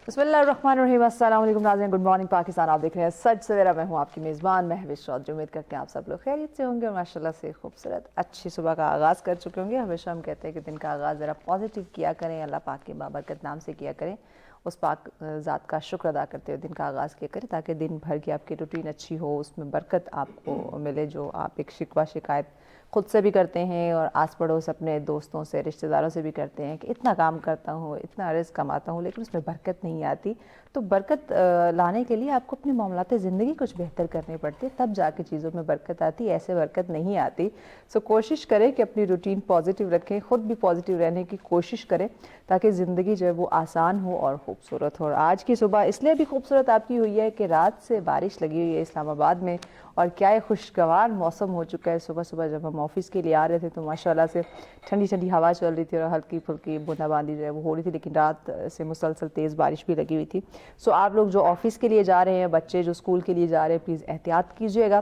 بسم اللہ الرحمن الرحیم. السلام علیکم ناظرین, گڈ مارننگ پاکستان. آپ دیکھ رہے ہیں سچ سویرا. میں ہوں آپ کی میزبان مہوش چودھری. امید کرتے ہیں آپ سب لوگ خیریت سے ہوں گے اور ماشاءاللہ سے خوبصورت اچھی صبح کا آغاز کر چکے ہوں گے. ہمیشہ ہم کہتے ہیں کہ دن کا آغاز ذرا پازیٹیو کیا کریں, اللہ پاک کے بابرکت نام سے کیا کریں, اس پاک ذات کا شکر ادا کرتے ہوئے دن کا آغاز کیا کریں تاکہ دن بھر کی آپ کی روٹین اچھی ہو, اس میں برکت آپ کو ملے. جو آپ ایک شکوہ شکایت خود سے بھی کرتے ہیں اور آس پڑوس اپنے دوستوں سے رشتہ داروں سے بھی کرتے ہیں کہ اتنا کام کرتا ہوں, اتنا رزق کماتا ہوں, لیکن اس میں برکت نہیں آتی. تو برکت لانے کے لیے آپ کو اپنی معاملات زندگی کچھ بہتر کرنے پڑتے, تب جا کے چیزوں میں برکت آتی, ایسے برکت نہیں آتی. سو کوشش کریں کہ اپنی روٹین پازیٹیو رکھیں, خود بھی پازیٹیو رہنے کی کوشش کریں تاکہ زندگی جو ہے وہ آسان ہو اور خوبصورت ہو. اور آج کی صبح اس لیے بھی خوبصورت آپ کی ہوئی ہے کہ رات سے بارش لگی ہوئی ہے اسلام آباد میں, اور کیا خوشگوار موسم ہو چکا ہے. صبح صبح جب ہم آفس کے لیے آ رہے تھے تو ماشاءاللہ سے ٹھنڈی ٹھنڈی ہوا چل رہی تھی اور ہلکی پھلکی بوندا باندی جو ہے وہ ہو رہی تھی, لیکن رات سے مسلسل تیز بارش بھی لگی ہوئی تھی. سو آپ لوگ جو آفس کے لیے جا رہے ہیں, بچے جو اسکول کے لیے جا رہے ہیں, پلیز احتیاط کیجیے گا,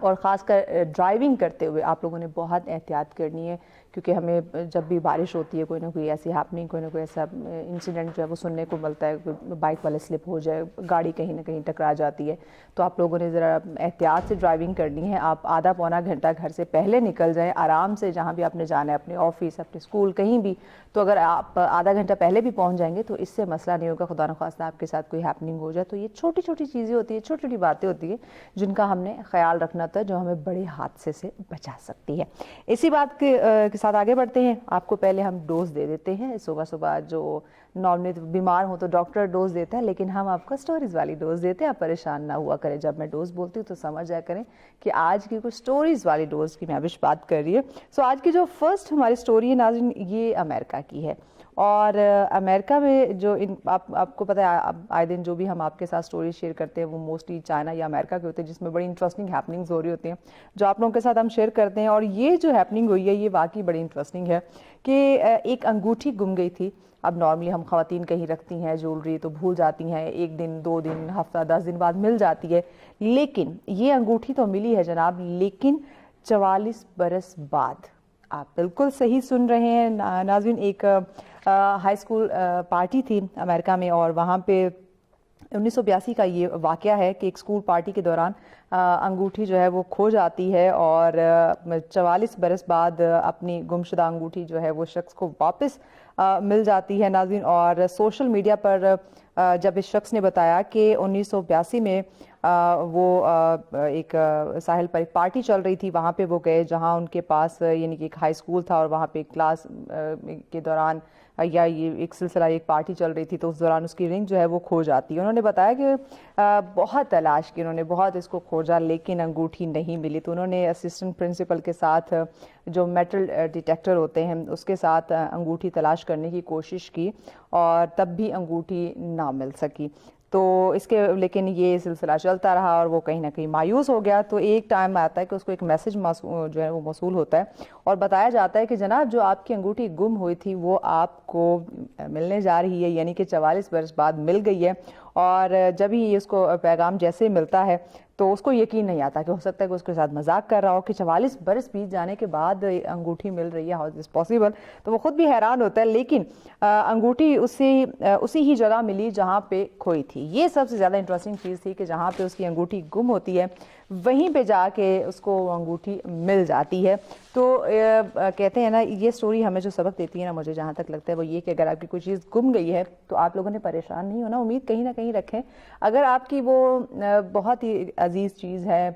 اور خاص کر ڈرائیونگ کرتے ہوئے آپ لوگوں نے بہت احتیاط کرنی ہے, کیونکہ ہمیں جب بھی بارش ہوتی ہے کوئی نہ کوئی ایسی ہیپننگ, کوئی نہ کوئی ایسا انسیڈنٹ جو ہے وہ سننے کو ملتا ہے. بائک والے سلپ ہو جائے, گاڑی کہیں نہ کہیں ٹکرا جاتی ہے, تو آپ لوگوں نے ذرا احتیاط سے ڈرائیونگ کرنی ہے. آپ آدھا پونا گھنٹہ گھر سے پہلے نکل جائیں آرام سے, جہاں بھی آپ نے جانا ہے, اپنے آفس, اپنے اسکول, کہیں بھی. تو اگر آپ آدھا گھنٹہ پہلے بھی پہنچ جائیں گے تو اس سے مسئلہ نہیں ہوگا. خدا نخواستہ آپ کے ساتھ کوئی ہیپننگ ہو جائے تو یہ چھوٹی چھوٹی چیزیں ہوتی ہیں, چھوٹی چھوٹی باتیں ہوتی ہیں جن کا ہم نے خیال رکھنا تھا, جو ہمیں بڑے حادثے سے بچا سکتی ہے. اسی بات کے ساتھ آگے بڑھتے ہیں. آپ کو پہلے ہم ڈوز دے دیتے ہیں صبح صبح. جو نارملی بیمار ہوں تو ڈاکٹر ڈوز دیتا ہے, لیکن ہم آپ کو سٹوریز والی ڈوز دیتے ہیں. آپ پریشان نہ ہوا کریں, جب میں ڈوز بولتی ہوں تو سمجھ جایا کریں کہ آج کی کچھ سٹوریز والی ڈوز کی مہوش بات کر رہی ہے. سو آج کی جو فرسٹ ہماری سٹوری ہے ناظرین, یہ امریکہ کی ہے. اور امریکہ میں جو آپ کو پتہ ہے آئے دن جو بھی ہم آپ کے ساتھ سٹوری شیئر کرتے ہیں وہ موسٹلی چائنا یا امریکہ کے ہوتے ہیں, جس میں بڑی انٹرسٹنگ ہیپننگز ہو رہی ہوتی ہیں جو آپ لوگوں کے ساتھ ہم شیئر کرتے ہیں. اور یہ جو ہیپننگ ہوئی ہے یہ واقعی بڑی انٹرسٹنگ ہے کہ ایک انگوٹھی گم گئی تھی. اب نارملی ہم خواتین کہیں رکھتی ہیں جولری تو بھول جاتی ہیں, ایک دن, 2 دن, ہفتہ, 10 دن بعد مل جاتی ہے, لیکن یہ انگوٹھی تو ملی ہے جناب, لیکن 44 برس بعد. آپ بالکل صحیح سن رہے ہیں ناظرین. ایک ہائی اسکول پارٹی تھی امریکہ میں, اور وہاں پہ 1982 کا یہ واقعہ ہے کہ ایک اسکول پارٹی کے دوران انگوٹھی جو ہے وہ کھو جاتی ہے, اور 44 برس بعد اپنی گمشدہ انگوٹھی جو ہے وہ شخص کو واپس مل جاتی ہے ناظرین. اور سوشل میڈیا پر جب اس شخص نے بتایا کہ 1982 میں وہ ایک ساحل پر ایک پارٹی چل رہی تھی, وہاں پہ وہ گئے جہاں ان کے پاس یعنی کہ ایک ہائی اسکول تھا, اور وہاں پہ کلاس کے دوران یا یہ ایک سلسلہ, ایک پارٹی چل رہی تھی, تو اس دوران اس کی رنگ جو ہے وہ کھو جاتی ہے. انہوں نے بتایا کہ بہت تلاش کی انہوں نے, بہت اس کو کھوجا, لیکن انگوٹھی نہیں ملی. تو انہوں نے اسسٹنٹ پرنسپل کے ساتھ جو میٹل ڈیٹیکٹر ہوتے ہیں اس کے ساتھ انگوٹھی تلاش کرنے کی کوشش کی, اور تب بھی انگوٹھی نہ مل سکی. تو اس کے لیکن یہ سلسلہ چلتا رہا اور وہ کہیں نہ کہیں مایوس ہو گیا. تو ایک ٹائم آتا ہے کہ اس کو ایک میسج جو ہے وہ موصول ہوتا ہے, اور بتایا جاتا ہے کہ جناب جو آپ کی انگوٹھی گم ہوئی تھی وہ آپ کو ملنے جا رہی ہے, یعنی کہ 44 برس بعد مل گئی ہے. اور جب ہی اس کو پیغام جیسے ملتا ہے تو اس کو یقین نہیں آتا, کہ ہو سکتا ہے کہ اس کے ساتھ مذاق کر رہا ہو کہ 44 برس بیت جانے کے بعد انگوٹھی مل رہی ہے, ہاؤ از دس پاسبل. تو وہ خود بھی حیران ہوتا ہے, لیکن انگوٹھی اسی ہی جگہ ملی جہاں پہ کھوئی تھی. یہ سب سے زیادہ انٹرسٹنگ چیز تھی کہ جہاں پہ اس کی انگوٹھی گم ہوتی ہے وہیں پہ جا کے اس کو انگوٹھی مل جاتی ہے. تو کہتے ہیں نا, یہ سٹوری ہمیں جو سبق دیتی ہے نا, مجھے جہاں تک لگتا ہے وہ یہ کہ اگر آپ کی کوئی چیز گم گئی ہے تو آپ لوگوں نے پریشان نہیں ہونا, امید کہیں نہ کہیں رکھیں. اگر آپ کی وہ بہت ہی عزیز چیز ہے,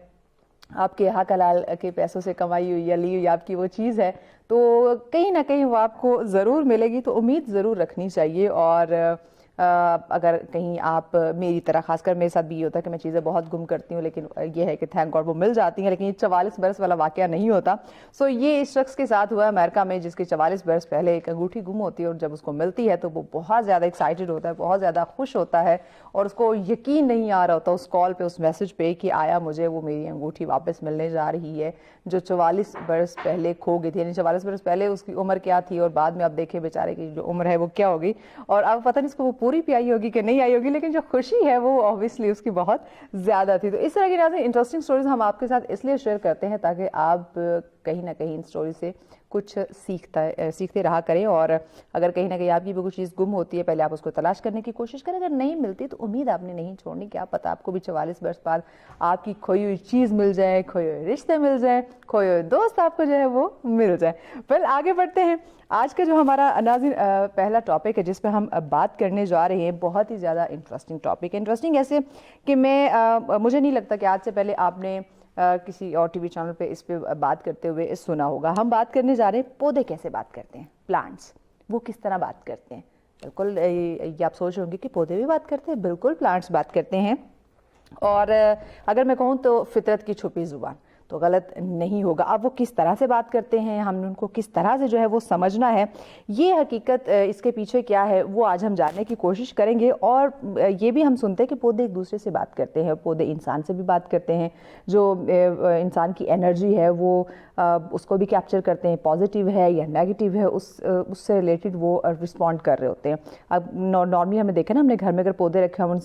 آپ کے حق حلال کے پیسوں سے کمائی ہوئی یا لی ہوئی آپ کی وہ چیز ہے, تو کہیں نہ کہیں وہ آپ کو ضرور ملے گی. تو امید ضرور رکھنی چاہیے. اور اگر کہیں آپ میری طرح, خاص کر میرے ساتھ بھی یہ ہوتا ہے کہ میں چیزیں بہت گم کرتی ہوں, لیکن یہ ہے کہ تھینک گاڈ وہ مل جاتی ہیں, لیکن یہ 44 برس والا واقعہ نہیں ہوتا. سو یہ اس شخص کے ساتھ ہوا ہے امریکہ میں, جس کے 44 برس پہلے ایک انگوٹھی گم ہوتی ہے, اور جب اس کو ملتی ہے تو وہ بہت زیادہ ایکسائٹڈ ہوتا ہے, بہت زیادہ خوش ہوتا ہے, اور اس کو یقین نہیں آ رہا ہوتا اس کال پہ, اس میسج پہ, کہ آیا مجھے وہ میری انگوٹھی واپس ملنے جا رہی ہے جو 44 برس پہلے کھو گئی تھی. یعنی 44 برس پہلے اس کی عمر کیا تھی, اور بعد میں اب دیکھیں بیچارے کی جو عمر ہے وہ کیا ہوگی. اور اب پتہ نہیں اس کو وہ پوری پہ آئی ہوگی کہ نہیں آئی ہوگی, لیکن جو خوشی ہے وہ obviously اس کی بہت زیادہ تھی. تو اس طرح کی ناظرین انٹرسٹنگ سٹوریز ہم آپ کے ساتھ اس لیے شیئر کرتے ہیں تاکہ آپ کہیں نہ کہیں ان سٹوری سے कुछ सीखते रहा करें, और अगर कहीं ना कहीं आपकी भी कुछ चीज़ गुम होती है, पहले आप उसको तलाश करने की कोशिश करें। अगर नहीं मिलती तो उम्मीद आपने नहीं छोड़नी, क्या पता आपको भी 44 वर्ष बाद आपकी खोई हुई चीज़ मिल जाए, खोए हुए रिश्ते मिल जाए, खोए हुए दोस्त आपको जो है वो मिल जाए। वेल, आगे बढ़ते हैं। आज का जो हमारा नाज़रीन पहला टॉपिक है जिस पर हम बात करने जा रहे हैं, बहुत ही ज़्यादा इंटरेस्टिंग टॉपिक है। इंटरेस्टिंग ऐसे कि मुझे नहीं लगता कि आज से पहले आपने किसी और टीवी चैनल पे इस पे बात करते हुए सुना होगा। हम बात करने जा रहे हैं पौधे कैसे बात करते हैं, प्लांट्स वो किस तरह बात करते हैं। बिल्कुल ये आप सोच रहे होंगे कि पौधे भी बात करते हैं, बिल्कुल प्लांट्स बात करते हैं। और अगर मैं कहूँ तो फितरत की छुपी ज़ुबान तो गलत नहीं होगा। अब वो किस तरह से बात करते हैं, हमने उनको किस तरह से जो है वो समझना है, ये हकीकत इसके पीछे क्या है वो आज हम जानने की कोशिश करेंगे। और ये भी हम सुनते हैं कि पौधे एक दूसरे से बात करते हैं, पौधे इंसान से भी बात करते हैं, जो इंसान की एनर्जी है वो उसको भी कैप्चर करते हैं, पॉजिटिव है या नेगेटिव है उससे रिलेटेड वो रिस्पॉन्ड कर रहे होते हैं। अब नॉर्मली हमें देखें ना, हमने घर में अगर पौधे रखे, हम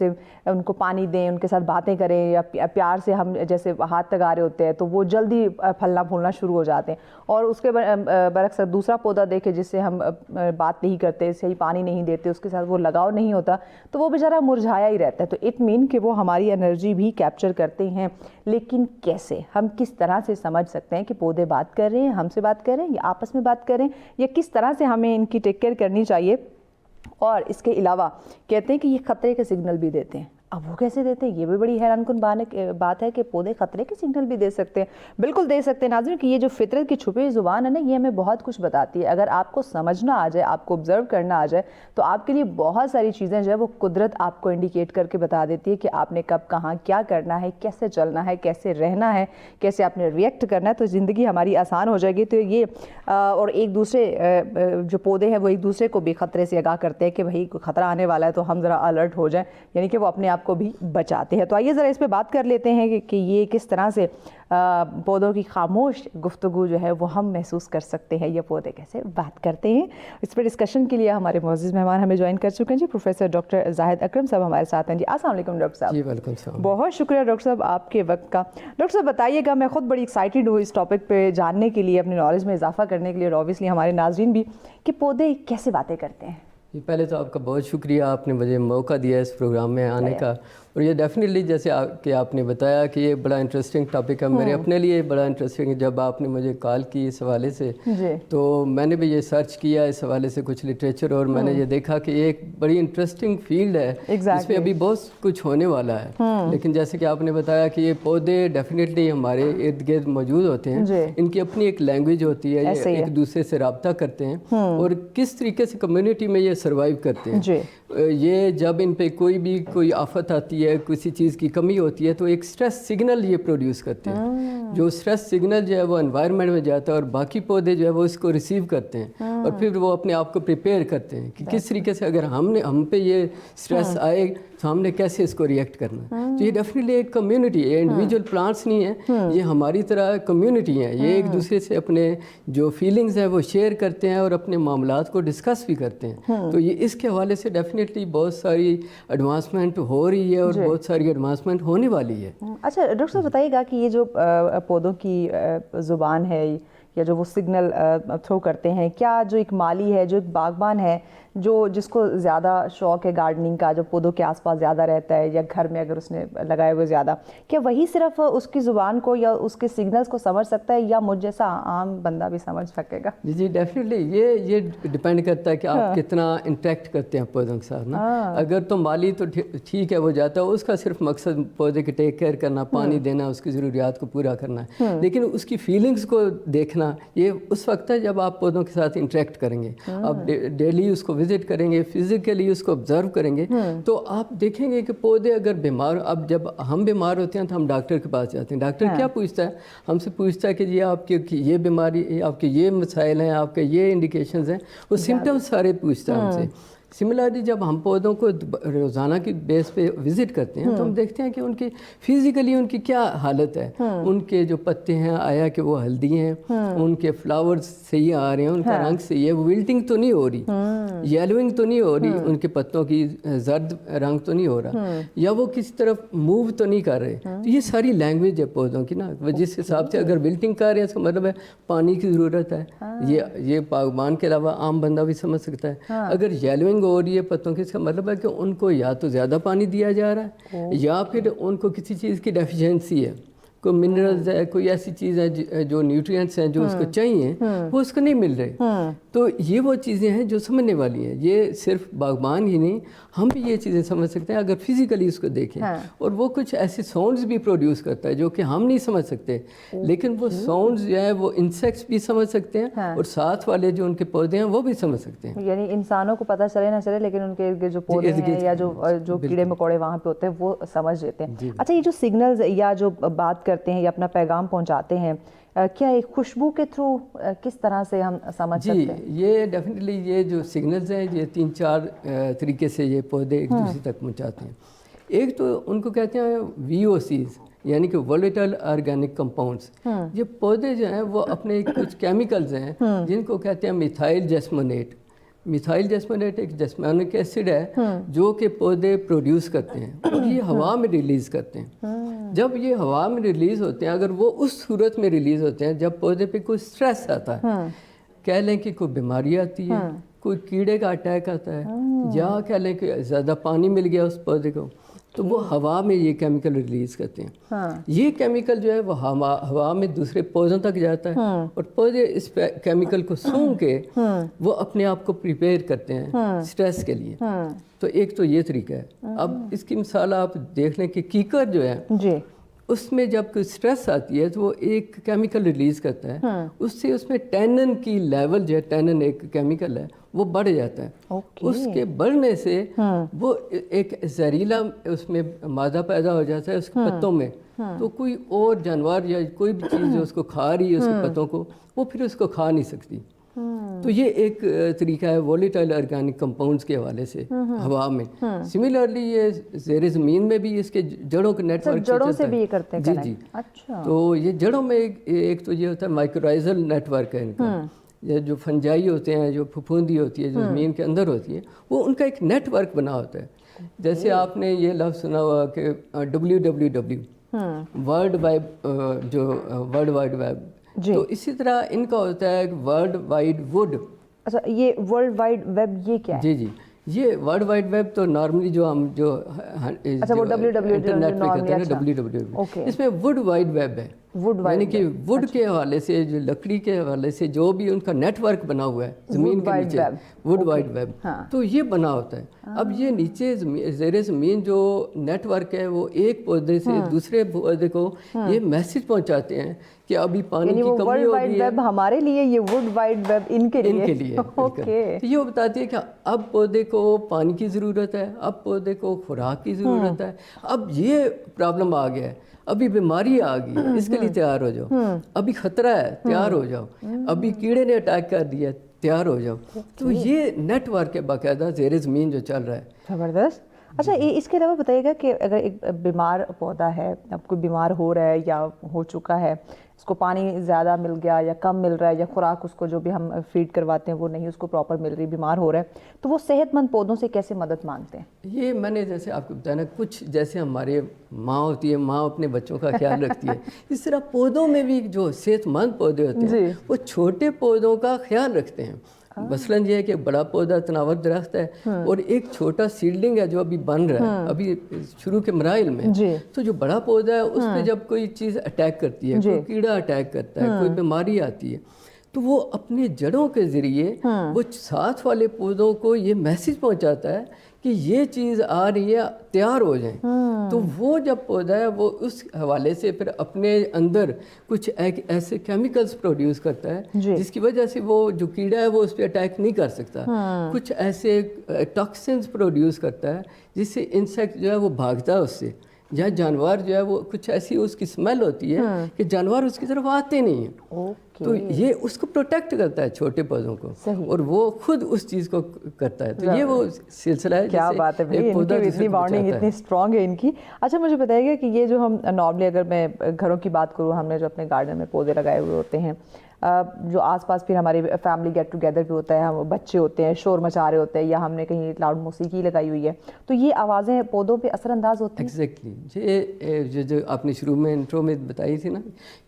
उनको पानी दें, उनके साथ बातें करें या प्यार से हम जैसे हाथ लगा रहे होते हैं तो वो जल्दी फलना फूलना शुरू हो जाते हैं। और उसके बरक्स दूसरा पौधा देखे जिससे हम बात नहीं करते, सही पानी नहीं देते, उसके साथ वो लगाव नहीं होता, तो वो बेचारा मुरझाया ही रहता है। तो इट मीन कि वो हमारी एनर्जी भी कैप्चर करते हैं। लेकिन कैसे, हम किस तरह से समझ सकते हैं कि पौधे बात कर रहे हैं, हमसे बात कर रहे हैं या आपस में बात कर रहे हैं, या किस तरह से हमें इनकी टेक केयर करनी चाहिए। और इसके अलावा कहते हैं कि ये खतरे के सिग्नल भी देते हैं। अब वो कैसे देते हैं, ये भी बड़ी हैरानकुन बात है कि पौधे खतरे के सिग्नल भी दे सकते हैं। बिल्कुल दे सकते हैं नाज़रीन, कि ये जो फितरत की छुपी ज़ुबान है ना, ये हमें बहुत कुछ बताती है। अगर आपको समझना आ जाए, आपको ऑब्जर्व करना आ जाए, तो आपके लिए बहुत सारी चीज़ें जो है वो कुदरत आपको इंडिकेट करके बता देती है कि आपने कब कहाँ क्या करना है, कैसे चलना है, कैसे रहना है, कैसे आपने रिएक्ट करना है, तो ज़िंदगी हमारी आसान हो जाएगी। तो ये और एक दूसरे जो पौधे हैं वो एक दूसरे को भी ख़तरे से आगाह करते हैं कि भाई ख़तरा आने वाला है तो हम ज़रा अलर्ट हो जाएं, यानी कि वो अपने आप को भी बचाते हैं। तो आइए ज़रा इस पे बात कर लेते हैं कि ये किस तरह से पौधों की खामोश गुफ्तगू जो है वो हम महसूस कर सकते हैं, या पौधे कैसे बात करते हैं। इस पर डिस्कशन के लिए हमारे मोअज़्ज़िज़ मेहमान हमें ज्वाइन कर चुके हैं जी। प्रोफेसर डॉक्टर जाहिद अकरम साहब हमारे साथ हैं जी। अस्सलाम वालेकुम डॉक्टर साहब। जी वेलकम साहब। बहुत शुक्रिया डॉक्टर साहब आपके वक्त का। डॉक्टर साहब बताइएगा, मैं ख़ुद बड़ी एक्साइटेड हूँ इस टॉपिक पे जानने के लिए, अपनी नॉलेज में इजाफा करने के लिए, और ऑब्वियसली हमारे नाज़रीन भी, कि पौधे कैसे बातें करते हैं। जी पहले तो आपका बहुत शुक्रिया, आपने मुझे मौका दिया इस प्रोग्राम में आने का। और ये डेफिनेटली जैसे कि आपने बताया कि ये बड़ा इंटरेस्टिंग टॉपिक है, मेरे अपने लिए बड़ा इंटरेस्टिंग है। जब आपने मुझे कॉल की इस हवाले से तो मैंने भी ये सर्च किया इस हवाले से कुछ लिटरेचर, और मैंने ये देखा कि ये एक बड़ी इंटरेस्टिंग फील्ड है इसमें अभी बहुत कुछ होने वाला है। लेकिन जैसे कि आपने बताया कि ये पौधे डेफिनेटली हमारे इर्द गिर्द मौजूद होते हैं, इनकी अपनी एक लैंग्वेज होती है, ये एक दूसरे से रब्ता करते हैं और किस तरीके से कम्युनिटी में ये सर्वाइव करते हैं। ये जब इन पे कोई आफत आती है, किसी चीज़ की कमी होती है, तो एक स्ट्रेस सिग्नल ये प्रोड्यूस करते हैं। जो स्ट्रेस सिग्नल जो है वो एनवायरनमेंट में जाता है और बाकी पौधे जो है वो इसको रिसीव करते हैं और फिर वो अपने आप को प्रिपेयर करते हैं कि किस तरीके से अगर हम पे ये स्ट्रेस आए तो हमने कैसे इसको रिएक्ट करना है। तो ये डेफिनेटली एक कम्युनिटी है, इंडिविजुअल प्लांट्स नहीं है, ये हमारी तरह कम्युनिटी है। ये एक दूसरे से अपने जो फीलिंग्स हैं वो शेयर करते हैं और अपने मामलात को डिस्कस भी करते हैं। तो ये इसके हवाले से डेफिनेटली बहुत सारी एडवांसमेंट हो रही है और बहुत सारी एडवांसमेंट होने वाली है। अच्छा डॉक्टर साहब बताइएगा कि ये जो पौधों की ज़ुबान है या जो वो सिग्नल थ्रो करते हैं, क्या जो एक माली है, जो एक बागबान है, जिसको ज़्यादा शौक़ है गार्डनिंग का, जो पौधों के आसपास ज़्यादा रहता है या घर में अगर उसने लगाए हुए ज़्यादा, क्या वही सिर्फ उसकी ज़ुबान को या उसके सिग्नल्स को समझ सकता है या मुझ जैसा आम बंदा भी समझ सकेगा? जी डेफिनेटली ये डिपेंड करता है कि आप कितना इंटरेक्ट करते हैं पौधों के साथ ना। अगर तो माली तो ठीक है, वो जाता है, उसका सिर्फ मकसद पौधे की टेक केयर करना, पानी देना, उसकी ज़रूरियात को पूरा करना है। लेकिन उसकी फीलिंग्स को देखना ये उस वक्त है जब आप पौधों के साथ इंटरेक्ट करेंगे, आप डेली उसको विजिट करेंगे, फिजिकली उसको ऑब्जर्व करेंगे, तो आप देखेंगे कि पौधे अगर बीमार, अब जब हम बीमार होते हैं तो हम डॉक्टर के पास जाते हैं। डॉक्टर क्या पूछता है, हमसे पूछता है कि जी आपकी ये बीमारी, आपके ये मसाइल हैं, आपके ये इंडिकेशंस हैं, वो सिम्टम्स सारे पूछता है हमसे। सिमिलरली जब हम पौधों को रोज़ाना की बेस पे विज़िट करते हैं तो हम देखते हैं कि उनकी फिज़िकली उनकी क्या हालत है। उनके जो पत्ते हैं आया कि वो हल्दी हैं, उनके फ्लावर्स सही आ रहे हैं, उनका रंग सही है, वो विल्टिंग तो नहीं हो रही, येलोइंग तो नहीं हो रही, उनके पत्तों की जर्द रंग तो नहीं हो रहा, या वो किसी तरफ मूव तो नहीं कर रहे। तो ये सारी लैंग्वेज है पौधों की ना, जिस हिसाब से अगर विल्टिंग कर रहे हैं इसका मतलब है पानी की ज़रूरत है। ये बागबान के अलावा आम बंदा भी समझ सकता है। अगर येलोइंग हो रही है पत्तों की, इसका मतलब है कि उनको या तो ज़्यादा पानी दिया जा रहा है या फिर उनको किसी चीज़ की डेफिशिएंसी है, कोई मिनरल्स है, कोई ऐसी चीज़ है जो न्यूट्रिएंट्स हैं जो उसको चाहिए वो उसको नहीं मिल रहे। तो ये वो चीज़ें हैं जो समझने वाली हैं। ये सिर्फ बागबान ही नहीं, हम भी ये चीज़ें समझ सकते हैं अगर फिज़िकली उसको देखें। और वो कुछ ऐसे साउंड्स भी प्रोड्यूस करता है जो कि हम नहीं समझ सकते, लेकिन वो साउंड्स जो है वो इंसेक्ट्स भी समझ सकते हैं और साथ वाले जो उनके पौधे हैं वो भी समझ सकते हैं। यानी इंसानों को पता चले ना चले, लेकिन उनके इर्द गिर्द जो पौधे हैं या जो कीड़े मकोड़े वहाँ पे होते हैं वो समझ लेते हैं। अच्छा, ये जो सिग्नल्स या जो बात करते हैं या अपना पैगाम पहुँचाते हैं, क्या एक खुशबू के थ्रू किस तरह से हम समझ सकते हैं? ये डेफिनेटली ये जो सिग्नल्स हैं ये 3-4 तरीके से ये पौधे एक दूसरे तक पहुंचाते हैं। एक तो उनको कहते हैं VOCs, यानी कि वोलेटाइल ऑर्गेनिक कंपाउंड्स। ये पौधे जो हैं वो अपने कुछ केमिकल्स हैं जिनको कहते हैं मिथाइल जैस्मोनेट। मिथाइल जैस्मोनेट एक जैस्मोनिक एसिड है जो कि पौधे प्रोड्यूस करते हैं और ये हवा में रिलीज़ करते हैं। जब ये हवा में रिलीज़ होते हैं, अगर वो उस सूरत में रिलीज़ होते हैं जब पौधे पे कोई स्ट्रेस आता है, कह लें कि कोई बीमारी आती है, कोई कीड़े का अटैक आता है, या कह लें कि ज़्यादा पानी मिल गया उस पौधे को, तो वो हवा में ये केमिकल रिलीज़ करते हैं। ये केमिकल जो है वो हवा में दूसरे पौधों तक जाता है और पौधे इस केमिकल को सूंघ के वो अपने आप को प्रिपेयर करते हैं स्ट्रेस के लिए। तो एक तो ये तरीका है। अब इसकी मिसाल आप देख लें कि कीकर जो है जी, उसमें जब कोई स्ट्रेस आती है तो वो एक केमिकल रिलीज़ करता है, उससे उसमें टैनिन की लेवल जो है, टैनिन एक केमिकल है, वो बढ़ जाता है। उसके बढ़ने से वो एक जहरीला उसमें मादा पैदा हो जाता है उसके पत्तों में। तो कोई और जानवर या कोई भी चीज़ जो उसको खा रही है उसके पत्तों को, वो फिर उसको खा नहीं सकती। तो ये एक तरीका है वोलेटाइल ऑर्गेनिक कंपाउंड्स के हवाले से हवा में। सिमिलरली ये ज़ेरे ज़मीन में भी इसके जड़ों के नेटवर्क जड़ों से भी ये करते हैं। जी। अच्छा, तो ये जड़ों में एक तो ये होता है माइक्रोराइजल नेटवर्क है इनका। ये जो फंजाई होते हैं, जो फफूंदी होती है जो ज़मीन के अंदर होती है, वो उनका एक नेटवर्क बना होता है। जैसे आपने ये लफ्ज़ सुना हुआ कि WWW वर्ल्ड वाइड वेब, तो इसी तरह इनका होता है वर्ल्ड वाइड वुड। अच्छा, ये वर्ल्ड वाइड वेब ये क्या है? जी, ये वर्ल्ड वाइड वेब तो नॉर्मली जो हम जो अच्छा, वो WWW इंटरनेट पे कहते हैं ना, WWW, इसमें वुड वाइड वेब है। यानी कि वुड के हवाले से, जो लकड़ी के हवाले से जो भी उनका नेटवर्क बना हुआ है ज़मीन के नीचे, वुड वाइड वेब, तो ये बना होता है। अब ये नीचे ज़ेरे ज़मीन जो नेटवर्क है वो एक पौधे से दूसरे पौधे को ये मैसेज पहुंचाते हैं कि अभी पानी की कमी हो रही है। वाइड वेब हमारे लिए, ये वुड वाइड वेब इनके लिए। ओके, तो ये बताती है कि अब पौधे को पानी की ज़रूरत है, अब पौधे को खुराक की ज़रूरत है, अब ये प्रॉब्लम आ गया है, अभी बीमारी आ गई, इसके लिए तैयार हो जाओ, अभी खतरा है तैयार हो जाओ, अभी कीड़े ने अटैक कर दिया तैयार हो जाओ। तो ये नेटवर्क है बाकायदा ज़ेरे ज़मीन जो चल रहा है। ज़बरदस्त। अच्छा, इसके अलावा बताइएगा कि अगर एक बीमार पौधा है, अब कोई बीमार हो रहा है या हो चुका है, उसको पानी ज़्यादा मिल गया या कम मिल रहा है, या खुराक उसको जो भी हम फीड करवाते हैं वो नहीं उसको प्रॉपर मिल रही, बीमार हो रहा है, तो वो सेहतमंद पौधों से कैसे मदद मांगते हैं? ये मैंने जैसे आपको बताया ना, कुछ जैसे हमारे माँ होती है, माँ अपने बच्चों का ख्याल रखती है, इस तरह पौधों में भी जो सेहतमंद पौधे होते हैं वो छोटे पौधों का ख्याल रखते हैं। मसलन ये है कि बड़ा पौधा तनावर दरख्त है और एक छोटा सीडलिंग है जो अभी बन रहा है, अभी शुरू के मराइल में, तो जो बड़ा पौधा है उस पर जब कोई चीज़ अटैक करती है, कोई कीड़ा अटैक करता है, कोई बीमारी आती है, तो वो अपने जड़ों के ज़रिए वो साथ वाले पौधों को ये मैसेज पहुंचाता है कि ये चीज़ आ रही है, तैयार हो जाएं। तो वो जब पौधा है वो उस हवाले से फिर अपने अंदर कुछ ऐसे केमिकल्स प्रोड्यूस करता है जिसकी वजह से वो जो कीड़ा है वो उस पर अटैक नहीं कर सकता। कुछ ऐसे टॉक्सिन्स प्रोड्यूस करता है जिससे इंसेक्ट जो है वो भागता है उससे, या जानवर जो है वो कुछ ऐसी उसकी स्मेल होती है कि जानवर उसकी तरफ आते नहीं हैं। तो ये उसको प्रोटेक्ट करता है छोटे पौधों को, और वो खुद उस चीज़ को करता है। तो ये वो सिलसिला है। क्या बात है भाई, इनकी इतनी बाउंडिंग इतनी स्ट्रांग है इनकी। अच्छा मुझे बताइएगा कि ये जो हम नॉर्मली, अगर मैं घरों की बात करूँ, हमने जो अपने गार्डन में पौधे लगाए हुए होते हैं, जो आसपास फिर हमारी फैमिली गेट टुगेदर भी होता है, हम बच्चे होते हैं शोर मचा रहे होते हैं, या हमने कहीं लाउड मौसीकी लगाई हुई है, तो ये आवाज़ें पौधों पे असरअंदाज होती हैं। एग्जैक्टली जो आपने शुरू में इंट्रो में बताई थी ना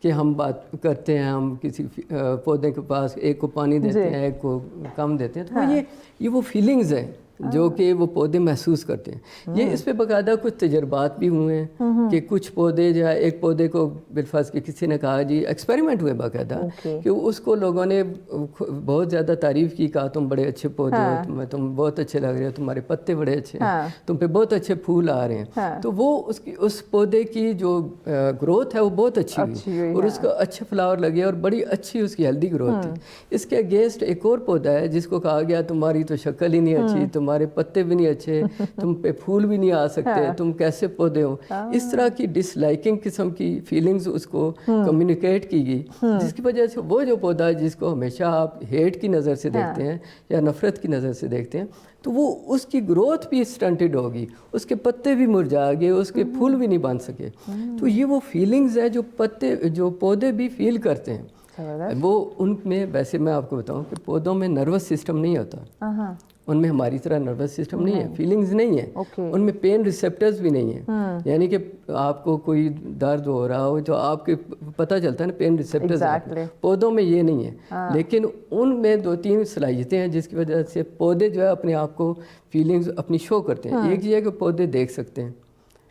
कि हम बात करते हैं, हम किसी पौधे के पास एक को पानी देते हैं, एक को कम देते हैं, तो ये वो फीलिंग्स है जो कि वो पौधे महसूस करते हैं। ये इस पे बाकायदा कुछ तजर्बात भी हुए हैं कि कुछ पौधे जो है, एक पौधे को बिलफर्ज के किसी ने कहा जी, एक्सपेरिमेंट हुए बाकायदा कि उसको लोगों ने बहुत ज़्यादा तारीफ़ की, कहा तुम बड़े अच्छे पौधे हो, तुम बहुत अच्छे लग रहे हो, तुम्हारे पत्ते बड़े अच्छे हैं, तुम पे बहुत अच्छे फूल आ रहे हैं। तो वो उस पौधे की जो ग्रोथ है वो बहुत अच्छी हुई और उसको अच्छे फ्लावर लगे और बड़ी अच्छी उसकी हेल्दी ग्रोथ थी। इसके अगेंस्ट एक और पौधा है जिसको कहा गया तुम्हारी तो शक्ल ही नहीं अच्छी, तुम्हारे पत्ते भी नहीं अच्छे, तुम पे फूल भी नहीं आ सकते, तुम कैसे पौधे हो। इस तरह की डिसलाइकिंग किस्म की फीलिंग्स उसको कम्युनिकेट की गई, जिसकी वजह से वो जो पौधा है जिसको हमेशा आप हेट की नज़र से देखते हैं या नफ़रत की नज़र से देखते हैं, तो वो उसकी ग्रोथ भी स्टंटेड होगी, उसके पत्ते भी मुरझा गए, उसके फूल भी नहीं बन सके। तो ये वो फीलिंग्स है जो पौधे भी फील करते हैं। वो उनमें, वैसे मैं आपको बताऊं कि पौधों में नर्वस सिस्टम नहीं होता, उनमें हमारी तरह नर्वस सिस्टम नहीं है, फीलिंग्स नहीं है, उनमें पेन रिसेप्टर्स भी नहीं है। यानी कि आपको कोई दर्द हो रहा हो तो आपके पता चलता है ना, पेन रिसेप्टर्स पौधों में ये नहीं है। लेकिन उनमें 2-3 सलाहियतें हैं जिसकी वजह से पौधे जो है अपने आप को फीलिंग्स अपनी शो करते हैं। एक ये है कि पौधे देख सकते हैं,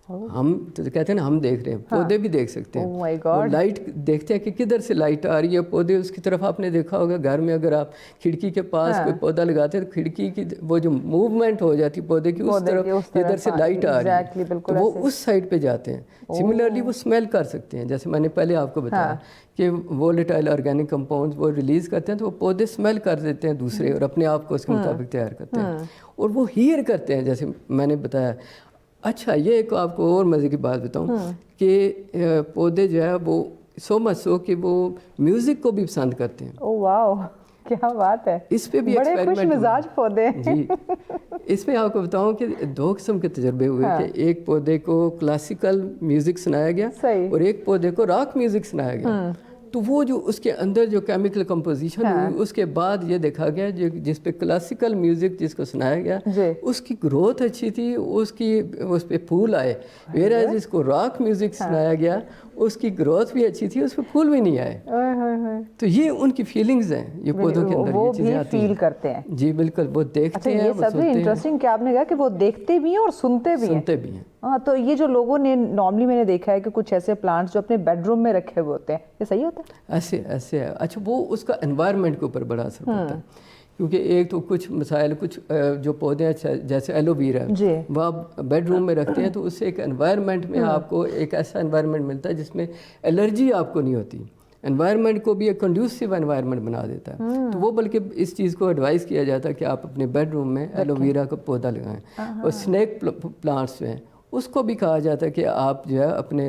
हम तो कहते हैं ना हम देख रहे हैं, पौधे भी देख सकते हैं। वो लाइट देखते हैं कि किधर से लाइट आ रही है, पौधे उसकी तरफ, आपने देखा होगा घर में अगर आप खिड़की के पास कोई पौधा लगाते हैं तो खिड़की की वो जो मूवमेंट हो जाती है पौधे की उस तरफ, इधर से लाइट आ रही है तो वो उस साइड पे जाते हैं। सिमिलरली वो स्मेल कर सकते हैं, जैसे मैंने पहले आपको बताया कि वोलेटाइल ऑर्गेनिक कंपाउंड्स वो रिलीज़ करते हैं तो वो पौधे स्मेल कर देते हैं दूसरे और अपने आप को उसके मुताबिक तैयार करते हैं, और वो हीयर करते हैं जैसे मैंने बताया। अच्छा, ये एक आपको और मज़े की बात बताऊं कि पौधे जो है वो सो मच सो कि वो म्यूज़िक को भी पसंद करते हैं। ओह वाओ, क्या बात है। इस पे भी बड़े खुश मिजाज पौधे जी। इसमें आपको बताऊं कि 2 किस्म के तजर्बे हुए कि एक पौधे को क्लासिकल म्यूज़िक सुनाया गया और एक पौधे को रॉक म्यूज़िक सुनाया गया। तो वो जो उसके अंदर जो केमिकल कंपोजिशन हुई उसके बाद ये देखा गया जो जिस पे क्लासिकल म्यूज़िक जिसको सुनाया गया उसकी ग्रोथ अच्छी थी, उस पे फूल आए, वेयर जिसको रॉक म्यूज़िक सुनाया गया उसकी ग्रोथ भी अच्छी थी, उस पर फूल भी नहीं आए। तो ये उनकी फीलिंग्स हैं, ये पौधों के अंदर ये चीज़ें आती हैं, फील करते हैं। जी बिल्कुल, वो देखते हैं। ये सबसे इंटरेस्टिंग क्या आपने कहा कि वो देखते भी हैं और सुनते भी हैं। हाँ, तो ये जो लोगों ने नॉर्मली मैंने देखा है कि कुछ ऐसे प्लांट्स जो अपने बेडरूम में रखे हुए होते हैं, ये सही होता है? ऐसे है। अच्छा, वो उसका एनवायरनमेंट के ऊपर बड़ा असर पड़ता है, क्योंकि एक तो कुछ मसाइल, कुछ जो पौधे हैं जैसे एलोवेरा वो आप बेडरूम में रखते हैं तो उससे एक एनवायरनमेंट में आपको एक ऐसा एनवायरनमेंट मिलता है जिसमें एलर्जी आपको नहीं होती, एनवायरनमेंट को भी एक कंड्यूसिव एनवायरनमेंट बना देता है। तो वो बल्कि इस चीज़ को एडवाइस किया जाता है कि आप अपने बेडरूम में एलोवेरा का पौधा लगाएं। और स्नेक प्लांट्स जो हैं उसको भी कहा जाता है कि आप जो है अपने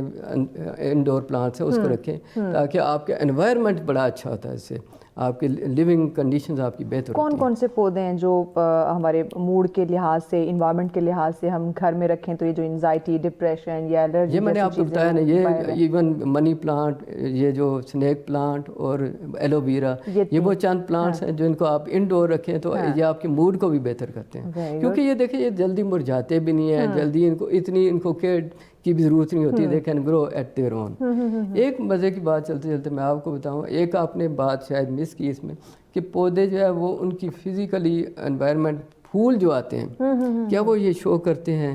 इंडोर प्लांट्स है उसको रखें ताकि आपका एनवायरनमेंट बड़ा अच्छा होता है, इससे आपके लिविंग कंडीशंस आपकी बेहतर होती हैं। कौन कौन से पौधे हैं जो हमारे मूड के लिहाज से, इन्वायरमेंट के लिहाज से हम घर में रखें तो ये जो एंजाइटी, डिप्रेशन या एलर्जी, ये मैंने आपको बताया ना, ये इवन मनी प्लांट, ये जो स्नेक प्लांट और एलोवेरा, ये वो चंद प्लांट्स हैं जो इनको आप इंडोर रखें तो ये आपके मूड को भी बेहतर करते हैं। क्योंकि ये देखिए ये जल्दी मुरझाते भी नहीं है, जल्दी इनको केयर की भी ज़रूरत नहीं होती, they can grow at their own. एक मज़े की बात चलते चलते मैं आपको बताऊं, एक आपने बात शायद मिस की इसमें कि पौधे जो है वो उनकी फिज़िकली एनवायरनमेंट, फूल जो आते हैं क्या वो ये शो करते हैं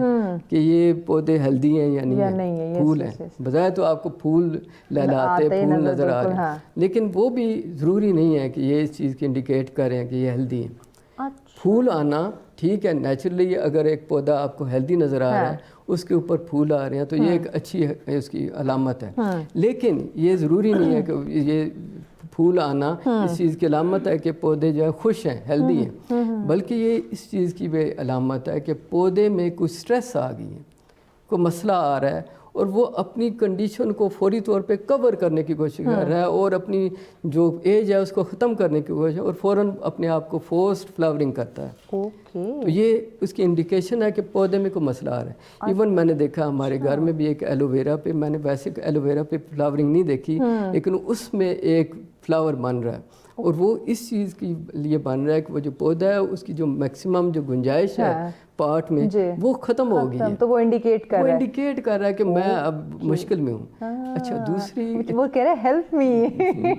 कि ये पौधे हेल्दी हैं या नहीं है, फूल हैं। बजाय तो आपको फूल लहलाते फूल नज़र आ रहे हैं, लेकिन वो भी ज़रूरी नहीं है कि ये इस चीज़ की इंडिकेट करें कि ये हेल्दी है। फूल आना ठीक है, नेचुरली अगर एक पौधा आपको हेल्दी नज़र आ रहा है, उसके ऊपर फूल आ रहे हैं तो ये एक अच्छी उसकी अलामत है। लेकिन ये ज़रूरी नहीं है कि ये फूल आना इस चीज़ की अलामत है कि पौधे जो है खुश हैं, हेल्दी हैं, बल्कि ये इस चीज़ की भी अलामत है कि पौधे में कुछ स्ट्रेस आ गई है, कोई मसला आ रहा है اور وہ اپنی کنڈیشن کو فوری طور پہ کور کرنے کی کوشش کر رہا ہے اور اپنی جو ایج ہے اس کو ختم کرنے کی کوشش، اور فوراً اپنے آپ کو فورسڈ فلاورنگ کرتا ہے. تو یہ اس کی انڈیکیشن ہے کہ پودے میں کوئی مسئلہ آ رہا ہے. ایون میں نے دیکھا ہمارے گھر میں بھی ایک ایلو ویرا پہ، میں نے ویسے ایلو ویرا پہ فلاورنگ نہیں دیکھی، لیکن اس میں ایک فلاور بن رہا ہے، اور وہ اس چیز کے لیے بن رہا ہے کہ وہ جو پودا ہے اس کی جو میکسیمم جو گنجائش ہے پارٹ میں وہ ختم ہو گئی ہے. تو وہ انڈیکیٹ کر رہا ہے کہ میں اب مشکل میں ہوں. اچھا دوسری وہ کہہ رہے ہیں ہیلپ می،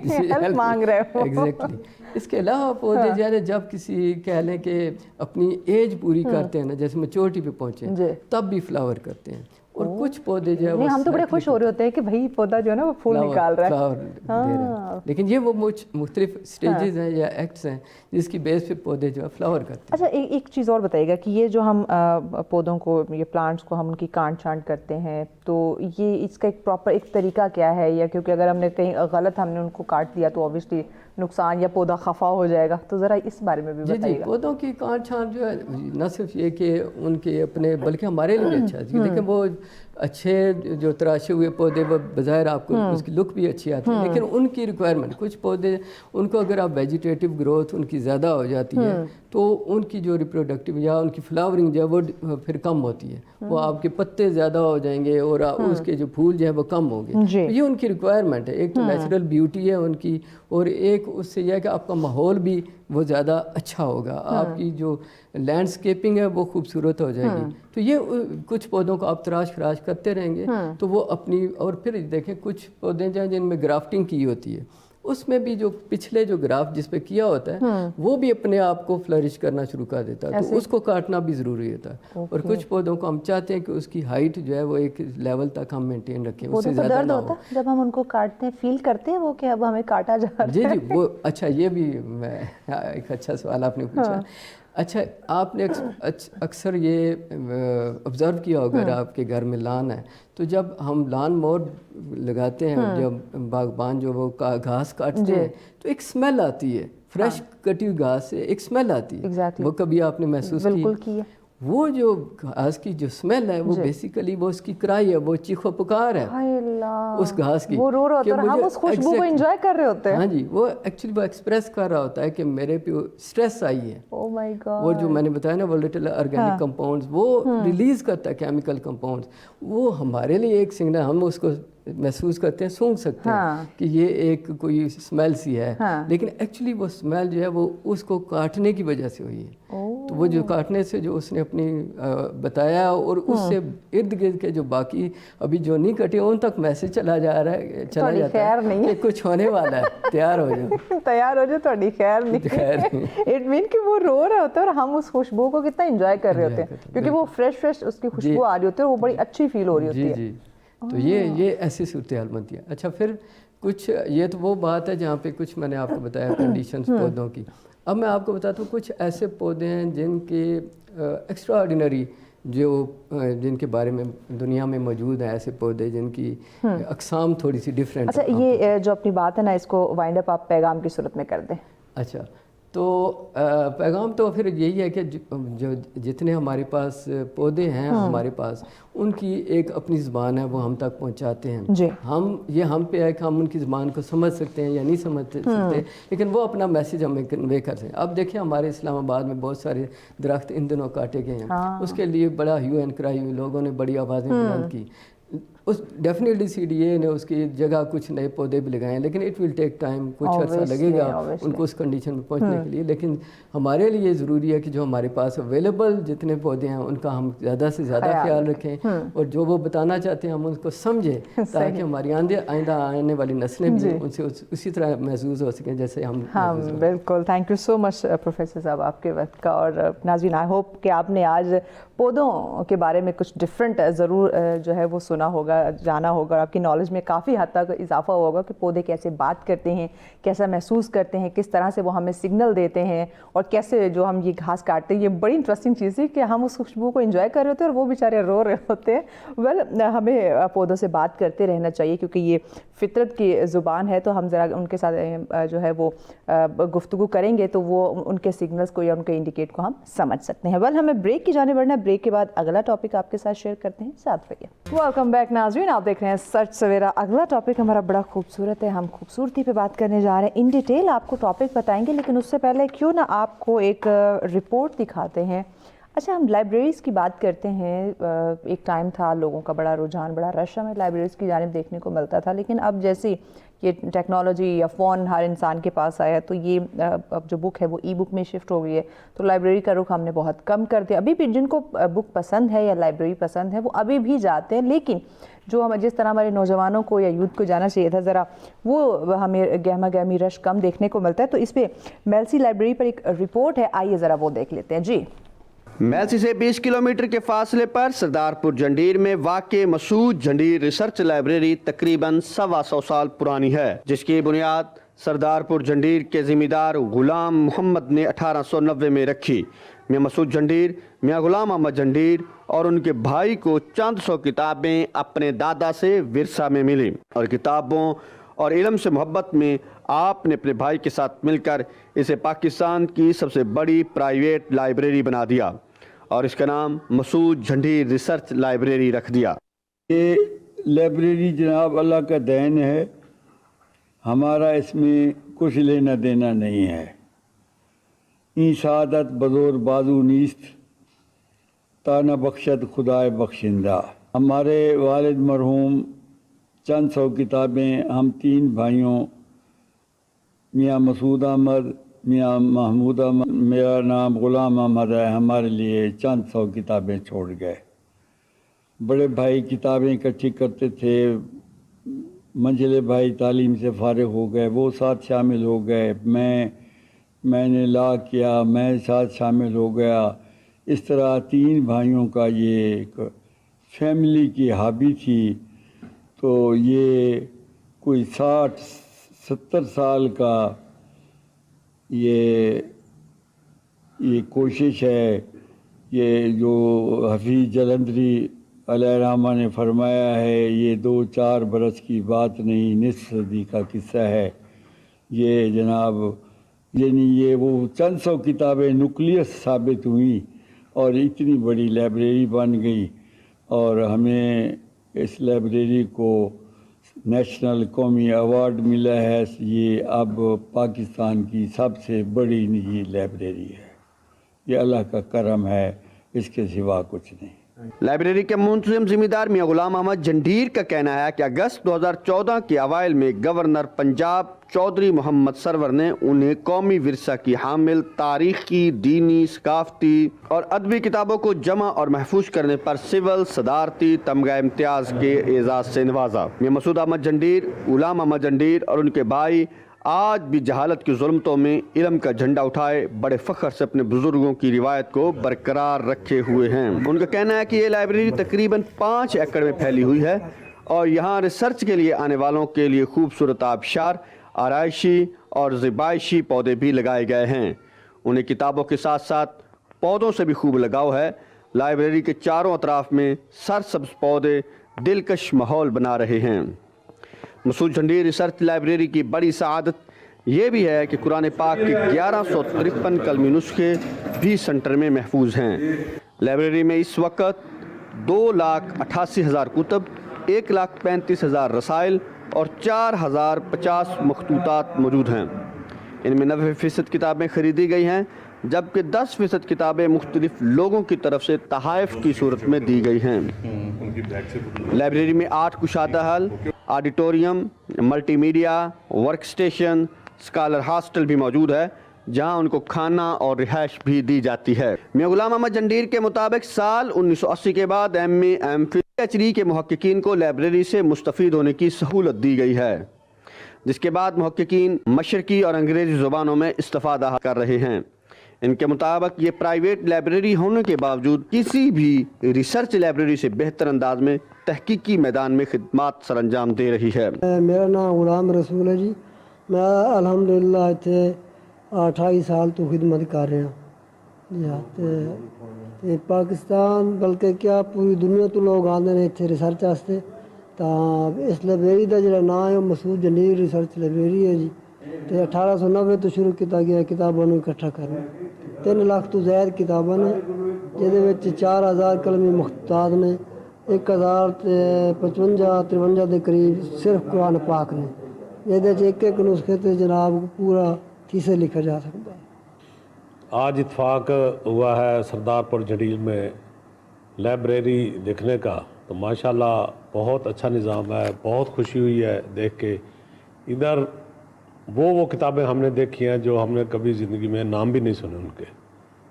ہیلپ مانگ رہے ہو. ایگزیکٹلی. اس کے علاوہ پودے جو ہے جب کسی کہہ لیں کہ اپنی ایج پوری کرتے ہیں نا، جیسے میچورٹی پہ پہنچے تب بھی فلاور کرتے ہیں. اور کچھ پودے جو ہے ہم تو بڑے خوش ہو رہے ہوتے ہیں کہ بھائی پودا جو ہے نا وہ پھول نکال رہا ہے. لیکن یہ وہ مختلف سٹیجز ہیں یا ایکٹس ہیں جس کی بیس پہ پودے جو ہے فلاور کرتے ہیں. اچھا ایک چیز اور بتائیے گا کہ یہ جو ہم پودوں کو، یہ پلانٹس کو ہم ان کی کاٹ چھانٹ کرتے ہیں، تو یہ اس کا ایک پراپر ایک طریقہ کیا ہے؟ یا کیونکہ اگر ہم نے کہیں غلط ہم نے ان کو کاٹ دیا تو اوبیسلی نقصان یا پودا خفا ہو جائے گا، تو ذرا اس بارے میں بھی بتائیے گا. پودوں کی کاٹ چھانٹ جو ہے نہ صرف یہ کہ ان کے اپنے بلکہ ہمارے لیے بھی اچھا ہے. دیکھیں وہ اچھے جو تراشے ہوئے پودے وہ بظاہر آپ کو اس کی لک بھی اچھی آتی ہے، لیکن ان کی ریکوائرمنٹ کچھ پودے ان کو اگر آپ ویجیٹیٹیو گروتھ ان کی زیادہ ہو جاتی ہے تو ان کی جو ریپروڈکٹیو یا ان کی فلاورنگ جو ہے وہ پھر کم ہوتی ہے. وہ آپ کے پتے زیادہ ہو جائیں گے اور اس کے جو پھول جو ہے وہ کم ہوں گے. یہ ان کی ریکوائرمنٹ ہے. ایک تو نیچرل بیوٹی ہے ان کی، اور ایک اس سے یہ ہے کہ آپ کا ماحول بھی وہ زیادہ اچھا ہوگا، آپ کی جو لینڈسکیپنگ ہے وہ خوبصورت ہو جائے گی. تو یہ کچھ پودوں کو آپ تراش خراش کرتے رہیں گے تو وہ اپنی، اور پھر دیکھیں کچھ پودے جو ہیں جن میں گرافٹنگ کی ہوتی ہے، اس میں بھی جو پچھلے جو گرافٹ جس پہ کیا ہوتا ہے وہ بھی اپنے آپ کو فلرش کرنا شروع کر دیتا ہے، تو اس کو کاٹنا بھی ضروری ہوتا ہے. اور کچھ پودوں کو ہم چاہتے ہیں کہ اس کی ہائٹ جو ہے وہ ایک لیول تک ہم مینٹین رکھیں، اس سے زیادہ نہ ہو. جب ہم ان کو کاٹتے ہیں فیل کرتے ہیں وہ کہ اب ہمیں کاٹا جا رہا ہے؟ جی وہ اچھا، یہ بھی میں ایک اچھا سوال آپ نے پوچھا. اچھا آپ نے اکثر یہ آبزرو کیا ہوگا اگر آپ کے گھر میں لان ہے تو جب ہم لان موور لگاتے ہیں، جب باغبان جو وہ گھاس کاٹتے ہیں تو ایک سمیل آتی ہے، فریش کٹی ہوئی گھاس سے ایک سمیل آتی ہے. وہ کبھی آپ نے محسوس کی؟ وہ جو گھاس کی جو سمیل ہے وہ بیسیکلی وہ اس کی کرائی ہے، وہ چیخ و پکار ہے اس گھاس کی. وہ رو رہا ہوتا ہے، ہم اس خوشبو کو انجوائے کر رہے ہوتے ہیں. ہاں جی، وہ ایکچولی وہ ایکسپریس کر رہا ہوتا ہے کہ میرے پہ سٹریس آئی ہے. وہ جو میں نے بتایا نا وولٹائل آرگینک کمپاؤنڈز وہ ریلیز کرتا ہے کیمیکل کمپاؤنڈز، وہ ہمارے لیے ایک سگنل، ہم اس کو محسوس کرتے ہیں، سونگ سکتے ہیں کہ یہ ایک کوئی اسمیل سی ہے، لیکن ایکچولی وہ اسمیل جو ہے وہ اس کو کاٹنے کی وجہ سے ہوئی ہے. تو وہ جو کاٹنے سے جو اس نے اپنی بتایا، اور اس سے ارد گرد کے جو باقی ابھی جو نہیں کٹے ان تک میسج چلا جاتا ہے کہ کچھ ہونے والا ہے، تیار ہو جاؤ تیار ہو جاؤ، تھوڑی خیر نہیں. اٹ مین کہ وہ رو رہے ہوتے ہیں اور ہم اس خوشبو کو کتنا انجوائے کر رہے ہوتے ہیں، کیونکہ وہ فریش اس کی خوشبو آ رہی ہوتی ہے، وہ بڑی اچھی فیل ہو رہی ہوتی ہے. جی تو یہ ایسی صورتحال بنتی ہے. اچھا پھر کچھ یہ تو وہ بات ہے جہاں پہ کچھ میں نے آپ کو بتایا کنڈیشنز پودوں کی. اب میں آپ کو بتاتا ہوں کچھ ایسے پودے ہیں جن کے ایکسٹرا آرڈینری جن کے بارے میں دنیا میں موجود ہیں، ایسے پودے جن کی اقسام تھوڑی سی ڈفرینٹ. اچھا یہ جو اپنی بات ہے نا اس کو وائنڈ اپ آپ پیغام کی صورت میں کر دیں. اچھا تو پیغام تو پھر یہی ہے کہ جو جتنے ہمارے پاس پودے ہیں ہمارے پاس، ان کی ایک اپنی زبان ہے، وہ ہم تک پہنچاتے ہیں. ہم پہ ہے کہ ہم ان کی زبان کو سمجھ سکتے ہیں یا نہیں سمجھ سکتے، لیکن وہ اپنا میسیج ہمیں کنوے کرتے ہیں. اب دیکھیں ہمارے اسلام آباد میں بہت سارے درخت ان دنوں کاٹے گئے ہیں، اس کے لیے بڑا ہیو اینڈ کرائی ہوئی، لوگوں نے بڑی آوازیں بلند کی. اس ڈیفینیٹلی CDA نے اس کی جگہ کچھ نئے پودے بھی لگائے ہیں، لیکن اٹ ول ٹیک ٹائم، کچھ عرصہ لگے گا ان کو اس کنڈیشن میں پہنچنے کے لیے. لیکن ہمارے لیے ضروری ہے کہ جو ہمارے پاس اویلیبل جتنے پودے ہیں ان کا ہم زیادہ سے زیادہ خیال رکھیں، اور جو وہ بتانا چاہتے ہیں ہم ان کو سمجھیں، تاکہ ہماری آئندہ آنے والی نسلیں بھی ان سے اسی طرح محظوظ ہو سکیں جیسے ہم. ہاں بالکل. Thank you so much professor صاحب آپ کے وقت کا. اور ناظرین آئی ہوپ کہ آپ نے آج پودوں کے بارے میں کچھ ڈفرینٹ ضرور جو ہے وہ سنا ہوگا، جانا ہوگا، اور آپ کی نالج میں کافی حد تک اضافہ ہوگا کہ پودے کیسے بات کرتے ہیں، کیسا محسوس کرتے ہیں، کس طرح سے وہ ہمیں سگنل دیتے ہیں، اور کیسے جو ہم یہ گھاس کاٹتے ہیں. یہ بڑی انٹرسٹنگ چیز ہے کہ ہم اس خوشبو کو انجوائے کر رہے ہوتے ہیں اور وہ بیچارے رو رہے ہوتے ہیں. ہمیں پودوں سے بات کرتے رہنا چاہیے کیونکہ یہ فطرت کی زبان ہے، تو ہم ذرا ان کے ساتھ جو ہے وہ گفتگو کریں گے تو وہ ان کے سگنلز کو یا ان کے انڈیکیٹ کو ہم سمجھ سکتے ہیں. ہمیں بریک کی جانب بڑھنا ہے. بریک کے بعد اگلا ٹاپک آپ کے ساتھ شیئر کرتے ہیں، ساتھ رہیے. Welcome back. नाज़रीन, आप देख रहे हैं सच सवेरा। अगला टॉपिक हमारा बड़ा खूबसूरत है, हम खूबसूरती पे बात करने जा रहे हैं। इन डिटेल आपको टॉपिक बताएंगे, लेकिन उससे पहले क्यों ना आपको एक रिपोर्ट दिखाते हैं। अच्छा, हम लाइब्रेरीज़ की बात करते हैं। एक टाइम था लोगों का बड़ा रुझान, बड़ा रश हमें लाइब्रेरीज़ की जानिब देखने को मिलता था, लेकिन अब जैसी ये टेक्नोलॉजी या फ़ोन हर इंसान के पास आया, तो ये अब जो बुक है वो ई बुक में शिफ्ट हो गई है, तो लाइब्रेरी का रुख हमने बहुत कम कर दिया। अभी भी जिनको बुक पसंद है या लाइब्रेरी पसंद है वो अभी भी जाते हैं, लेकिन जो हम जिस तरह हमारे नौजवानों को या यूथ को जाना चाहिए था, ज़रा वो हमें गहमा गहमी रश कम देखने को मिलता है। तो इस पर मेल्सी लाइब्रेरी पर एक रिपोर्ट है, आइए ज़रा वो देख लेते हैं जी। मेल्सी से 20 किलोमीटर के फासले पर सरदारपुर जंडीर में वाक़े मसूद जंडीर रिसर्च लाइब्रेरी तकरीबन 125 साल पुरानी है, जिसकी बुनियाद सरदारपुर जंडीर के ज़िम्मेदार गुलाम मोहम्मद ने 1890 में रखी। मियाँ मसूद जंडीर, मियाँ गुलाम अहमद जंडीर और उनके भाई को चंद सौ किताबें अपने दादा से विरसा में मिली और किताबों और इल्म से मोहब्बत में आपने अपने भाई के साथ मिलकर इसे पाकिस्तान की सबसे बड़ी प्राइवेट लाइब्रेरी बना दिया और इसका नाम मसूद जंडीर रिसर्च लाइब्रेरी रख दिया। ये लाइब्रेरी जनाब अल्लाह का देन है, हमारा इसमें कुछ लेना देना नहीं है। ई शहादत बज़ोर बाजू नीस्त ताना बख्शत खुदाए बख्शिंदा। हमारे वालिद मरहूम चंद सौ किताबें हम 3 भाइयों मियाँ मसूद अहमद, मियाँ महमूद अहमद, मेरा नाम गुलाम अहमद है, हमारे लिए चंद सौ किताबें छोड़ गए। बड़े भाई किताबें इकट्ठी करते थे, मंझले भाई तालीम से फारिग हो गए, वो साथ शामिल हो गए। मैंने ला किया, मैं साथ शामिल हो गया। इस तरह 3 भाइयों का ये एक फैमिली की हॉबी थी। तो ये कोई 60-70 साल का ये कोशिश है। ये जो हफीज़ जलंधरी अलैहिर्रहमा ने फरमाया है, ये 2-4 बरस की बात नहीं, निस्फ सदी का किस्सा है ये जनाब। यानी ये वो चंद सौ किताबें न्यूक्लियस साबित हुई और इतनी बड़ी लाइब्रेरी बन गई और हमें इस लाइब्रेरी को नेशनल कौमी अवार्ड मिला है। ये अब पाकिस्तान की सबसे बड़ी निजी लाइब्रेरी है। ये अल्लाह का करम है, इसके सिवा कुछ नहीं। लाइब्रेरी के मुंतज़िम ज़िम्मेदार मियाँ गुलाम अहमद जंडीर का कहना है कि अगस्त 2014 के अवाइल में गवर्नर पंजाब चौधरी मोहम्मद सरवर ने उन्हें कौमी विरसा की हामिल तारीखी, दीनी, सकाफती और अदबी किताबों को जमा और महफूज करने पर सिविल सदारती तमगा इम्तियाज़ के एजाज़ से नवाजा। मियाँ मसूद अहमद जंडीर, गुलाम अहमद जंडीर और उनके भाई आज भी जहालत की जुल्मतों में इल्म का झंडा उठाए बड़े फ़ख्र से अपने बुजुर्गों की रिवायत को बरकरार रखे हुए हैं। उनका कहना है कि ये लाइब्रेरी तकरीबन 5 एकड़ में फैली हुई है और यहाँ रिसर्च के लिए आने वालों के लिए खूबसूरत आबशार, आराइशी और ज़िबाइशी पौधे भी लगाए गए हैं। उन्हें किताबों के साथ साथ पौधों से भी खूब लगाव है। लाइब्रेरी के चारों अतराफ में सरसब्ज पौधे दिलकश माहौल बना रहे हैं। मसूद जंडीर रिसर्च लाइब्रेरी की बड़ी सआदत ये भी है कि कुरान पाक के 1153 कलमी नुस्खे भी सेंटर में महफूज हैं। लाइब्रेरी में इस वक्त 2,88,000 कुतब, 1,35,000 रसाइल और 4,050 मखतूतात मौजूद हैं। इनमें 90% किताबें खरीदी गई हैं, जबकि 10% किताबें मुख्तलिफ लोगों की तरफ से तहाइफ की सूरत में दी गई हैं। लाइब्रेरी में 8 कुशादा हल, auditorium, multimedia, work station, scholar hostel भी मौजूद है, जहां उनको खाना और रिहाइश भी दी जाती है। मियाँ गुलाम अहमद जंडीर के मुताबिक साल 1980 के बाद MA, MPhil, PhD के मुहक्किकीन को लाइब्रेरी से मुस्तफ़ीद होने की सहूलत दी गई है, जिसके बाद मुहक्किकीन मशरकी और अंग्रेज़ी ज़ुबानों में इस्तिफ़ादा कर रहे हैं। इनके मुताबिक ये प्राइवेट लाइब्रेरी होने के बावजूद किसी भी रिसर्च लाइब्रेरी से बेहतर अंदाज में तहकीकी मैदान में खिदमात सरअंजाम दे रही है। मेरा नाम गुलाम रसूल है जी। मैं अलहमदुलिल्लाह इत्थे 28 साल तो खिदमत कर रहा जी। हाँ, ते पाकिस्तान बल्कि क्या पूरी दुनिया तो लोग आते हैं इत्थे रिसर्च वास्ते। तो इस लाइब्रेरी का जो नाम है मसूद जंडीर रिसर्च लाइब्रेरी है जी। तो 1890 तो शुरू किया गया किताबों को इकट्ठा करना। 3 लाख तो ज़ायद किताबें ने, जिहदे विच 4,000 कलमी मुख्तात ने 1055-53 ਦੇ ਕਰੀਬ ਸਿਰਫ ਕੁਰਾਨ ਪਾਕ ਨੇ। ਇਹਦੇ 'ਚ ਇੱਕ ਨੁਸਖੇ ਤੇ ਜਨਾਬ ਪੂਰਾ ਥੀਸਿਸ ਲਿਖਿਆ ਜਾ ਸਕਦਾ है। आज इत्फाक हुआ है सरदारपुर झड़ील में लाइब्रेरी देखने का, तो माशाल्लाह बहुत अच्छा निज़ाम है, बहुत खुशी हुई है देख के। इधर वो किताबें हमने देखी हैं जो हमने कभी ज़िंदगी में नाम भी नहीं सुने उनके,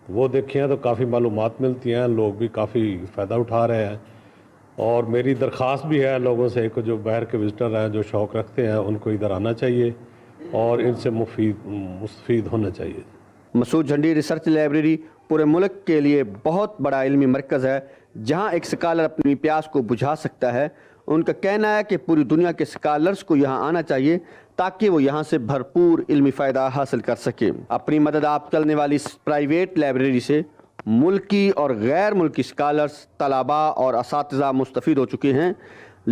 तो वो देखी हैं तो काफ़ी मालूमात मिलती हैं, लोग भी काफ़ी फ़ायदा उठा रहे हैं। और मेरी दरख्वास्त भी है लोगों से कि जो बाहर के विज़िटर हैं, जो शौक़ रखते हैं, उनको इधर आना चाहिए और इनसे मुस्तफ़ीद होना चाहिए। मसूद झंडीर रिसर्च लाइब्रेरी पूरे मुल्क के लिए बहुत बड़ा इल्मी मरकज़ है जहां एक स्कॉलर अपनी प्यास को बुझा सकता है। उनका कहना है कि पूरी दुनिया के स्कॉलर्स को यहां आना चाहिए ताकि वो यहां से भरपूर इल्मी फ़ायदा हासिल कर सके। अपनी मदद आप चलने वाली इस प्राइवेट लाइब्रेरी से मुल्की और गैर मुल्की स्कॉलर्स, तलबा और असातिज़ा मुस्तफ़ीद हो चुके हैं।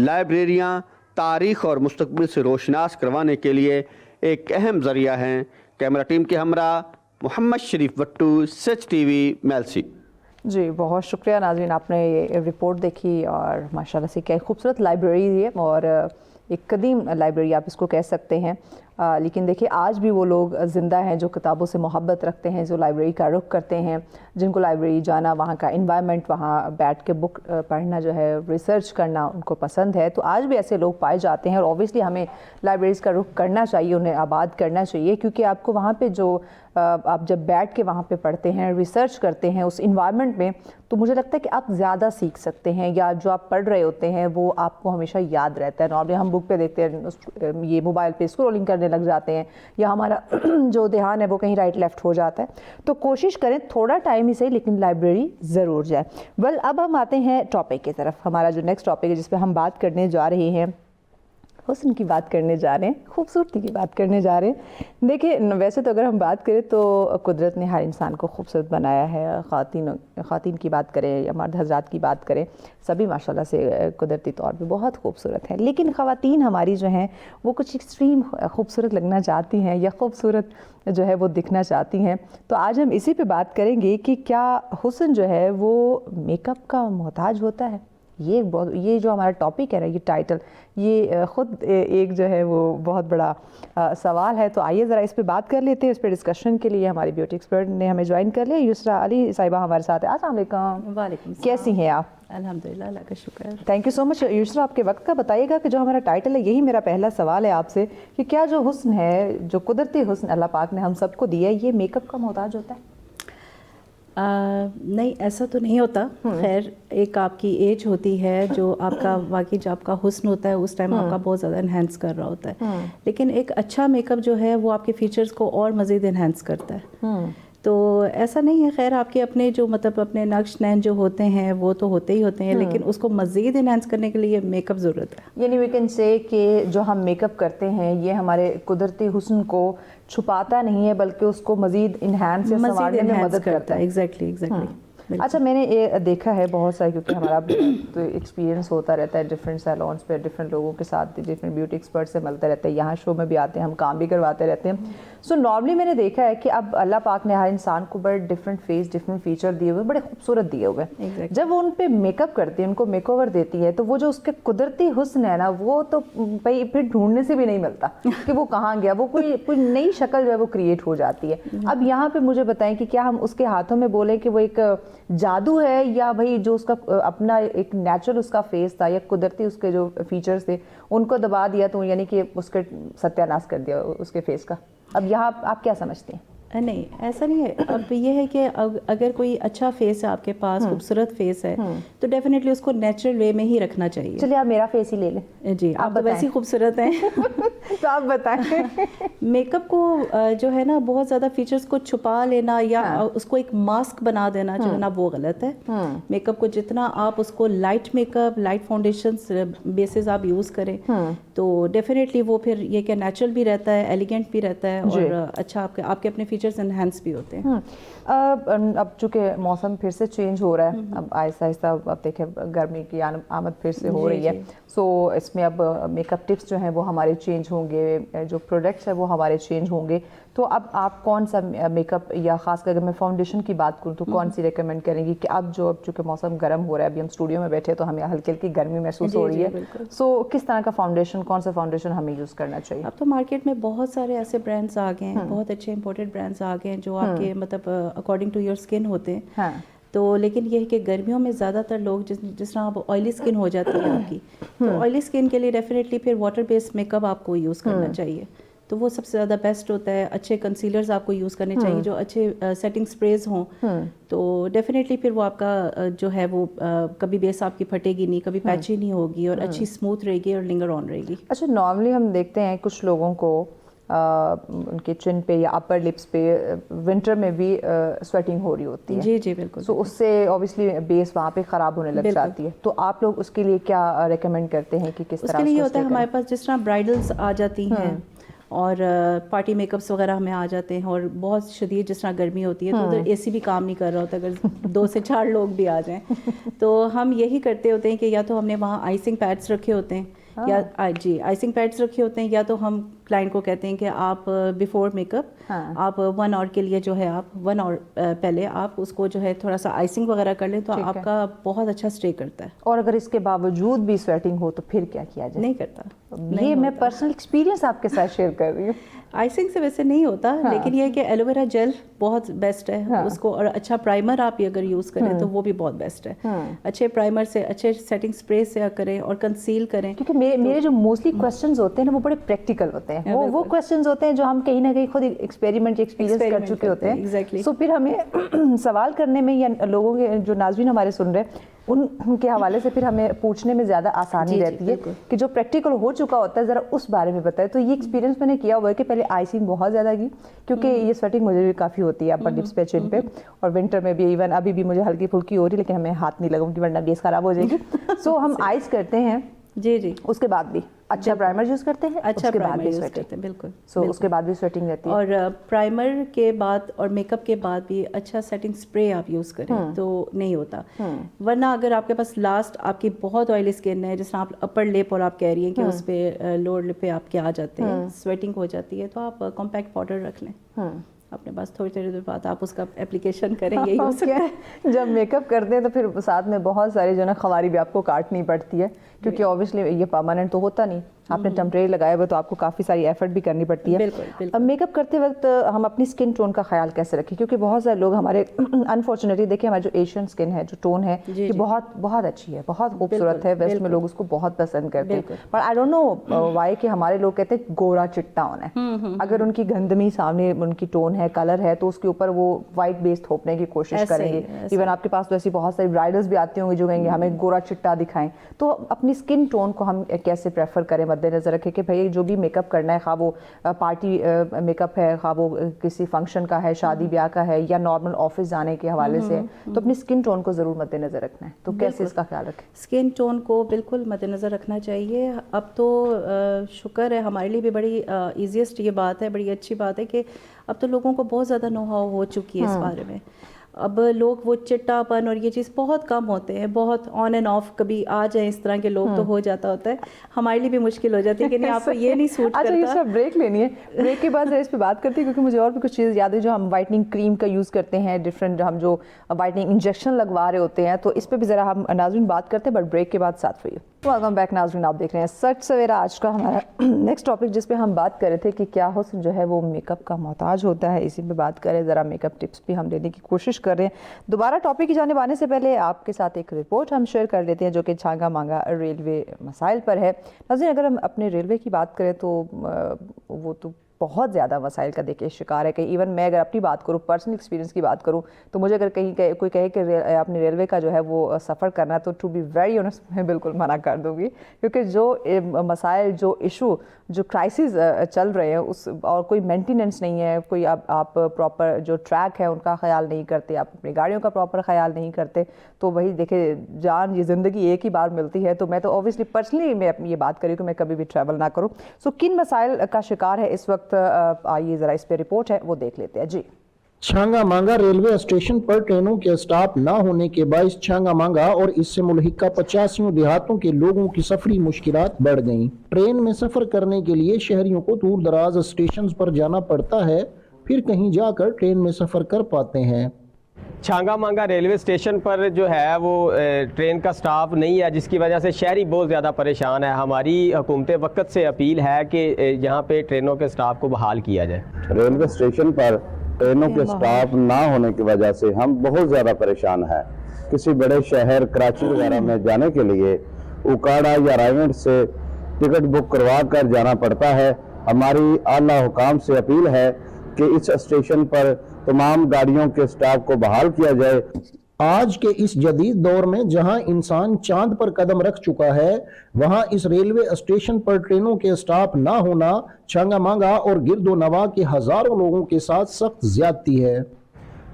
लाइब्रेरियाँ तारीख़ और मुस्तक़बिल से रोशनास करवाने के लिए एक अहम ज़रिया हैं। कैमरा टीम के हमरा मोहम्मद शरीफ वट्टू, सच टीवी, मेलसी। जी, बहुत शुक्रिया नाज़रीन, आपने ये रिपोर्ट देखी और माशाल्लाह से क्या खूबसूरत लाइब्रेरी है और एक कदीम लाइब्रेरी आप इसको कह सकते हैं। लेकिन देखिए आज भी वो लोग ज़िंदा हैं जो किताबों से मोहब्बत रखते हैं, जो लाइब्रेरी का रुख करते हैं, जिनको लाइब्रेरी जाना, वहाँ का इन्वायरमेंट, वहाँ बैठ के बुक पढ़ना जो है, रिसर्च करना उनको पसंद है। तो आज भी ऐसे लोग पाए जाते हैं और ऑब्वियसली हमें लाइब्रेरीज़ का रुख करना चाहिए, उन्हें आबाद करना चाहिए, क्योंकि आपको वहाँ पे जो आप जब बैठ के वहाँ पे पढ़ते हैं, रिसर्च करते हैं उस इन्वायरमेंट में, तो मुझे लगता है कि आप ज़्यादा सीख सकते हैं, या जो आप पढ़ रहे होते हैं वो आपको हमेशा याद रहता है। नॉर्मली हम बुक पे देखते हैं, ये मोबाइल पे स्क्रॉलिंग करने लग जाते हैं, या हमारा जो ध्यान है वो कहीं राइट लेफ़्ट हो जाता है। तो कोशिश करें थोड़ा टाइम ही सही लेकिन लाइब्रेरी ज़रूर जाए। वेल, अब हम आते हैं टॉपिक की तरफ। हमारा जो नेक्स्ट टॉपिक है जिस पे हम बात करने जा रहे हैं, हुस्न की बात करने जा रहे हैं, खूबसूरती की बात करने जा रहे हैं। देखिए वैसे तो अगर हम बात करें तो कुदरत ने हर इंसान को खूबसूरत बनाया है। ख़ातीन की बात करें या मर्द हज़रात की बात करें, सभी माशाल्लाह से कुदरती तौर पे बहुत खूबसूरत हैं। लेकिन ख़वातीन हमारी जो हैं वो कुछ एक्सट्रीम खूबसूरत लगना चाहती हैं या खूबसूरत जो है वो दिखना चाहती हैं। तो आज हम इसी पे बात करेंगे कि क्या हुस्न जो है वो मेकअप का मोहताज होता है। ये जो हमारा टॉपिक है ना, ये टाइटल, ये ख़ुद एक जो है वो बहुत बड़ा सवाल है। तो आइए ज़रा इस पे बात कर लेते हैं। इस पे डिस्कशन के लिए हमारी ब्यूटी एक्सपर्ट ने हमें ज्वाइन कर लिया। युसरा अली साहिबा हमारे साथ है। अस्सलाम वालेकुम। वालेकुम। कैसी हैं आप? अल्हम्दुलिल्लाह, अल्लाह का शुक्र। Thank you so much Yusra, आपके वक्त का बताइएगा कि जो हमारा टाइटल है, यही मेरा पहला सवाल है आपसे कि क्या जो हुस्न है, जो कुदरती हुस्न अल्लाह पाक ने हम सबको दिया है, ये मेकअप का मोहताज होता है? नहीं, ऐसा तो नहीं होता। खैर, एक आपकी एज होती है जो आपका वाकई जो आपका हुस्न होता है उस टाइम आपका बहुत ज़्यादा इन्हेंस कर रहा होता है। लेकिन एक अच्छा मेकअप जो है वो आपके फीचर्स को और मज़ीद इन्हेंस करता है। तो ऐसा नहीं है। खैर, आपके अपने जो मतलब अपने नक्श नैन जो होते हैं वो तो होते ही होते हैं, लेकिन उसको मज़ीद इन्हेंस करने के लिए मेकअप ज़रूरत है। यानी वी कैन से कि जो हम मेकअप करते हैं ये हमारे कुदरती हुस्न को छुपाता नहीं है बल्कि उसको मज़ीद इन्हांस या संवारने में मदद करता है। एग्जैक्टली। अच्छा, मैंने ये देखा है बहुत सारे, क्योंकि हमारा तो एक्सपीरियंस होता रहता है डिफरेंट सैलून्स पे, डिफरेंट लोगों के साथ, डिफरेंट ब्यूटी एक्सपर्ट से मिलते रहते हैं, यहाँ शो में भी आते हैं, हम काम भी करवाते रहते हैं। सो नॉर्मली मैंने देखा है कि अब अल्लाह पाक ने हर इंसान को बड़े डिफरेंट फेस, डिफरेंट फीचर दिए हुए, बड़े खूबसूरत दिए हुए हैं। जब वो उन पर मेकअप करती है, उनको मेकओवर देती है, तो वो जो उसके कुदरती हुस्न है ना, वो तो भाई फिर ढूंढने से भी नहीं मिलता कि वो कहाँ गया। वो कोई नई शक्ल जो है वो क्रिएट हो जाती है। अब यहाँ पे मुझे बताएं कि क्या हम उसके हाथों में बोले कि वो एक जादू है, या भाई जो उसका अपना एक नेचुरल उसका फेस था या कुदरती उसके जो फीचर्स थे उनको दबा दिया, तो यानी कि उसके सत्यानाश कर दिया उसके फेस का। अब यहाँ आप क्या समझते हैं? नहीं, ऐसा नहीं है। अब ये है कि अगर कोई अच्छा फेस है आपके पास, खूबसूरत फेस है, तो डेफिनेटली उसको नेचुरल वे में ही रखना चाहिए। चलिए आप मेरा फेस ही ले लें। जी, आप तो वैसे ही खूबसूरत हैं। तो आप बताएं। मेकअप को जो है ना, बहुत ज़्यादा फीचर्स को छुपा लेना या उसको एक मास्क बना देना जो है ना, वो गलत है। मेकअप को जितना आप उसको light makeup, light foundation basis आप यूज़ करें तो डेफिनेटली वो फिर ये क्या नेचुरल भी रहता है, एलिगेंट भी रहता है और अच्छा आपके अपने फीचर्स एनहांस भी होते हैं। अब चूँकि मौसम फिर से चेंज हो रहा है, अब आहिस्ता आहिस्ता अब देखें गर्मी की आमद फिर से हो रही है। सो इसमें अब मेकअप टिप्स जो हैं वो हमारे चेंज ہوں گے, جو پروڈکٹس ہیں وہ ہمارے چینج ہوں گے. تو اب آپ کون سا میک اپ, یا خاص کر اگر میں فاؤنڈیشن کی بات کروں تو کون سی ریکمینڈ کریں گی کہ اب چونکہ موسم گرم ہو رہا ہے, ابھی ہم اسٹوڈیو میں بیٹھے تو ہمیں ہلکی ہلکی گرمی محسوس ہو رہی ہے, سو کس طرح کا فاؤنڈیشن, کون سا فاؤنڈیشن ہمیں یوز کرنا چاہیے؟ اب تو مارکیٹ میں بہت سارے ایسے برانڈس آ گئے ہیں, بہت اچھے امپورٹڈ برانڈس آ گئے ہیں جو آپ کے مطلب اکارڈنگ ٹو یور اسکن ہوتے ہیں. تو لیکن یہ ہے کہ گرمیوں میں زیادہ تر لوگ جس طرح آپ آئلی اسکن ہو جاتی ہے آپ کی, تو آئلی اسکن کے لیے ڈیفینیٹلی پھر واٹر بیسڈ میک اپ آپ کو یوز کرنا چاہیے. تو وہ سب سے زیادہ بیسٹ ہوتا ہے. اچھے کنسیلرز آپ کو یوز کرنے چاہیے جو اچھے سیٹنگ اسپریز ہوں, تو ڈیفینیٹلی پھر وہ آپ کا جو ہے وہ کبھی بیس آپ کی پھٹے گی نہیں, کبھی پیچی نہیں ہوگی, اور اچھی اسموتھ رہے گی اور لنگر آن رہے گی. اچھا, نارملی ہم دیکھتے ہیں کچھ لوگوں کو ان کے چن پہ یا اپر لپس پہ ونٹر میں بھی سویٹنگ ہو رہی ہوتی ہے. جی بالکل. سو اس سے اوبیسلی بیس وہاں پہ خراب ہونے لگ جاتی ہے. تو آپ لوگ اس کے لیے کیا ریکمینڈ کرتے ہیں کہ کس طرح؟ اس کے لیے یہ ہوتا ہے ہمارے پاس جس طرح برائڈلس آ جاتی ہیں اور پارٹی میک اپس وغیرہ ہمیں آ جاتے ہیں, اور بہت شدید جس طرح گرمی ہوتی ہے تو ادھر اے سی بھی کام نہیں کر رہا ہوتا اگر 2 سے 4 لوگ بھی آ جائیں, تو ہم یہی کرتے ہوتے ہیں کہ یا تو ہم نے وہاں آئسنگ پیڈس رکھے ہوتے ہیں, یا آئسنگ پیڈس رکھے ہوتے ہیں, یا تو ہم کلائنٹ کو کہتے ہیں کہ آپ بیفور میک اپ آپ 1 آور کے لیے جو ہے آپ 1 آور پہلے آپ اس کو جو ہے تھوڑا سا آئسنگ وغیرہ کر لیں, تو آپ کا بہت اچھا اسٹے کرتا ہے. اور اگر اس کے باوجود بھی سویٹنگ ہو تو پھر کیا کیا جائے؟ نہیں کرتا. یہ میں پرسنل ایکسپیرینس آپ کے ساتھ شیئر کر رہی ہوں. آئسنگ سے ویسے نہیں ہوتا, لیکن یہ ہے کہ ایلوویرا جیل بہت بیسٹ ہے اس کو, اور اچھا پرائمر آپ اگر یوز کریں تو وہ بھی بہت بیسٹ ہے. اچھے پرائمر سے, اچھے سیٹنگ اسپرے سے کریں اور کنسیل کریں. کیونکہ میرے جو موسٹلی کوسچنز ہوتے ہیں نا وہ بڑے پریکٹیکل ہوتے ہیں, وہ کوسچنز ہوتے ہیں جو ہم کہیں نہ کہیں خود ایکسپیریمنٹ ایکسپیرینس کر چکے ہوتے ہیں. سو پھر ہمیں سوال کرنے میں یا لوگوں کے جو ناظرین ہمارے سن رہے ہیں ان کے حوالے سے پھر ہمیں پوچھنے میں زیادہ آسانی رہتی ہے کہ جو پریکٹیکل ہو چکا ہوتا ہے ذرا اس بارے میں بتائے. تو یہ ایکسپیرینس میں نے کیا ہوا ہے کہ پہلے آئسنگ بہت زیادہ کی, کیونکہ یہ سویٹنگ مجھے بھی کافی ہوتی ہے اپر لپس پہ, چن پہ, اور ونٹر میں بھی ایون ابھی بھی مجھے ہلکی پھلکی ہو رہی ہے, لیکن ہمیں ہاتھ نہیں لگاؤں گی ورنہ بیس خراب ہو جائے گی. سو ہم آئس کرتے ہیں, جی اس کے بعد بھی اچھا پرائمر یوز کرتے ہیں, اچھا پرائمر یوز کرتے ہیں, بالکل. سو اس کے بعد بھی سویٹنگ رہتی ہے, اور پرائمر کے بعد اور میک اپ کے بعد بھی اچھا سیٹنگ اسپرے آپ یوز کریں تو نہیں ہوتا. ورنہ اگر آپ کے پاس لاسٹ آپ کی بہت آئلی اسکن ہے, جس طرح آپ اپر لپ اور آپ کہہ رہی ہیں کہ اس پہ لوور لپ پہ آپ کے آ جاتے ہیں, سویٹنگ ہو جاتی ہے, تو آپ کمپیکٹ پاؤڈر رکھ لیں اپنے پاس, تھوڑی دیر بعد آپ اس کا اپلیکیشن کریں. یہی ہو سکتا ہے جب میک اپ کرتے ہیں تو پھر ساتھ میں بہت ساری جو ہے نا خواری بھی آپ کو کاٹنی پڑتی ہے, کیونکہ اوبیسلی یہ پرماننٹ تو ہوتا نہیں, آپ نے ٹیمپریری لگایا ہوا تو آپ کو کافی ساری ایفرٹ بھی کرنی پڑتی ہے. اب میک اپ کرتے وقت ہم اپنی اسکن ٹون کا خیال کیسے رکھیں, کیونکہ بہت سارے لوگ ہمارے انفارچونیٹلی دیکھیں ہماری جو ایشین اسکن ہے, جو ٹون ہے یہ بہت اچھی ہے, بہت خوبصورت ہے, ویسٹ میں لوگ اس کو بہت پسند کرتے ہیں, but I don't know why کہ ہمارے لوگ کہتے ہیں گورا چٹا ہونا ہے. اگر ان کی گندمی سامنے ان کی ٹون ہے, کلر ہے, تو اس کے اوپر وہ وائٹ بیس تھوپنے کی کوشش کریں گے. ایون آپ کے پاس تو ایسی بہت ساری برائڈلز بھی آتی ہوں گی جو کہیں گے ہمیں گورا چٹا دکھائیں. تو اپنی اسکن ٹون کو ہم کیسے پریفر کریں, مد نظر رکھیں کہ بھائی جو بھی میک اپ کرنا ہے, خواہ وہ پارٹی میک اپ ہے, خواہ وہ کسی فنکشن کا ہے, شادی بیاہ کا ہے, یا نارمل آفس جانے کے حوالے سے, تو اپنی اسکن ٹون کو ضرور مد نظر رکھنا ہے. تو کیسے اس کا خیال رکھیں؟ اسکن ٹون کو بالکل مد نظر رکھنا چاہیے. اب تو شکر ہے ہمارے لیے بھی بڑی ایزیسٹ یہ بات ہے, بڑی اچھی بات ہے کہ اب تو لوگوں کو بہت زیادہ نو ہاؤ ہو چکی ہے اس بارے میں. اب لوگ وہ چٹا پن اور یہ چیز بہت کم ہوتے ہیں, بہت آن اینڈ آف کبھی آ جائیں اس طرح کے لوگ تو ہو جاتا ہوتا ہے. ہمارے لیے بھی مشکل ہو جاتی ہے کہ نہیں آپ کو یہ نہیں سوٹ کرتا. اچھا, اس بریک لینی ہے, بریک کے بعد اس پہ بات کرتی ہیں, کیونکہ مجھے اور بھی کچھ چیز یاد ہے جو ہم وائٹننگ کریم کا یوز کرتے ہیں, ڈفرینٹ ہم جو وائٹننگ انجیکشن لگوا رہے ہوتے ہیں, تو اس پہ بھی ذرا ہم ناظرین بات کرتے ہیں, بٹ بریک کے بعد ساتھ ہوئیے. ویلکم بیک ناظرین, آپ دیکھ رہے ہیں سچ سویرا. آج کا ہمارا نیکسٹ ٹاپک جس پہ ہم بات کر رہے تھے کہ کیا حسن جو ہے وہ میک اپ کا محتاج ہوتا ہے, اسی پہ بات کریں, ذرا میک اپ ٹپس بھی ہم دینے کی کوشش کر رہے ہیں. دوبارہ ٹاپک کی جانب آنے سے پہلے آپ کے ساتھ ایک رپورٹ ہم شیئر کر لیتے ہیں جو کہ چھانگا مانگا ریلوے مسائل پر ہے. ناظرین, اگر ہم اپنے ریلوے کی بات کریں تو وہ تو بہت زیادہ مسائل کا دیکھیں شکار ہے. کہ ایون میں اگر اپنی بات کروں, پرسنل ایکسپیرینس کی بات کروں, تو مجھے اگر کہیں کوئی کہے کہ اپنے ریلوے کا جو ہے وہ سفر کرنا ہے, تو ٹو بی ویری آنیسٹ میں بالکل منع کر دوں گی, کیونکہ جو مسائل, جو ایشو, جو کرائسس چل رہے ہیں اس, اور کوئی مینٹیننس نہیں ہے, کوئی آپ پراپر جو ٹریک ہے ان کا خیال نہیں کرتے, آپ اپنی گاڑیوں کا پراپر خیال نہیں کرتے, تو وہی دیکھیں جان, یہ زندگی ایک ہی بار ملتی ہے. تو میں تو اوبیسلی پرسنلی میں یہ بات کری کہ میں کبھی بھی ٹریول نہ کروں. سو کن مسائل کا شکار ہے اس وقت, آئیے ذرا اس پہ رپورٹ ہے وہ دیکھ لیتے ہیں. جی छांगा मांगा रेलवे स्टेशन पर ट्रेनों के स्टॉप न होने के बायस छांगा मांगा और इससे मुल्हिका 85 देहातों के लोगों की सफरी मुश्किलात बढ़ गईं। ट्रेन में सफर करने के लिए शहरियों को दूर दराज स्टेशन पर जाना पड़ता है, फिर कहीं जाकर ट्रेन में सफर कर पाते हैं। छांगा मांगा रेलवे स्टेशन पर जो है वो ट्रेन का स्टाफ नहीं है, जिसकी वजह से शहरी बहुत ज़्यादा परेशान है। हमारी हुकूमत वक्त से अपील है कि यहाँ पे ट्रेनों के स्टाफ को बहाल किया जाए। रेलवे स्टेशन पर ट्रेनों के स्टाफ ना होने की वजह से हम बहुत ज़्यादा परेशान हैं। किसी बड़े शहर कराची वगैरह में जाने के लिए उकाड़ा या रायगढ़ से टिकट बुक करवा कर जाना पड़ता है। हमारी आला हुकाम से अपील है कि इस स्टेशन पर तमाम गाड़ियों के स्टाफ को बहाल किया जाए। आज के इस जदीद दौर में जहां इंसान चांद पर कदम रख चुका है, वहां इस रेलवे स्टेशन पर ट्रेनों के स्टाफ ना होना छांगा मांगा और गिरदो नवा के हजारों लोगों के साथ सख्त ज्यादती है।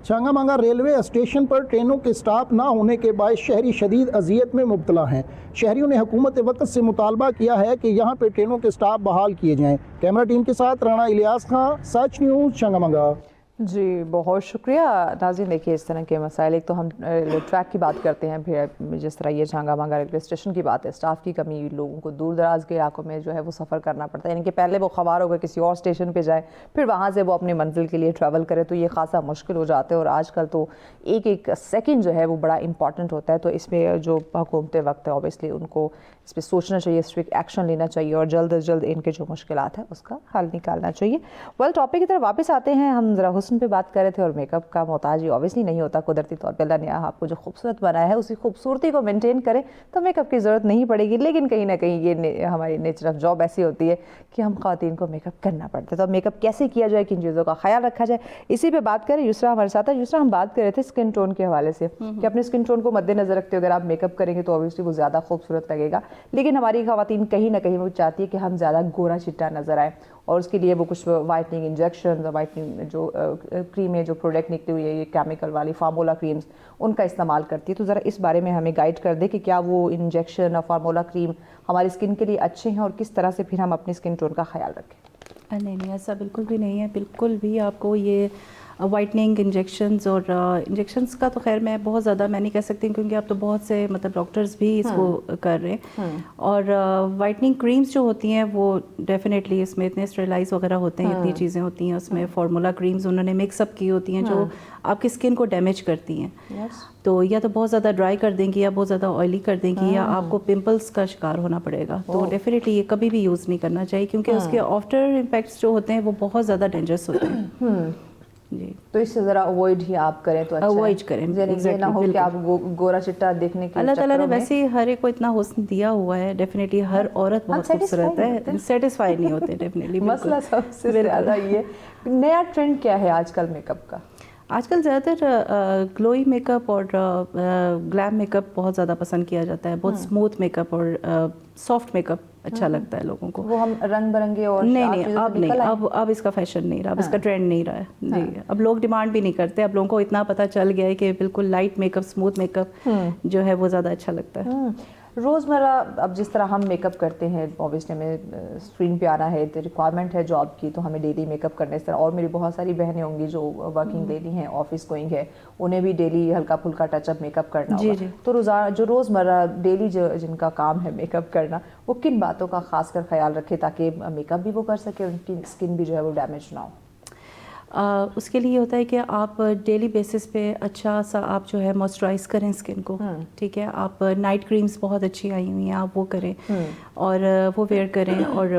छांगा मांगा रेलवे स्टेशन पर ट्रेनों के स्टाफ ना होने के बायस शहरी शदीद अजियत में मुब्तला हैं। शहरियों ने हुकूमत वक्त से मुतालबा किया है कि यहाँ पे ट्रेनों के स्टाफ बहाल किए जाएं। कैमरा टीम के साथ राणा इलियास खां, सच न्यूज़, छांगा मांगा। जी बहुत शुक्रिया नाज़रीन। देखिए इस तरह के मसाइल, एक तो हम रेलवे ट्रैक की बात करते हैं, फिर जिस तरह ये छांगा मांगा रेलवे स्टेशन की बात है, स्टाफ की कमी, लोगों को दूर दराज के इलाकों में जो है वो सफ़र करना पड़ता है, यानी कि पहले वो ख़वार होकर किसी और स्टेशन पे जाए, फिर वहाँ से वो अपनी मंजिल के लिए ट्रैवल करे, तो ये खासा मुश्किल हो जाता है। और आजकल तो एक एक सेकेंड जो है वो बड़ा इंपॉर्टेंट होता है, तो इसमें जो हुकूमत वक्त है ऑब्वियसली उनको इस पर सोचना चाहिए, स्ट्रिक्ट एक्शन लेना चाहिए और जल्द अज जल्द इनके जो मुश्किलात है उसका हल निकालना चाहिए। वेल टॉपिक की तरफ वापस आते हैं। हम ज़रा हुस्न पे बात कर रहे थे और मेकअप का मोहताज ही ऑब्वियसली नहीं होता, कुदरती तौर पर अल्लाह ने आपको जो खूबसूरत बनाया है उसी खूबसूरती को मेंटेन करें तो मेकअप की ज़रूरत नहीं पड़ेगी। लेकिन कहीं ना कहीं ये हमारी नेचर ऑफ जॉब ऐसी होती है कि हम ख़वातीन को मेकअप करना पड़ता है, तो मेकअप कैसे किया जाए, किन चीज़ों का ख्याल रखा जाए, इसी पर बात करें। यूसरा हमारे साथ है। यूसरा, हम बात कर रहे थे स्किन टोन के हवाले से कि अपने स्किन टोन को मद्देनज़र रखते हुए अगर आप मेकअप करेंगे तो ऑब्वियसली वो ज़्यादा खूबसूरत लगेगा, लेकिन हमारी ख़वातीन कहीं ना कहीं वो चाहती है कि हम ज़्यादा गोरा चिट्टा नज़र आए, और उसके लिए वो कुछ वाइटनिंग इंजेक्शन, वाइटनिंग जो क्रीमें, जो प्रोडक्ट निकली हुई है ये केमिकल वाली फार्मूला क्रीम्स, उनका इस्तेमाल करती है। तो ज़रा इस बारे में हमें गाइड कर दे कि क्या वो इंजेक्शन और फार्मूला क्रीम हमारी स्किन के लिए अच्छे हैं और किस तरह से फिर हम अपनी स्किन टोन का ख्याल रखें। नहीं, ऐसा बिल्कुल भी नहीं है। बिल्कुल भी आपको ये वाइटनिंग इंजेक्शंस और इंजेक्शंस का तो खैर मैं बहुत ज़्यादा मैं नहीं कह सकती, क्योंकि अब तो बहुत से मतलब डॉक्टर्स भी इसको कर रहे हैं। और वाइटनिंग क्रीम्स जो होती हैं वो डेफिनेटली इसमें इतने स्टेरिलाइज वगैरह होते हैं, इतनी चीज़ें होती हैं उसमें, फार्मूला क्रीम्स उन्होंने मिक्सअप की होती हैं जो आपकी स्किन को डैमेज करती हैं। तो या तो बहुत ज़्यादा ड्राई कर देंगी या बहुत ज़्यादा ऑयली कर देंगी, या आपको पिंपल्स का शिकार होना पड़ेगा। तो डेफिनेटली ये कभी भी यूज़ नहीं करना चाहिए, क्योंकि उसके आफ्टर इम्पैक्ट्स जो होते हैं वो बहुत ज़्यादा डेंजरस होते हैं। जी, तो इससे ज़रा अवॉइड ही आप करें तो अच्छा अवॉइड करें। ये ना हो कि आप गोरा चिट्टा देखने के अल्लाह ताला ने वैसे ही हर एक को इतना हुस्न दिया हुआ है, डेफिनेटली हर औरत बहुत खूबसूरत है, सेटिस्फाई नहीं होते डेफिनेटली। मसला सबसे ज़्यादा ये नया ट्रेंड क्या है आजकल मेकअप का? आजकल ज़्यादातर ग्लोई मेकअप और ग्लैम मेकअप बहुत ज़्यादा पसंद किया जाता है, बहुत स्मूथ मेकअप और सॉफ्ट मेकअप अच्छा लगता है लोगों को। वो हम रंग बिरंगे और नहीं, अब नहीं, अब इसका फैशन नहीं रहा, अब इसका ट्रेंड नहीं रहा है। जी, अब लोग डिमांड भी नहीं करते, अब लोगों को इतना पता चल गया है कि बिल्कुल लाइट मेकअप, स्मूथ मेकअप जो है वो ज़्यादा अच्छा लगता है। रोज़मर्रा अब जिस तरह हम मेकअप करते हैं, ऑब्वियसली हमें स्क्रीन पे आना है, तो रिक्वायरमेंट है जॉब की, तो हमें डेली मेकअप करने इस तरह। और मेरी बहुत सारी बहनें होंगी जो वर्किंग लेडी हैं, ऑफिस गोइंग है, उन्हें भी डेली हल्का फुल्का टचअप मेकअप करना होगा। तो रोज़मर्रा डेली जिनका काम है मेकअप करना, वो किन बातों का खास कर ख्याल रखें ताकि मेकअप भी वो कर सके, उनकी स्किन भी जो है वो डैमेज ना हो? उसके लिए होता है कि आप डेली बेसिस पे अच्छा सा आप जो है मॉइस्चराइज़ करें स्किन को। ठीक है, आप नाइट क्रीम्स बहुत अच्छी आई हुई हैं, आप वो करें और वो वेयर करें, और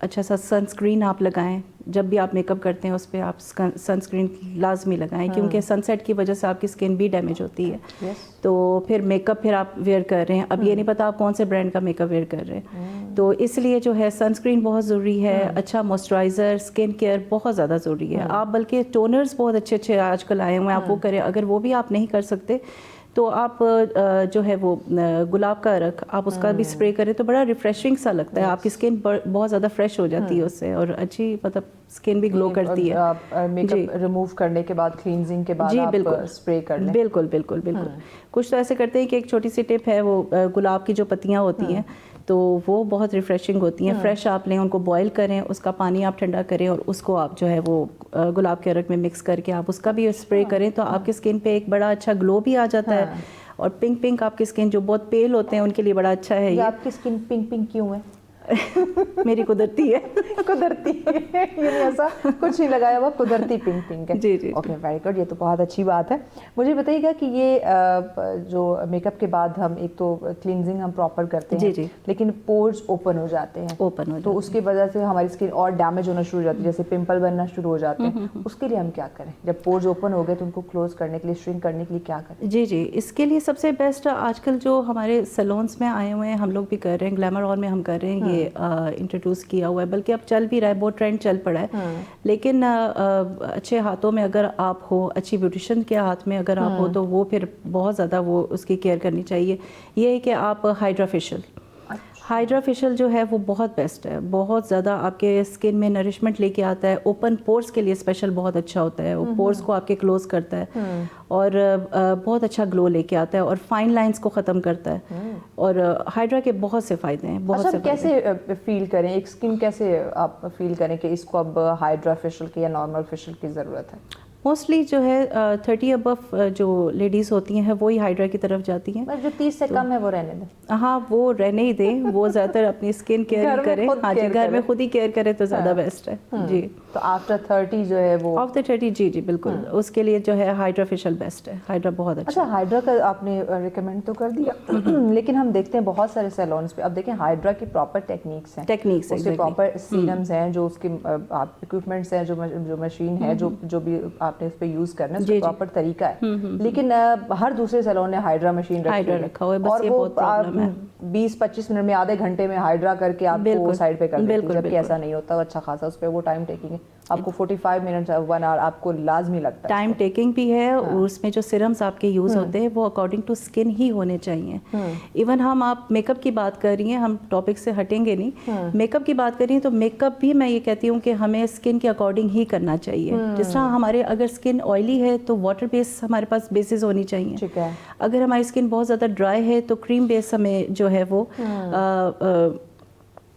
अच्छा सा सनस्क्रीन आप लगाएं। जब भी आप मेकअप करते हैं उस पर आप सनस्क्रीन लाजमी लगाएं, क्योंकि सनसेट की वजह से आपकी स्किन भी डैमेज होती है। तो फिर मेकअप फिर आप वेयर कर रहे हैं, अब ये नहीं पता आप कौन से ब्रांड का मेकअप वेयर कर रहे हैं, तो इसलिए जो है सनस्क्रीन बहुत ज़रूरी है। अच्छा मॉइस्चराइज़र, स्किन केयर बहुत ज़्यादा ज़रूरी है। आप बल्कि टोनर्स बहुत अच्छे अच्छे आजकल आए हुए हैं, आप वो करें। अगर वो भी आप नहीं कर सकते तो आप जो है वो गुलाब का रख आप उसका भी स्प्रे करें तो बड़ा रिफ्रेशिंग सा लगता है, आपकी स्किन बहुत ज़्यादा फ्रेश हो जाती है उससे, और अच्छी मतलब स्किन भी ग्लो करती है। मेकअप रिमूव करने के बाद, क्लींजिंग के बाद आप स्प्रे कर लें। बिल्कुल बिल्कुल बिल्कुल। कुछ तो ऐसे करते हैं कि एक छोटी सी टिप है, वो गुलाब की जो पत्तियाँ होती हैं, تو وہ بہت ریفریشنگ ہوتی ہیں. فریش آپ لیں, ان کو بوائل کریں, اس کا پانی آپ ٹھنڈا کریں اور اس کو آپ جو ہے وہ گلاب کے عرق میں مکس کر کے آپ اس کا بھی اسپرے کریں تو آپ کی اسکن پہ ایک بڑا اچھا گلو بھی آ جاتا ہے. اور پنک پنک آپ کی اسکن جو بہت پیل ہوتے ہیں ان کے لیے بڑا اچھا ہے یہ. آپ کی اسکن پنک پنک کیوں ہے؟ میری قدرتی ہے. قدرتی یعنی ایسا کچھ نہیں لگایا ہوا, قدرتی پنک پنک ہے. جی جی. اوکے, ویری گڈ, یہ تو بہت اچھی بات ہے. مجھے بتائیے گا کہ یہ جو میک اپ کے بعد ہم ایک تو کلینزنگ ہم پراپر کرتے ہیں, جی جی, لیکن پورز اوپن ہو جاتے ہیں, اوپن ہو, تو اس کی وجہ سے ہماری اسکن اور ڈیمیج ہونا شروع ہو جاتی ہے, جیسے پمپل بننا شروع ہو جاتے ہیں. اس کے لیے ہم کیا کریں جب پورز اوپن ہو گئے تو ان کو کلوز کرنے کے لیے, شرنک کرنے کے لیے کیا کریں؟ جی جی, اس کے لیے سب سے بیسٹ آج کل جو ہمارے سیلونس میں آئے ہوئے ہیں, ہم لوگ بھی کر رہے ہیں, گلیمر اور میں ہم کر رہے ہیں, یہ انٹروڈیوس کیا ہوا ہے, بلکہ اب چل بھی رہا ہے, بہت ٹرینڈ چل پڑا ہے. لیکن اچھے ہاتھوں میں اگر آپ ہو, اچھی بیوٹیشین کے ہاتھ میں اگر آپ ہو, تو وہ پھر بہت زیادہ وہ اس کی کیئر کرنی چاہیے. یہ ہے کہ آپ ہائیڈرا فیشل جو ہے وہ بہت بیسٹ ہے, بہت زیادہ آپ کے اسکن میں نرشمنٹ لے کے آتا ہے. اوپن پورس کے لیے اسپیشل بہت اچھا ہوتا ہے, وہ پورس کو آپ کے کلوز کرتا ہے اور بہت اچھا گلو لے کے آتا ہے اور فائن لائنس کو ختم کرتا ہے. اور ہائیڈرا کے بہت سے فائدے ہیں, بہت سے. کیسے فیل کریں ایک اسکن, کیسے آپ فیل کریں کہ اس کو اب ہائیڈرا فیشل کی یا نارمل فیشل کی ضرورت ہے؟ موسٹلی جو ہے 30 ابو جو لیڈیز ہوتی ہیں وہی ہائیڈرا کی طرف جاتی ہیں. جو 30 سے کم ہے وہ رہنے دیں. ہاں, وہ رہنے ہی دیں, وہ زیادہ تر اپنی اسکن کیئر کریں. ہاں جی, گھر میں خود ہی کیئر کرے تو زیادہ بیسٹ ہے. جی, تو آفٹر 30 جو ہے وہ آفٹر 30, جی جی بالکل, اس کے لیے جو ہے ہائیڈرا فیشل بیسٹ ہے. ہائیڈرا بہت اچھا. اچھا, ہائیڈرا کا آپ نے ریکمینڈ تو کر دیا, لیکن ہم دیکھتے ہیں بہت سارے سیلونس پہ, اب دیکھیں ہائیڈرا کی پراپر ٹیکنیکس ہیں, اس کے پراپر سیرمز ہیں, جو اس کے اکوپمنٹس ہیں, جو مشین ہے, جو بھی آپ نے اس پہ یوز کرنا ہے, اس کا پراپر طریقہ ہے. لیکن ہر دوسرے سیلون نے ہائیڈرا مشین رکھا ہوا ہے, اور وہ 20-25 منٹ میں, آدھے گھنٹے میں ہائیڈرا کر کے آپ کو سائڈ پہ کر دیتے ہیں, جبکہ ایسا نہیں ہوتا. اچھا خاصا اس پہ وہ ٹائم ٹیکنگ ہے, آپ کو 45 منٹ 1 آور آپ کو لازمی لگتا ہے. ٹائم ٹیکنگ بھی ہے, اور اس میں جو سیرمز آپ کے یوز ہوتے ہیں وہ اکارڈنگ ٹو اسکن ہی ہونے چاہیے. ایون ہم آپ میک اپ کی بات کر رہی ہیں, ہم ٹاپک سے ہٹیں گے نہیں, میک اپ کی بات کر رہی ہیں تو میک اپ بھی میں یہ کہتی ہوں کہ ہمیں اسکن کے اکارڈنگ ہی کرنا چاہیے. جس طرح ہمارے اگر اسکن آئلی ہے تو واٹر بیس ہمارے پاس بیسز ہونی چاہیے. اگر ہماری اسکن بہت زیادہ ڈرائی ہے تو کریم بیس ہمیں جو ہے وہ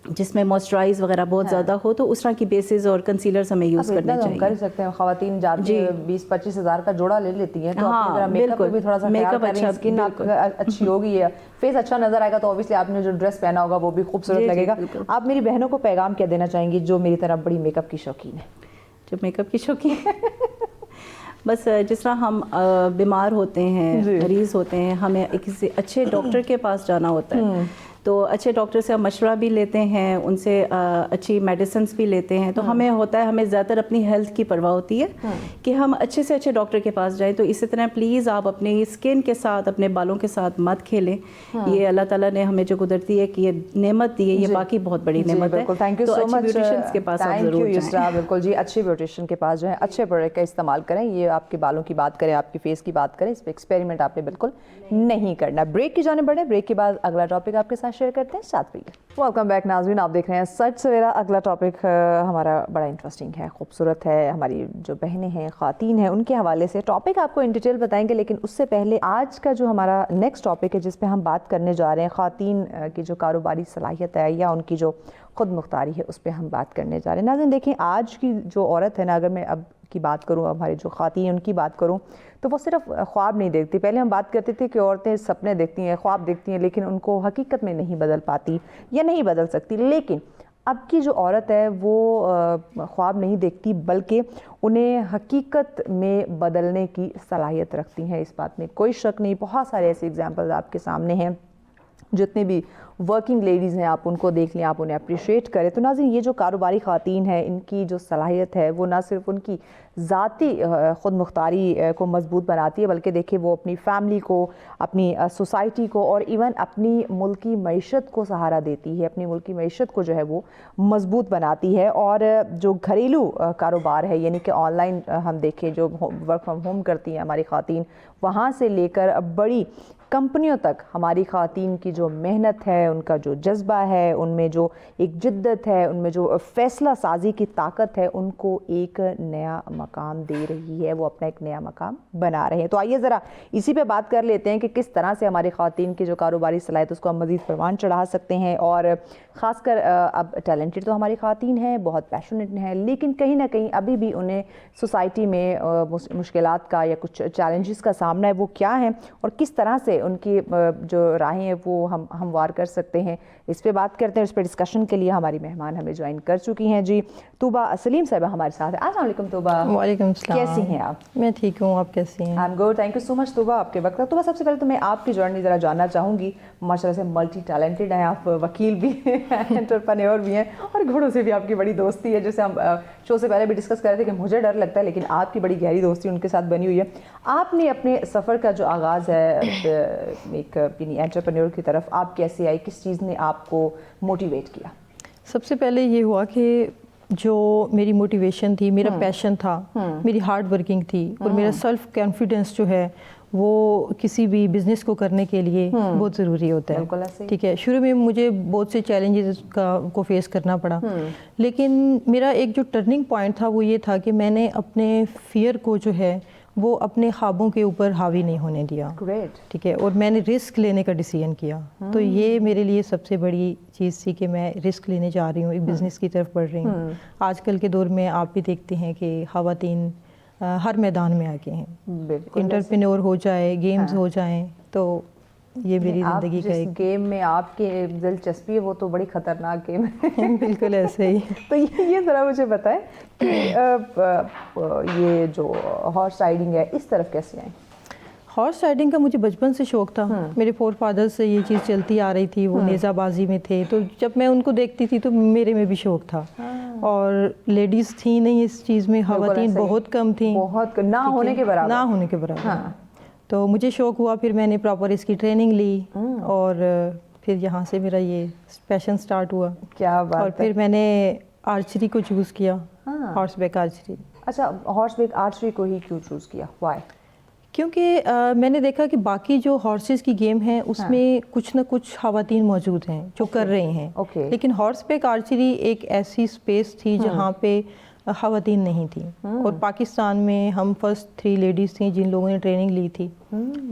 جس میں موئسچرائز وغیرہ بہت زیادہ ہو تو اس طرح کی بیسز اور کنسیلرز ہمیں یوز کرنے چاہیے. کر سکتے ہیں, خواتین جاتی ہیں 20-25 ہزار کا جوڑا لے لیتی ہیں, تو اپنا میک اپ بھی تھوڑا سا خیال کریں, اسکن اچھی ہوگی, فیس اچھا نظر آئے گا, تو اوبیسلی آپ نے جو ڈریس پہنا ہوگا وہ بھی خوبصورت لگے گا. آپ میری بہنوں کو پیغام کیا دینا چاہیں گی جو میری طرح بڑی میک اپ کی شوقین ہے؟ جو میک اپ کی شوقین بس جس طرح ہم بیمار ہوتے ہیں, مریض ہوتے ہیں, ہمیں کسی اچھے ڈاکٹر کے پاس جانا ہوتا ہے, تو اچھے ڈاکٹر سے ہم مشورہ بھی لیتے ہیں, ان سے اچھی میڈیسنس بھی لیتے ہیں. تو ہمیں ہوتا ہے, ہمیں زیادہ تر اپنی ہیلتھ کی پرواہ ہوتی ہے کہ ہم اچھے سے اچھے ڈاکٹر کے پاس جائیں. تو اسی طرح پلیز آپ اپنی اسکن کے ساتھ, اپنے بالوں کے ساتھ مت کھیلیں. یہ اللہ تعالیٰ نے ہمیں جو قدرتی ہے کہ یہ نعمت دی ہے, یہ باقی بہت بڑی نعمت ہے. تھینک یو سو مچ. بیوٹیشینس کے پاس آپ ضرور جائیں. بالکل جی, اچھے بیوٹیشین کے پاس جو ہے اچھے پروڈکٹ کا استعمال کریں. یہ آپ کے بالوں کی بات کریں, آپ کی فیس کی بات کریں, اس پہ ایکسپیریمنٹ آپ نے بالکل نہیں کرنا. بریک کی جانب بڑھیں, بریک کے بعد اگلا ٹاپک آپ کے ساتھ شیئر کرتے ہیں. ساتھ ویلکم بیک ناظرین, آپ دیکھ رہے ہیں سچ سویرا. اگلا ٹاپک ہمارا بڑا انٹرسٹنگ ہے, خوبصورت ہے. ہماری جو بہنیں ہیں, خواتین ہیں, ان کے حوالے سے ٹاپک آپ کو ان ڈیٹیل بتائیں گے. لیکن اس سے پہلے آج کا جو ہمارا نیکسٹ ٹاپک ہے جس پہ ہم بات کرنے جا رہے ہیں, خواتین کی جو کاروباری صلاحیت ہے یا ان کی جو خود مختاری ہے, اس پہ ہم بات کرنے جا رہے ہیں. ناظرین دیکھیں, آج کی جو عورت ہے نا, اگر میں اب کی بات کروں, ہماری جو خواتین ان کی بات کروں, تو وہ صرف خواب نہیں دیکھتی. پہلے ہم بات کرتے تھے کہ عورتیں سپنے دیکھتی ہیں, خواب دیکھتی ہیں, لیکن ان کو حقیقت میں نہیں بدل پاتی یا نہیں بدل سکتی. لیکن اب کی جو عورت ہے وہ خواب نہیں دیکھتی, بلکہ انہیں حقیقت میں بدلنے کی صلاحیت رکھتی ہیں. اس بات میں کوئی شک نہیں. بہت سارے ایسے ایگزامپلز آپ کے سامنے ہیں. جتنے بھی ورکنگ لیڈیز ہیں, آپ ان کو دیکھ لیں, آپ انہیں اپریشیٹ کریں. تو ناظرین, یہ جو کاروباری خواتین ہیں, ان کی جو صلاحیت ہے وہ نہ صرف ان کی ذاتی خود مختاری کو مضبوط بناتی ہے, بلکہ دیکھیں وہ اپنی فیملی کو, اپنی سوسائٹی کو, اور ایون اپنی ملکی معیشت کو سہارا دیتی ہے. اپنی ملکی معیشت کو جو ہے وہ مضبوط بناتی ہے. اور جو گھریلو کاروبار ہے, یعنی کہ آن لائن ہم دیکھیں جو ورک فرام ہوم کرتی ہیں ہماری خواتین, وہاں سے لے کر بڑی کمپنیوں تک ہماری خواتین کی جو محنت ہے, उनका जो जज्बा है, उनमें जो एक जिद्दत है, उनमें जो फ़ैसला साजी की ताकत है, उनको एक नया मकाम दे रही है, वो अपना एक नया मकाम बना रहे हैं। तो आइए ज़रा इसी पे बात कर लेते हैं कि किस तरह से हमारी ख़वातीन की जो कारोबारी सलाहियत उसको हम मज़ीद परवान चढ़ा सकते हैं। और ख़ासकर अब टैलेंटेड तो हमारी ख़वातीन हैं, बहुत पैशनेट हैं, लेकिन कहीं ना कहीं अभी भी उन्हें सोसाइटी में मुश्किलात का या कुछ चैलेंजेस का सामना है, वो क्या है और किस तरह से उनकी जो राहें हैं वो हम हमवार कर सकते हैं, इस पे बात करते हैं। इस पे डिस्कशन के लिए हमारी मेहमान हमें ज्वाइन कर चुकी हैं जी। तूबा सलीम साहिबा हमारे साथ है। अस्सलाम वालेकुम तूबा। वालेकुम सलाम। कैसी हैं आप? मैं ठीक हूँ, आप कैसी हैं? I am good, thank you so much Tooba आपके वक्त। तूबा सबसे पहले तो मैं आपकी जर्नी ज़रा जानना चाहूँगी। माशाल्लाह से मल्टी टैलेंटेड हैं आप, वकील भी हैं, एंटरप्रेन्योर भी हैं और घोड़ों से भी आपकी बड़ी दोस्ती है, जैसे हम शो से पहले भी डिस्कस कर रहे थे कि मुझे डर लगता है लेकिन आपकी बड़ी गहरी दोस्ती उनके साथ बनी हुई है। आपने अपने सफ़र का जो आगाज़ है एक एंटरप्रेन्योर की तरफ, आप कैसे आई, किस चीज़ ने आपको मोटिवेट किया? सबसे पहले ये हुआ कि जो मेरी मोटिवेशन थी, मेरा पैशन था, मेरी हार्ड वर्किंग थी और मेरा सेल्फ कॉन्फिडेंस जो है वो किसी भी बिज़नेस को करने के लिए बहुत ज़रूरी होता है। ठीक है, शुरू में मुझे बहुत से चैलेंजेस को फेस करना पड़ा, लेकिन मेरा एक जो टर्निंग पॉइंट था वो ये था कि मैंने अपने फियर को जो है वो अपने ख्वाबों के ऊपर हावी नहीं होने दिया। ठीक है, और मैंने रिस्क लेने का डिसीजन किया। तो ये मेरे लिए सबसे बड़ी चीज़ थी कि मैं रिस्क लेने जा रही हूँ, एक बिज़नेस की तरफ बढ़ रही हूँ। आजकल के दौर में आप भी देखते हैं कि ख़वातीन हर मैदान में आगे हैं, एंटरप्रेन्योर हो जाए, गेम्स हो जाएं, तो ये मेरी ज़िंदगी का एक गेम में आपकी दिलचस्पी है वो तो बड़ी ख़तरनाक गेम है। बिल्कुल ऐसे ही। तो ये ज़रा मुझे बताएं कि ये जो हॉर्स राइडिंग है इस तरफ कैसे आए? हॉर्स राइडिंग का मुझे बचपन से शौक़ था। मेरे फोर फादर से ये चीज़ चलती आ रही थी, वो नेज़ाबाजी में थे, तो जब मैं उनको देखती थी तो मेरे में भी शौक़ था। और लेडीज़ थी नहीं इस चीज़ में, ख़वातीन बहुत कम थी, बहुत ना होने के बराबर, ना होने के बराबर। तो मुझे शौक़ हुआ, फिर मैंने प्रॉपर इसकी ट्रेनिंग ली और फिर यहाँ से मेरा ये पैशन स्टार्ट हुआ। क्या बात और फिर मैंने आर्चरी को चूज़ किया, हॉर्स बैक आर्चरी। अच्छा, हॉर्स बैक आर्चरी को ही क्यों चूज़ किया, व्हाई? क्योंकि मैंने देखा कि बाकी जो हॉर्सेस की गेम है उसमें कुछ ना कुछ ख़वातीन मौजूद हैं जो कर रहे हैं, लेकिन हॉर्स बैक आर्चरी एक ऐसी स्पेस थी जहाँ पे ख़वातीन नहीं थी। और पाकिस्तान में हम फर्स्ट 3 लेडीज़ थी जिन लोगों ने ट्रेनिंग ली थी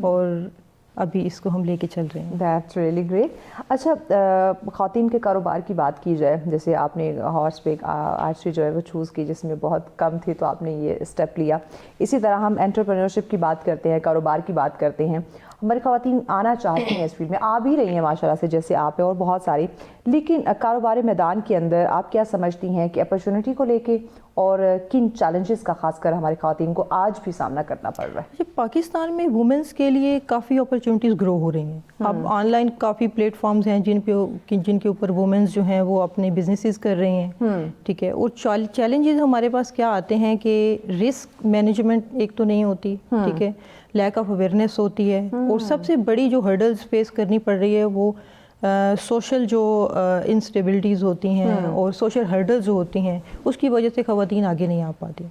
और अभी इसको हम लेके चल रहे हैं। That's really great. अच्छा, ख़वातीन के कारोबार की बात की जाए, जैसे आपने हॉर्स बैक आर्चरी जो है वो चूज़ की जिसमें बहुत कम थी तो आपने ये स्टेप लिया। इसी तरह हम एंटरप्रेन्योरशिप की बात करते हैं, कारोबार की बात करते हैं, हमारी ख़वातीन आना चाहती हैं इस फील्ड में, आ भी रही हैं माशाल्लाह से जैसे आप हैं और बहुत सारी, लेकिन कारोबारी मैदान के अंदर आप क्या समझती हैं कि अपॉर्चुनिटी को लेके और किन चैलेंजेस का खासकर हमारी ख़वातीन को आज भी सामना करना पड़ रहा है? पाकिस्तान में वुमेंस के लिए काफ़ी अपॉर्चुनिटीज़ ग्रो हो रही हैं। अब ऑनलाइन काफ़ी प्लेटफॉर्म्स हैं जिनके ऊपर वुमेंस जो हैं वो अपने बिजनेसेस कर रही हैं। ठीक है, और चैलेंजेस हमारे पास क्या आते हैं कि रिस्क मैनेजमेंट एक तो नहीं होती, ठीक है, लैक ऑफ अवेयरनेस होती है, और सबसे बड़ी जो हर्डल्स फेस करनी पड़ रही है वो सोशल जो इंस्टेबिलिटीज़ होती हैं और सोशल हर्डल्स जो होती हैं उसकी वजह से ख़वातीन आगे नहीं आ पाती।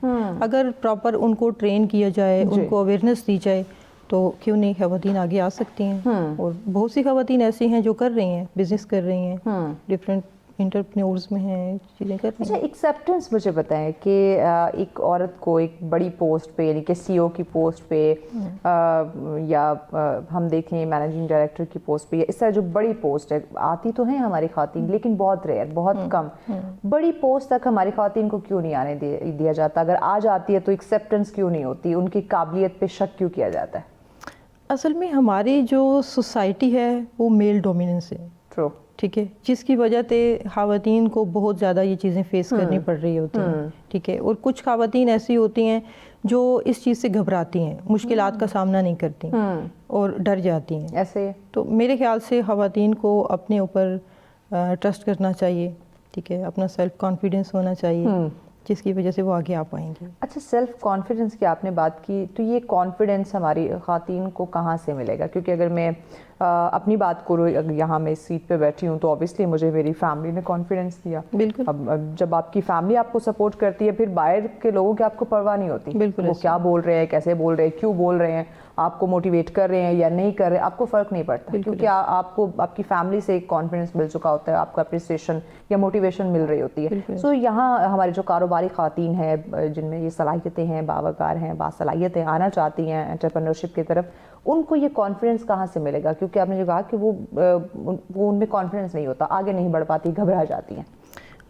अगर प्रॉपर उनको ट्रेन किया जाए, उनको अवेयरनेस दी जाए तो क्यों नहीं ख़वातीन आगे आ सकती हैं। और बहुत सी ख़वातीन ऐसी हैं जो कर रही हैं, बिज़नेस कर रही हैं, डिफरेंट एंटरप्रेन्योर्स में हैं, चीज़ें कर रही हैं। अच्छा, एक्सेप्टेंस मुझे बताएं कि एक औरत को एक बड़ी पोस्ट पे यानी कि CEO की पोस्ट पे या हम देखें मैनेजिंग डायरेक्टर की पोस्ट पे, इस तरह जो बड़ी पोस्ट है आती तो हैं हमारी ख़वातीन लेकिन बहुत रेयर, बहुत कम, बड़ी पोस्ट तक हमारी ख़वातीन को क्यों नहीं आने दिया जाता? अगर आ जाती है तो एक्सेप्टेंस क्यों नहीं होती, उनकी काबिलियत पे शक क्यों किया जाता है? असल में हमारी जो सोसाइटी है वो मेल डोमिनेंस है। ट्रू। ठीक है, जिसकी वजह से ख़वातीन को बहुत ज़्यादा ये चीज़ें फेस करनी पड़ रही होती हैं। ठीक है, और कुछ ख़वातीन ऐसी होती हैं जो इस चीज़ से घबराती हैं, मुश्किलात का सामना नहीं करती और डर जाती हैं। ऐसे तो मेरे ख्याल से ख़वातीन को अपने ऊपर ट्रस्ट करना चाहिए, ठीक है, अपना सेल्फ कॉन्फिडेंस होना चाहिए जिसकी वजह से वो आगे आ पाएंगे। अच्छा, सेल्फ कॉन्फिडेंस की आपने बात की, तो ये कॉन्फिडेंस हमारी ख़वातीन को कहाँ से मिलेगा? क्योंकि अगर मैं अपनी बात करूँ, यहाँ मैं इस सीट पे बैठी हूँ तो ऑब्वियसली मुझे मेरी फैमिली ने कॉन्फिडेंस दिया। बिल्कुल। अब जब आपकी फैमिली आपको सपोर्ट करती है फिर बाहर के लोगों की आपको परवाह नहीं होती, बिल्कुल, वो क्या बोल रहे हैं, कैसे बोल रहे हैं, क्यों बोल रहे हैं, آپ کو موٹیویٹ کر رہے ہیں یا نہیں کر رہے, آپ کو فرق نہیں پڑتا, کیونکہ آپ کو آپ کی فیملی سے ایک کانفیڈنس مل چکا ہوتا ہے, آپ کو اپریسیشن یا موٹیویشن مل رہی ہوتی ہے. سو یہاں ہماری جو کاروباری خواتین ہیں جن میں یہ صلاحیتیں ہیں, باوقار ہیں, باصلاحیتیں, آنا چاہتی ہیں انٹرپرینورشپ کی طرف, ان کو یہ کانفیڈنس کہاں سے ملے گا؟ کیونکہ آپ نے جو کہا کہ وہ ان میں کانفیڈنس نہیں ہوتا, آگے نہیں بڑھ پاتی, گھبرا جاتی ہیں.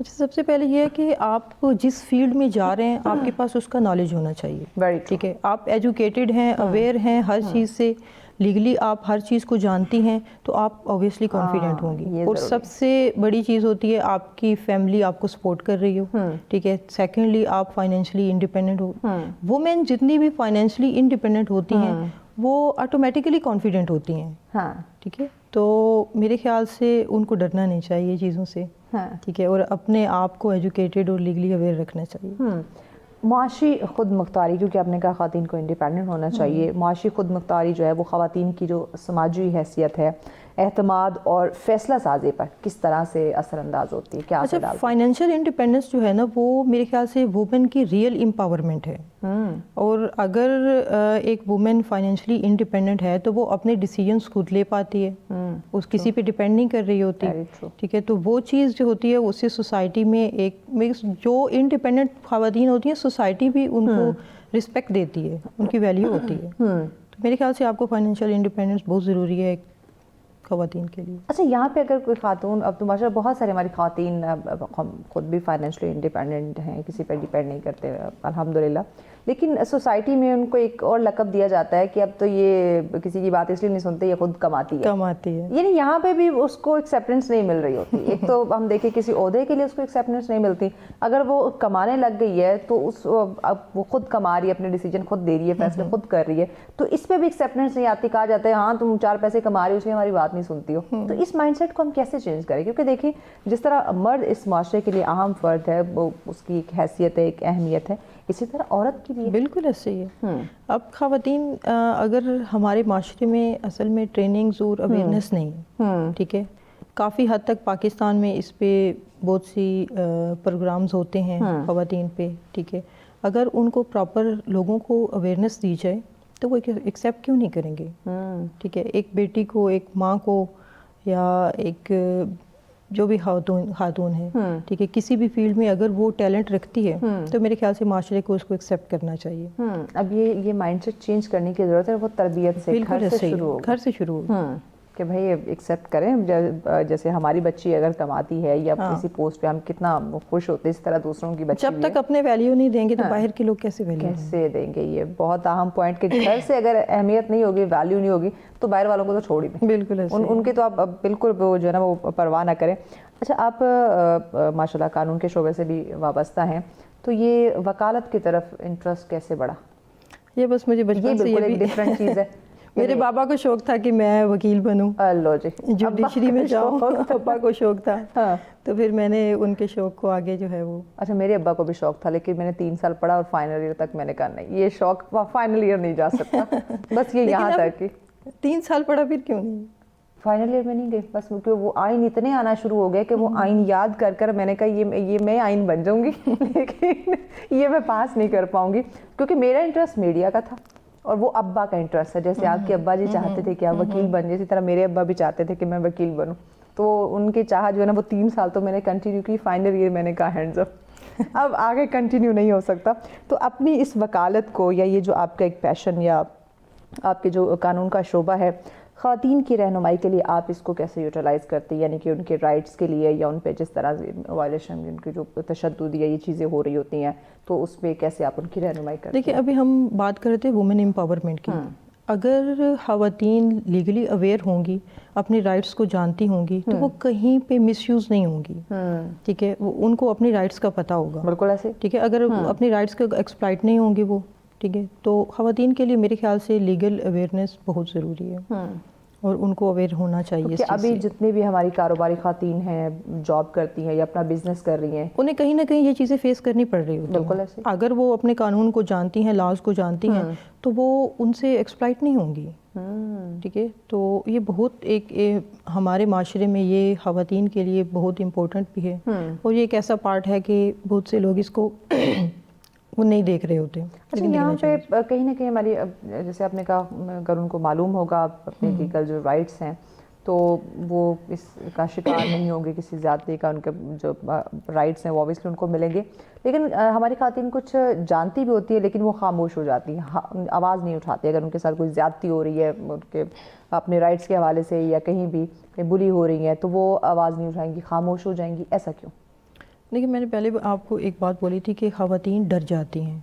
اچھا, سب سے پہلے یہ ہے کہ آپ جس فیلڈ میں جا رہے ہیں آپ کے پاس اس کا نالج ہونا چاہیے. ٹھیک ہے, آپ ایجوکیٹڈ ہیں, اویئر ہیں ہر چیز سے, لیگلی آپ ہر چیز کو جانتی ہیں, تو آپ اوبیسلی کانفیڈنٹ ہوں گی. اور سب سے بڑی چیز ہوتی ہے آپ کی فیملی آپ کو سپورٹ کر رہی ہو. ٹھیک ہے, سیکنڈلی آپ فائنینشلی انڈیپینڈنٹ ہو. وومین جتنی بھی فائنینشلی انڈیپینڈنٹ ہوتی ہیں وہ آٹومیٹیکلی کانفیڈنٹ ہوتی ہیں. ٹھیک ہے, تو میرے خیال سے ان کو ڈرنا نہیں چاہیے چیزوں سے. ٹھیک ہے, اور اپنے آپ کو ایجوکیٹڈ اور لیگلی اویئر رکھنا چاہیے. معاشی خود مختاری, کیونکہ آپ نے کہا خواتین کو انڈیپینڈنٹ ہونا چاہیے, معاشی خود مختاری جو ہے وہ خواتین کی جو سماجی حیثیت ہے, اعتماد اور فیصلہ سازی پر کس طرح سے اثر انداز ہوتی ہے, کیا اثر ڈالتی ہے؟ فائنینشیل انڈیپینڈنس جو ہے نا وہ میرے خیال سے وومن کی ریئل امپاورمنٹ ہے. اور اگر ایک وومن فائنینشلی انڈیپینڈنٹ ہے تو وہ اپنے ڈیسیجنس خود لے پاتی ہے, اس کسی پہ ڈیپینڈ نہیں کر رہی ہوتی. ٹھیک ہے, تو وہ چیز جو ہوتی ہے اس سے سوسائٹی میں ایک جو انڈیپینڈنٹ خواتین ہوتی ہیں سوسائٹی بھی ان کو رسپیکٹ دیتی ہے, ان کی ویلیو ہوتی ہے. تو میرے خیال سے آپ کو فائنینشیل انڈیپینڈنس بہت ضروری ہے خواتین کے لیے. اچھا, یہاں پہ اگر کوئی خاتون, اب تو ماشاءاللہ بہت ساری ہماری خواتین خود بھی فائنینشلی انڈیپینڈنٹ ہیں, کسی پہ ڈیپینڈ نہیں کرتے الحمدللہ, لیکن سوسائٹی میں ان کو ایک اور لقب دیا جاتا ہے کہ اب تو یہ کسی کی بات اس لیے نہیں سنتے, یہ خود کماتی ہے. یعنی یہاں پہ بھی اس کو ایکسیپٹنس نہیں مل رہی ہوتی. ایک تو ہم دیکھیں کسی عہدے کے لیے اس کو ایکسیپٹنس نہیں ملتی, اگر وہ کمانے لگ گئی ہے تو اب وہ خود کما رہی ہے, اپنے ڈیسیجن خود دے رہی ہے, فیصلے خود کر رہی ہے, تو اس پہ بھی ایکسیپٹنس نہیں آتی. کہا جاتا ہے ہاں تم 4 پیسے کما رہی ہو اس لیے ہماری بات نہیں سنتی ہو. تو اس مائنڈ سیٹ کو ہم کیسے چینج کریں؟ کیونکہ دیکھیں جس طرح مرد اس معاشرے کے لیے اہم فرد ہے, وہ اس کی ایک حیثیت ہے, ایک اہمیت ہے, اسی طرح عورت کی بھی. بالکل ایسے ہی ہے. اب خواتین اگر ہمارے معاشرے میں اصل میں ٹریننگز اور اویئرنیس نہیں ہے. ٹھیک ہے, کافی حد تک پاکستان میں اس پہ بہت سی پروگرامز ہوتے ہیں خواتین پہ. ٹھیک ہے, اگر ان کو پراپر لوگوں کو اویئرنیس دی جائے تو وہ ایکسیپٹ کیوں نہیں کریں گے؟ ٹھیک ہے, ایک بیٹی کو, ایک ماں کو, یا ایک جو بھی خاتون ہے, ٹھیک ہے, کسی بھی فیلڈ میں اگر وہ ٹیلنٹ رکھتی ہے تو میرے خیال سے معاشرے کو اس کو ایکسیپٹ کرنا چاہیے. اب یہ مائنڈ سیٹ چینج کرنے کی ضرورت ہے, وہ تربیت سے, گھر سے شروع ہو کہ بھائی ایکسیپٹ کریں. جیسے ہماری بچی اگر کماتی ہے یا کسی پوسٹ پہ, ہم کتنا خوش ہوتے, اس طرح دوسروں کی بچی جب تک اپنے ویلیو نہیں دیں گے تو باہر کے لوگ کیسے دیں گے؟ یہ بہت اہم پوائنٹ کہ گھر سے اگر اہمیت نہیں ہوگی, ویلیو نہیں ہوگی, تو باہر والوں کو تو چھوڑ ہی دیں. بالکل ان کی تو آپ بالکل وہ جو ہے نا وہ پرواہ نہ کریں. اچھا, آپ ماشاءاللہ قانون کے شعبے سے بھی وابستہ ہیں, تو یہ وکالت کی طرف انٹرسٹ کیسے بڑھا؟ یہ بس مجھے بچپن سے, یہ بھی ڈفرینٹ چیز ہے. میرے بابا کو شوق تھا کہ میں وکیل بنوں, جوڈیشری میں جاؤں, پاپا کو شوق تھا, تو پھر میں نے ان کے شوق کو آگے جو ہے وہ. اچھا, میرے ابا کو بھی شوق تھا, لیکن میں نے 3 سال پڑھا اور فائنل ایئر تک میں نے کہا نہیں, یہ شوق فائنل ایئر نہیں جا سکتا, بس یہ یہاں تک. 3 سال پڑھا پھر کیوں نہیں؟ فائنل ایئر میں نہیں گئی, بس کیونکہ وہ آئین اتنے آنا شروع ہو گئے کہ وہ آئین یاد کر کر میں نے کہا یہ میں آئین بن جاؤں گی, لیکن یہ میں پاس نہیں کر پاؤں گی, کیونکہ میرا انٹرسٹ میڈیا کا تھا اور وہ ابا کا انٹرسٹ ہے. جیسے آپ کے ابا جی چاہتے تھے کہ آپ وکیل بن جائے, اسی طرح میرے ابا بھی چاہتے تھے کہ میں وکیل بنوں. تو ان کی چاہت جو ہے نا وہ 3 سال تو میں نے کنٹینیو کی, فائنل ایئر میں نے کہا ہینڈز اپ, اب آگے کنٹینیو نہیں ہو سکتا. تو اپنی اس وکالت کو, یا یہ جو آپ کا ایک پیشن یا آپ کے جو قانون کا شعبہ ہے, خواتین کی رہنمائی کے لیے آپ اس کو کیسے یوٹیلائز کرتے ہیں؟ یعنی کہ ان کے رائٹس کے لیے, یا ان پہ جس طرح وائلیشن, ان کی جو تشدد یا یہ چیزیں ہو رہی ہوتی ہیں, تو اس پہ کیسے آپ ان کی رہنمائی کرتے ہیں؟ دیکھیں, ابھی ہم بات کر رہے تھے وومن امپاورمنٹ کی. اگر خواتین لیگلی اویئر ہوں گی, اپنی رائٹس کو جانتی ہوں گی, تو وہ کہیں پہ مس یوز نہیں ہوں گی. ٹھیک ہے, ان کو اپنی رائٹس کا پتہ ہوگا. بالکل ایسے. ٹھیک ہے, اگر اپنی رائٹس کا ایکسپلائٹ نہیں ہوں گی وہ, ٹھیک ہے, تو خواتین کے لیے میرے خیال سے لیگل اویئرنیس بہت ضروری ہے, اور ان کو اویئر ہونا چاہیے. کہ ابھی جتنی بھی ہماری کاروباری خواتین ہیں, جاب کرتی ہیں یا اپنا بزنس کر رہی ہیں, انہیں کہیں نہ کہیں یہ چیزیں فیس کرنی پڑ رہی ہوتی ہیں. بالکل ایسے. اگر وہ اپنے قانون کو جانتی ہیں, لاز کو جانتی ہیں, تو وہ ان سے ایکسپلائٹ نہیں ہوں گی. ٹھیک ہے, تو یہ بہت ایک ہمارے معاشرے میں یہ خواتین کے لیے بہت امپورٹنٹ بھی ہے, اور یہ ایک ایسا پارٹ ہے کہ بہت سے لوگ اس کو وہ نہیں دیکھ رہے ہوتے. اچھا یہاں پہ کہیں نہ کہیں ہماری جیسے آپ نے کہا اگر ان کو معلوم ہوگا اپنے لیگل جو رائٹس ہیں تو وہ اس کا شکار نہیں ہوں گے کسی زیادتی کا, ان کے جو رائٹس ہیں وہ اوبیسلی ان کو ملیں گے. لیکن ہماری خواتین کچھ جانتی بھی ہوتی ہے لیکن وہ خاموش ہو جاتی ہیں, آواز نہیں اٹھاتی. اگر ان کے ساتھ کوئی زیادتی ہو رہی ہے ان کے اپنے رائٹس کے حوالے سے یا کہیں بھی بلی ہو رہی ہیں تو وہ آواز نہیں اٹھائیں گی, خاموش ہو جائیں گی, ایسا کیوں؟ لیکن میں نے پہلے آپ کو ایک بات بولی تھی کہ خواتین ڈر جاتی ہیں,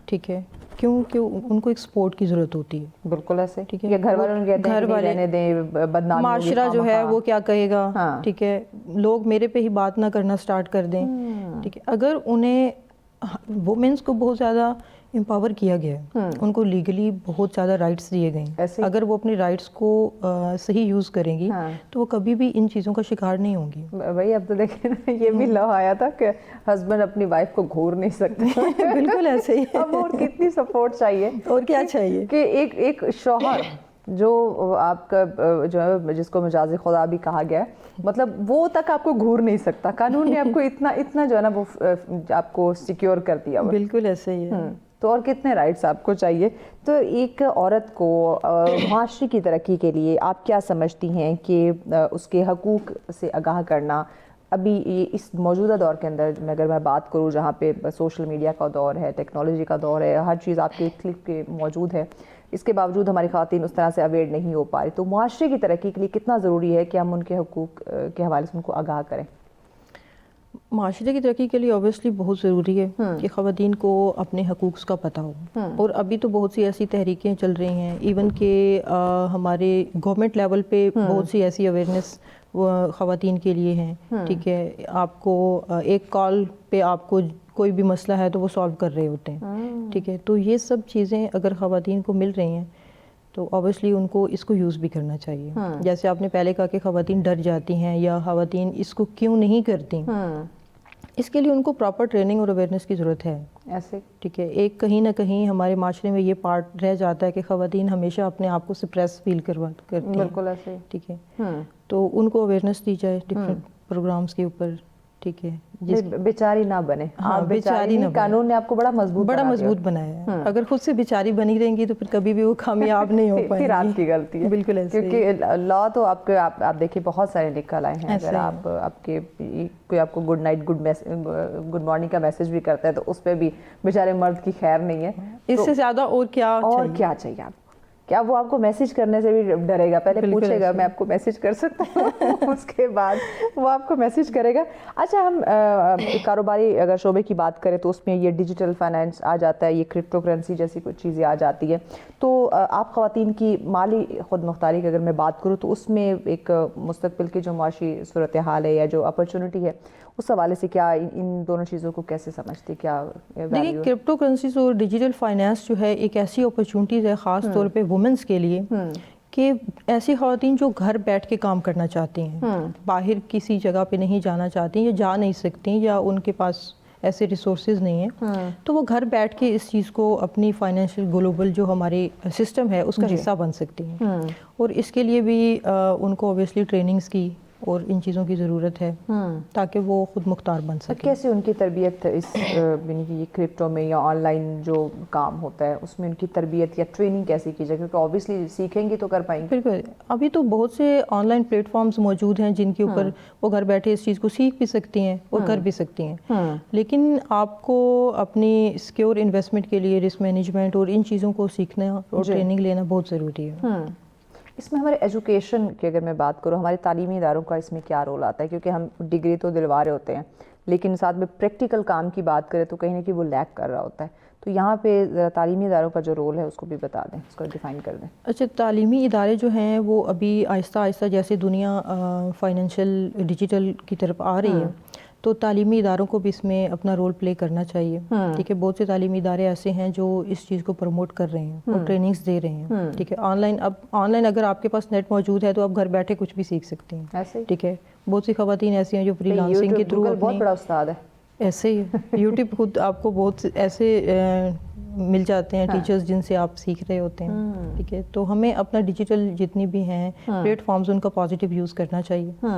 ٹھیک ہے, کیونکہ ان کو ایک سپورٹ کی ضرورت ہوتی ہے. بالکل ایسے, ٹھیک ہے, گھر والوں کہتے ہیں کہ رہنے دیں, بدنامی معاشرہ جو ہے وہ کیا کہے گا, ٹھیک ہے, لوگ میرے پہ ہی بات نہ کرنا سٹارٹ کر دیں, ٹھیک ہے. اگر انہیں وومنس کو بہت زیادہ امپاور کیا گیا ہے, ان کو لیگلی بہت زیادہ رائٹس دیے گئے ہیں, اگر وہ اپنی رائٹس کو صحیح یوز کریں گی تو وہ کبھی بھی ان چیزوں کا شکار نہیں ہوں گی. بھائی اب تو دیکھیں نا یہ بھی لا آیا تھا کہ ہسبینڈ اپنی وائف کو گھور نہیں سکتے. بالکل ایسے ہی. اب اور کتنی سپورٹ چاہیے, اور کیا چاہیے کہ ایک شوہر جو آپ کا جو ہے جس کو مجاز خدا بھی کہا گیا ہے, مطلب وہ تک آپ کو گھور نہیں سکتا. قانون نے آپ کو اتنا جو ہے نا وہ آپ کو سیکیور کر دیا. بالکل ایسے ہی ہے. تو اور کتنے رائٹس آپ کو چاہیے. تو ایک عورت کو معاشرے کی ترقی کے لیے آپ کیا سمجھتی ہیں کہ اس کے حقوق سے آگاہ کرنا ابھی اس موجودہ دور کے اندر, اگر میں بات کروں جہاں پہ سوشل میڈیا کا دور ہے, ٹیکنالوجی کا دور ہے, ہر چیز آپ کے کلک پہ موجود ہے, اس کے باوجود ہماری خواتین اس طرح سے اویئر نہیں ہو پا رہی, تو معاشرے کی ترقی کے لیے کتنا ضروری ہے کہ ہم ان کے حقوق کے حوالے سے ان کو آگاہ کریں؟ معاشرے کی ترقی کے لیے اوبیسلی بہت ضروری ہے کہ خواتین کو اپنے حقوق کا پتہ ہو. اور ابھی تو بہت سی ایسی تحریکیں چل رہی ہیں, ایون کہ ہمارے گورنمنٹ لیول پہ بہت سی ایسی اویئرنیس خواتین کے لیے ہیں, ٹھیک ہے. آپ کو ایک کال پہ آپ کو کوئی بھی مسئلہ ہے تو وہ سالو کر رہے ہوتے ہیں, ٹھیک ہے. تو یہ سب چیزیں اگر خواتین کو مل رہی ہیں تو اوبیسلی ان کو اس کو یوز بھی کرنا چاہیے. جیسے آپ نے پہلے کہا کہ خواتین ڈر جاتی ہیں یا خواتین اس کو کیوں نہیں کرتی, اس کے لیے ان کو پراپر ٹریننگ اور اویئرنیس کی ضرورت ہے ایسے, ٹھیک ہے. ایک کہیں نہ کہیں ہمارے معاشرے میں یہ پارٹ رہ جاتا ہے کہ خواتین ہمیشہ اپنے آپ کو سپریس فیل کرتی ہیں. بالکل ایسے, ٹھیک ہے. تو ان کو اویئرنیس دی جائے ڈفرینٹ پروگرامز کے اوپر, ٹھیک ہے. بیچاری نہ بنے, بیچاری نہیں, قانون نے آپ کو بڑا مضبوط بنایا ہے. اگر خود سے بیچاری بنی رہیں گی تو پھر کبھی بھی وہ کامیاب نہیں ہو پائے گی. پھر آپ کی غلطی ہے. بالکل ایسے, کیونکہ لا تو آپ دیکھیے بہت سارے نکل آئے ہیں. اگر آپ کے کوئی آپ کو گڈ نائٹ گڈ مارننگ کا میسج بھی کرتا ہے تو اس پہ بھی بیچارے مرد کی خیر نہیں ہے. اس سے زیادہ اور کیا چاہیے آپ کو؟ کیا وہ آپ کو میسج کرنے سے بھی ڈرے گا؟ پہلے پوچھے گا میں آپ کو میسج کر سکتا ہوں, اس کے بعد وہ آپ کو میسج کرے گا. اچھا ہم کاروباری اگر شعبے کی بات کریں تو اس میں یہ ڈیجیٹل فائنانس آ جاتا ہے, یہ کرپٹو کرنسی جیسی کچھ چیزیں آ جاتی ہے. تو آپ خواتین کی مالی خود مختاری کی اگر میں بات کروں تو اس میں ایک مستقبل کی جو معاشی صورتحال ہے یا جو اپرچونٹی ہے اس حوالے سے کیا ان دونوں چیزوں کو کیسے سمجھتے؟ کیا دیکھیے کرپٹو کرنسیز اور ڈیجیٹل فائنانس جو ہے ایک ایسی اپرچونٹیز ہے خاص طور پہ وومنس کے لیے کہ ایسی خواتین جو گھر بیٹھ کے کام کرنا چاہتی ہیں, باہر کسی جگہ پہ نہیں جانا چاہتی ہیں یا جا نہیں سکتی یا ان کے پاس ایسے ریسورسز نہیں ہیں, تو وہ گھر بیٹھ کے اس چیز کو اپنی فائنینشیل گلوبل جو ہمارے سسٹم ہے اس کا حصہ بن سکتی ہیں. اور اس کے لیے بھی ان کو اوبیسلی ٹریننگز کی اور ان چیزوں کی ضرورت ہے تاکہ وہ خود مختار بن سکے. کیسے ان کی تربیت اس یعنی کہ یہ کرپٹو میں یا آن لائن جو کام ہوتا ہے اس میں ان کی تربیت یا ٹریننگ کیسی کی جائے؟ کیونکہ اوبیسلی سیکھیں گی تو کر پائیں گے. بالکل, ابھی تو بہت سے آن لائن پلیٹ فارمز موجود ہیں جن کے اوپر وہ گھر بیٹھے اس چیز کو سیکھ بھی سکتی ہیں اور کر بھی سکتی ہیں. لیکن آپ کو اپنی سیکیور انویسٹمنٹ کے لیے رسک مینجمنٹ اور ان چیزوں کو سیکھنا اور ٹریننگ لینا بہت ضروری ہے. اس میں ہمارے ایجوکیشن کی اگر میں بات کروں, ہمارے تعلیمی اداروں کا اس میں کیا رول آتا ہے؟ کیونکہ ہم ڈگری تو دلوا رہے ہوتے ہیں لیکن ساتھ میں پریکٹیکل کام کی بات کریں تو کہیں نہ کہیں وہ لیک کر رہا ہوتا ہے. تو یہاں پہ تعلیمی اداروں کا جو رول ہے اس کو بھی بتا دیں, اس کو ڈیفائن کر دیں. اچھا, تعلیمی ادارے جو ہیں وہ ابھی آہستہ آہستہ جیسے دنیا فائنینشیل ڈیجیٹل کی طرف آ رہی ہے تو تعلیمی اداروں کو بھی اس میں اپنا رول پلے کرنا چاہیے. ٹھیک ہے, بہت سے تعلیمی ادارے ایسے ہیں جو اس چیز کو پروموٹ کر رہے ہیں اور ٹریننگز دے رہے ہیں. ٹھیک ہے, آن لائن اگر آپ کے پاس نیٹ موجود ہے تو آپ گھر بیٹھے کچھ بھی سیکھ سکتے ہیں. ٹھیک ہے, بہت سی خواتین ایسی ہیں جو فری لانسنگ کے تھرو بہت بڑا استاد ہے. ایسے ہی یوٹیوب خود آپ کو بہت ایسے مل جاتے ہیں ٹیچرز جن سے آپ سیکھ رہے ہوتے ہیں. ٹھیک ہے, تو ہمیں اپنا ڈیجیٹل جتنی بھی ہیں پلیٹ فارمز ان کا پازیٹیو یوز کرنا چاہیے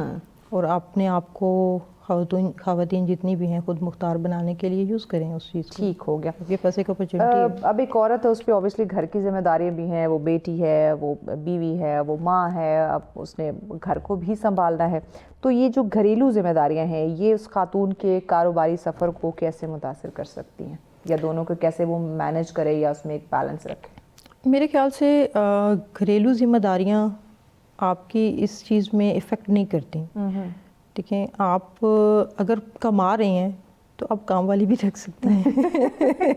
اور اپنے آپ کو ख़वातीन जितनी भी हैं खुद मुख्तार बनाने के लिए यूज़ करें उस चीज़ को। ठीक हो गया। आपके पास एक अपॉर्चुनिटी है। अब एक औरत है, उस पर ऑब्वियसली घर की जिम्मेदारियाँ भी हैं, वो बेटी है, वो बीवी है, वो माँ है, अब उसने घर को भी संभालना है। तो ये जो घरेलू जिम्मेदारियाँ हैं ये उस खातून के कारोबारी सफ़र को कैसे मुतासिर कर सकती हैं, या दोनों को कैसे वो मैनेज करे या उसमें एक बैलेंस रखे? मेरे ख्याल से घरेलू जिम्मेदारियाँ आपकी इस चीज़ में इफ़ेक्ट नहीं करती। ठीक है, आप अगर कमा रहे हैं तो आप काम वाली भी रख सकते हैं।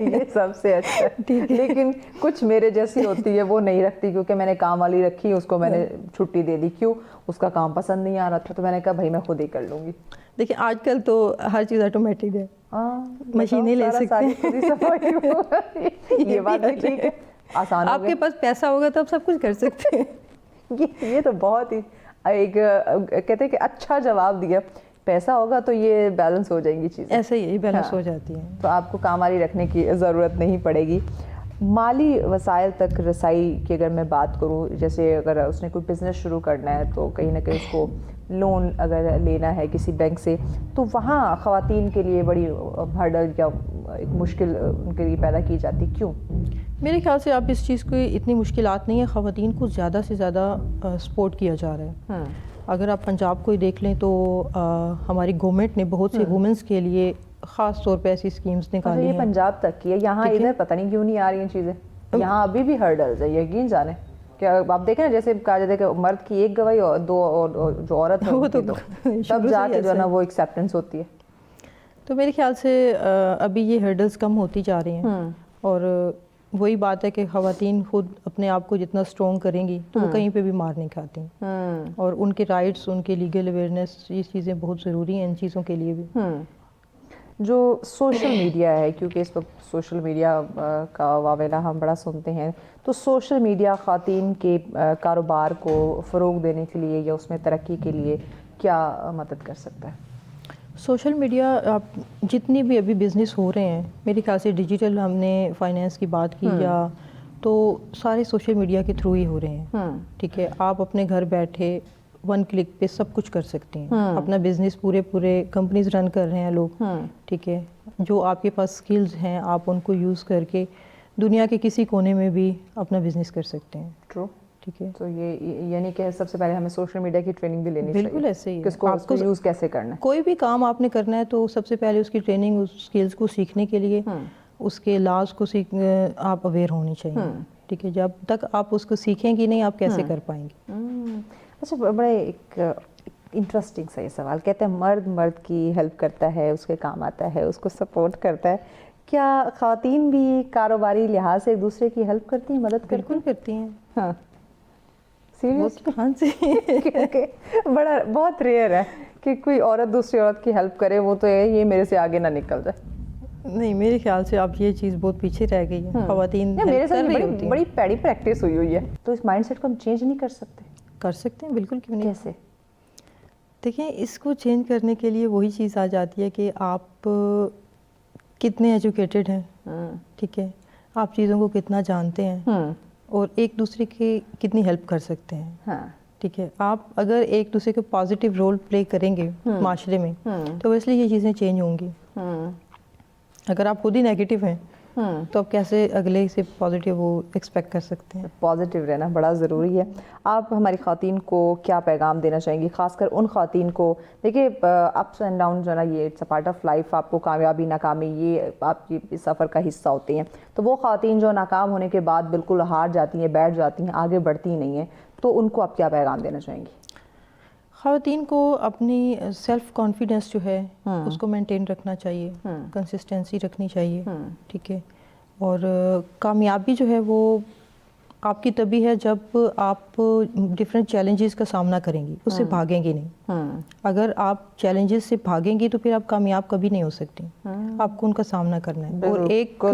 ये सबसे अच्छा है। लेकिन कुछ मेरे जैसी होती है वो नहीं रखती, क्योंकि मैंने काम वाली रखी, उसको मैंने छुट्टी दे दी। क्यों? उसका काम पसंद नहीं आ रहा था, तो मैंने कहा भाई मैं खुद ही कर लूँगी। देखिए आजकल तो हर चीज़ ऑटोमेटिक है, मशीनें ले सकते हैं। ये बात भी ठीक है, आसान आपके पास पैसा होगा तो आप सब कुछ कर सकते हैं। ये तो बहुत ही एक कहते हैं कि अच्छा जवाब दिया। पैसा होगा तो ये बैलेंस हो जाएंगी चीज़ें, ऐसे ही बैलेंस हो जाती है, तो आपको कामवाली रखने की ज़रूरत नहीं पड़ेगी। माली वसाइल तक रसाई की अगर मैं बात करूँ, जैसे अगर उसने कोई बिज़नेस शुरू करना है तो कहीं ना कहीं उसको लोन अगर लेना है किसी बैंक से, तो वहाँ ख़वातीन के लिए बड़ी हर्डल या एक मुश्किल उनके लिए पैदा की जाती। क्यों? मेरे ख्याल से आप इस चीज़ की इतनी मुश्किलात नहीं है, ख़वातीन को ज़्यादा से ज़्यादा सपोर्ट किया जा रहा है। अगर आप पंजाब को ही देख लें तो हमारी गवर्नमेंट ने बहुत से वुमेंस के लिए ख़ास तौर पे ऐसी स्कीम्स निकाली हैं। ये पंजाब तक की है, यहाँ इधर पता नहीं क्यों नहीं आ रही हैं चीज़ें। यहाँ अभी भी हर्डल्स है, यकीन जाने। क्या आप देखें ना, जैसे कहा जाता है कि मर्द की एक गवाही और दो और जो औरत है वो तो तब जाके जो है ना वो एक्सेप्टेंस होती है। तो मेरे ख्याल से अभी ये हर्डल्स कम होती जा रही हैं, और वही बात है कि ख़वातीन खुद अपने आप को जितना स्ट्रॉन्ग करेंगी तो वो कहीं पे भी मार नहीं खाती, और उनके राइट्स, उनके लीगल अवेयरनेस, ये चीज़ें बहुत ज़रूरी हैं इन चीज़ों के लिए भी। जो सोशल मीडिया है, क्योंकि इस वक्त सोशल मीडिया का वावेला हम बड़ा सुनते हैं, तो सोशल मीडिया ख़वातीन के कारोबार को फ़रोग देने के लिए या उसमें तरक्की के लिए क्या मदद कर सकता है? सोशल मीडिया, आप जितनी भी अभी बिज़नेस हो रहे हैं, मेरे ख्याल से डिजिटल, हमने फाइनेंस की बात की या तो सारे सोशल मीडिया के थ्रू ही हो रहे हैं। ठीक है, आप अपने घर बैठे वन क्लिक पे सब कुछ कर सकते हैं। अपना बिजनेस पूरे कंपनीज रन कर रहे हैं लोग। ठीक है, जो आपके पास स्किल्स हैं आप उनको यूज़ करके दुनिया के किसी कोने में भी अपना बिजनेस कर सकते हैं। ट्रू। ठीक है, तो ये यानी कि सबसे पहले हमें सोशल मीडिया की ट्रेनिंग भी लेनी चाहिए। बिल्कुल ऐसे ही है। किसको आपको यूज़ कैसे करना है। कोई भी काम आपने करना है तो सबसे पहले उसकी ट्रेनिंग, उस स्किल्स को सीखने के लिए उसके लॉज को आप अवेयर होनी चाहिए। ठीक है, जब तक आप उसको सीखेंगी नहीं आप कैसे कर पाएंगे। अच्छा, बड़ा एक इंटरेस्टिंग सा ये सवाल, कहते हैं मर्द की हेल्प करता है, उसके काम आता है, उसको सपोर्ट करता है। क्या ख़वातीन भी कारोबारी लिहाज से एक दूसरे की हेल्प करती हैं, मदद बिल्कुल करती हैं। हाँ, सीरियसली? हाँ जी। बड़ा बहुत रेयर है कि कोई औरत दूसरी औरत की हेल्प करे, वो तो ये मेरे से आगे ना निकल जाए। नहीं, मेरे ख्याल से आप ये चीज़ बहुत पीछे रह गई है। ख़वातीन मेरे साथ बड़ी पैड़ी प्रैक्टिस हुई है, तो इस माइंडसेट को हम चेंज नहीं कर सकते? कर सकते हैं, बिल्कुल, क्यों नहीं। कैसे? देखिए, इसको चेंज करने के लिए वही चीज़ आ जाती है कि आप कितने एजुकेटेड हैं। ठीक है, आप चीज़ों को कितना जानते हैं और एक दूसरे की कितनी हेल्प कर सकते हैं। हाँ। ठीक है, आप अगर एक दूसरे को पॉजिटिव रोल प्ले करेंगे माशरे में तो इसलिए ये चीज़ें चेंज होंगी। अगर आप खुद ही नेगेटिव हैं तो आप कैसे अगले से पॉजिटिव वो एक्सपेक्ट कर सकते हैं। पॉजिटिव रहना बड़ा ज़रूरी है। आप हमारी ख़वातीन को क्या पैगाम देना चाहेंगी, ख़ासकर उन ख़वातीन को? देखिए, अप्स एंड डाउन जो है ना, ये it's a part of life. आपको कामयाबी नाकामी ये आपकी इस सफ़र का हिस्सा होती हैं। तो वो ख़वातीन जो नाकाम होने के बाद बिल्कुल हार जाती हैं, बैठ जाती हैं, आगे बढ़ती ही नहीं हैं, तो उनको आप क्या पैगाम देना चाहेंगी? ख़वातीन को अपनी सेल्फ़ कॉन्फिडेंस जो है उसको मेंटेन रखना चाहिए, कंसिस्टेंसी रखनी चाहिए। ठीक है, और कामयाबी जो है वो आपकी तभी है जब आप डिफरेंट चैलेंजेस का सामना करेंगी, उससे भागेंगी नहीं। अगर आप चैलेंजेस से भागेंगी तो फिर आप कामयाब कभी नहीं हो सकती। आपको उनका सामना करना है। और एक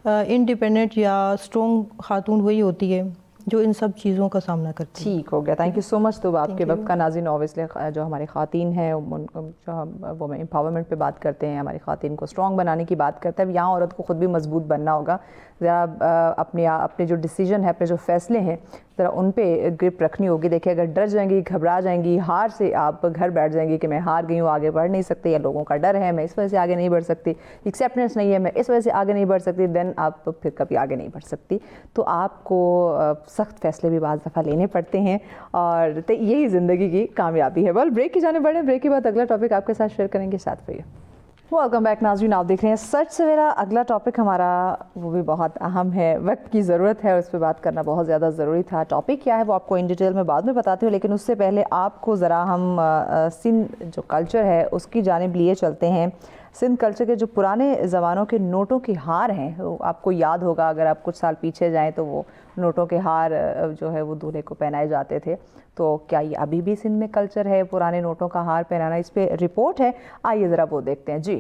इंडिपेंडेंट या स्ट्रॉन्ग खातून वही होती है जो इन सब चीज़ों का सामना करती है। ठीक हो गया, थैंक यू सो मच। तो आपके वक्त का नाज़रीन, ऑब्वियसली जो हमारी ख़वातीन हैं जो हम वो एम्पावरमेंट पे बात करते हैं, हमारी ख़वातीन को स्ट्रॉन्ग बनाने की बात करते हैं। अब यहाँ औरत को ख़ुद भी मजबूत बनना होगा। ज़रा अपने जो डिसीजन है, अपने जो फ़ैसले हैं ذرا ان پہ گرپ رکھنی ہوگی. دیکھیں اگر ڈر جائیں گی, گھبرا جائیں گی, ہار سے آپ گھر بیٹھ جائیں گی کہ میں ہار گئی ہوں, آگے بڑھ نہیں سکتے, یا لوگوں کا ڈر ہے میں اس وجہ سے آگے نہیں بڑھ سکتی, ایکسیپٹنس نہیں ہے میں اس وجہ سے آگے نہیں بڑھ سکتی, دین آپ پھر کبھی آگے نہیں بڑھ سکتی. تو آپ کو سخت فیصلے بھی بعض دفعہ لینے پڑتے ہیں, اور یہی زندگی کی کامیابی ہے. بول بریک کی جانے بڑھیں, بریک کے بعد اگلا ٹاپک آپ کے ساتھ شیئر کریں گے. ساتھ رہیے. ویلکم بیک ناظرین, آپ دیکھ رہے ہیں سچ سویرا. اگلا ٹاپک ہمارا وہ بھی بہت اہم ہے, وقت کی ضرورت ہے, اس پہ بات کرنا بہت زیادہ ضروری تھا. ٹاپک کیا ہے وہ آپ کو ان ڈیٹیل میں بعد میں بتاتی ہوں, لیکن اس سے پہلے آپ کو ذرا ہم سندھ جو کلچر ہے اس کی جانب لیے چلتے ہیں. سندھ کلچر کے جو پرانے زمانوں کے نوٹوں کے ہار ہیں, وہ آپ کو یاد ہوگا اگر آپ کچھ سال پیچھے جائیں تو وہ نوٹوں کے ہار جو ہے وہ دولہے کو پہنائے جاتے تھے. تو کیا یہ ابھی بھی سندھ میں کلچر ہے پرانے نوٹوں کا ہار پہنانا؟ اس پہ رپورٹ ہے, آئیے ذرا وہ دیکھتے ہیں. جی.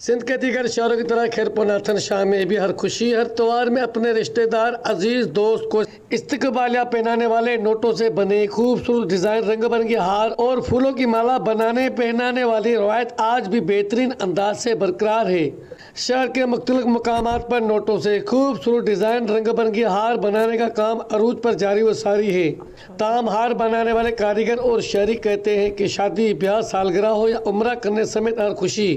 سندھ کے دیگر شہروں کی طرح خیرپور ناتھن شاہ میں بھی ہر خوشی ہر تہوار میں اپنے رشتہ دار عزیز دوست کو استقبالیہ پہنانے والے نوٹوں سے بنے خوبصورت ڈیزائن رنگ برنگے ہار اور پھولوں کی مالا بنانے پہنانے والی روایت آج بھی بہترین انداز سے برقرار ہے. شہر کے مختلف مقامات پر نوٹوں سے خوبصورت ڈیزائن رنگ برنگے ہار بنانے کا کام عروج پر جاری و ساری ہے. تاہم ہار بنانے والے کاریگر اور شہری کہتے ہیں کہ شادی بیاہ سالگرہ ہو یا عمرہ کرنے سمیت ہر خوشی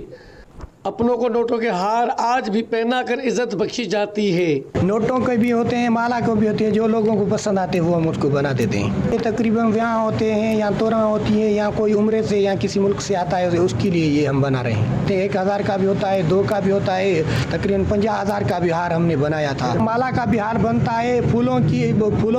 اپنوں کو نوٹوں کے ہار آج بھی پہنا کر عزت بخشی جاتی ہے. نوٹوں کے بھی ہوتے ہیں, مالا کو بھی ہوتے ہیں, جو لوگوں کو پسند آتے ہیں وہ ہم اس کو بنا دیتے ہیں. یہ تقریباً بیاہ ہوتے ہیں یا توراں ہوتی ہیں یا کوئی عمرے سے یا کسی ملک سے آتا ہے اس کے لیے یہ ہم بنا رہے ہیں. 1000 کا بھی ہوتا ہے, 2 کا بھی ہوتا ہے, تقریباً 50,000 کا بھی ہار ہم نے بنایا تھا. مالا کا بھی ہار بنتا ہے, پھولوں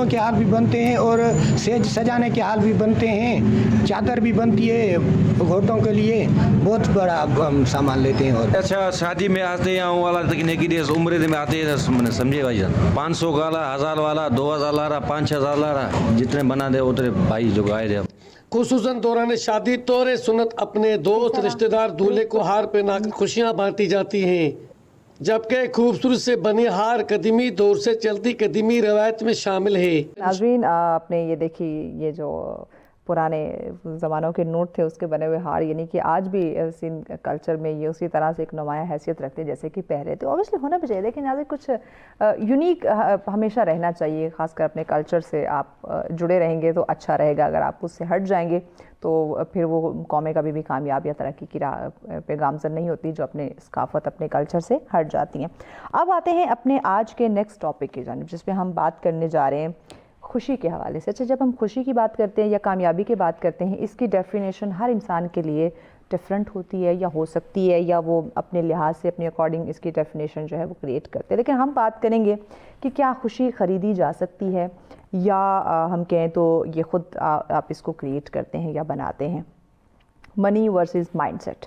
کے ہار بھی بنتے ہیں, اور سیج سجانے کے ہار بھی بنتے ہیں, چادر بھی بنتی ہے گھوٹوں کے لیے. بہت بڑا ہم سامان لیتے ہیں. اچھا شادی میں آتے ہیں والا نیکی ڈیس عمرے میں آتے ہیں سمجھے بھائی جان 500 والا 1000 والا 2000 لا رہا 5-6 لا رہا جتنے بنا دے اتنے بھائی جو گائے دے. خصوصاً دوران شادی طور سنت اپنے دوست رشتہ دار دولہے کو ہار پہنا کر خوشیاں بانٹی جاتی ہیں, جبکہ خوبصورت سے بنی ہار قدیمی دور سے چلتی قدیمی روایت میں شامل ہے. ناظرین آپ نے یہ دیکھی یہ جو پرانے زمانوں کے نوٹ تھے اس کے بنے ہوئے ہار, یعنی کہ آج بھی سندھ کلچر میں یہ اسی طرح سے ایک نمایاں حیثیت رکھتے ہیں جیسے کہ پہلے. تو اوبیسلی ہونا بھی چاہیے, لیکن یہاں کچھ یونیک ہمیشہ رہنا چاہیے, خاص کر اپنے کلچر سے آپ جڑے رہیں گے تو اچھا رہے گا. اگر آپ اس سے ہٹ جائیں گے تو پھر وہ قومیں کبھی بھی کامیاب یا ترقی کی راہ پہ گامزن نہیں ہوتی جو اپنے ثقافت اپنے کلچر سے ہٹ جاتی ہیں. اب آتے ہیں اپنے آج کے نیکسٹ ٹاپک کی جانب جس پہ ہم بات کرنے جا رہے ہیں خوشی کے حوالے سے. اچھا جب ہم خوشی کی بات کرتے ہیں یا کامیابی کی بات کرتے ہیں اس کی ڈیفینیشن ہر انسان کے لیے ڈفرینٹ ہوتی ہے یا ہو سکتی ہے, یا وہ اپنے لحاظ سے اپنے اکارڈنگ اس کی ڈیفینیشن جو ہے وہ کریٹ کرتے ہیں. لیکن ہم بات کریں گے کہ کیا خوشی خریدی جا سکتی ہے یا ہم کہیں تو یہ خود آپ اس کو کریٹ کرتے ہیں یا بناتے ہیں. منی ورسز مائنڈ سیٹ,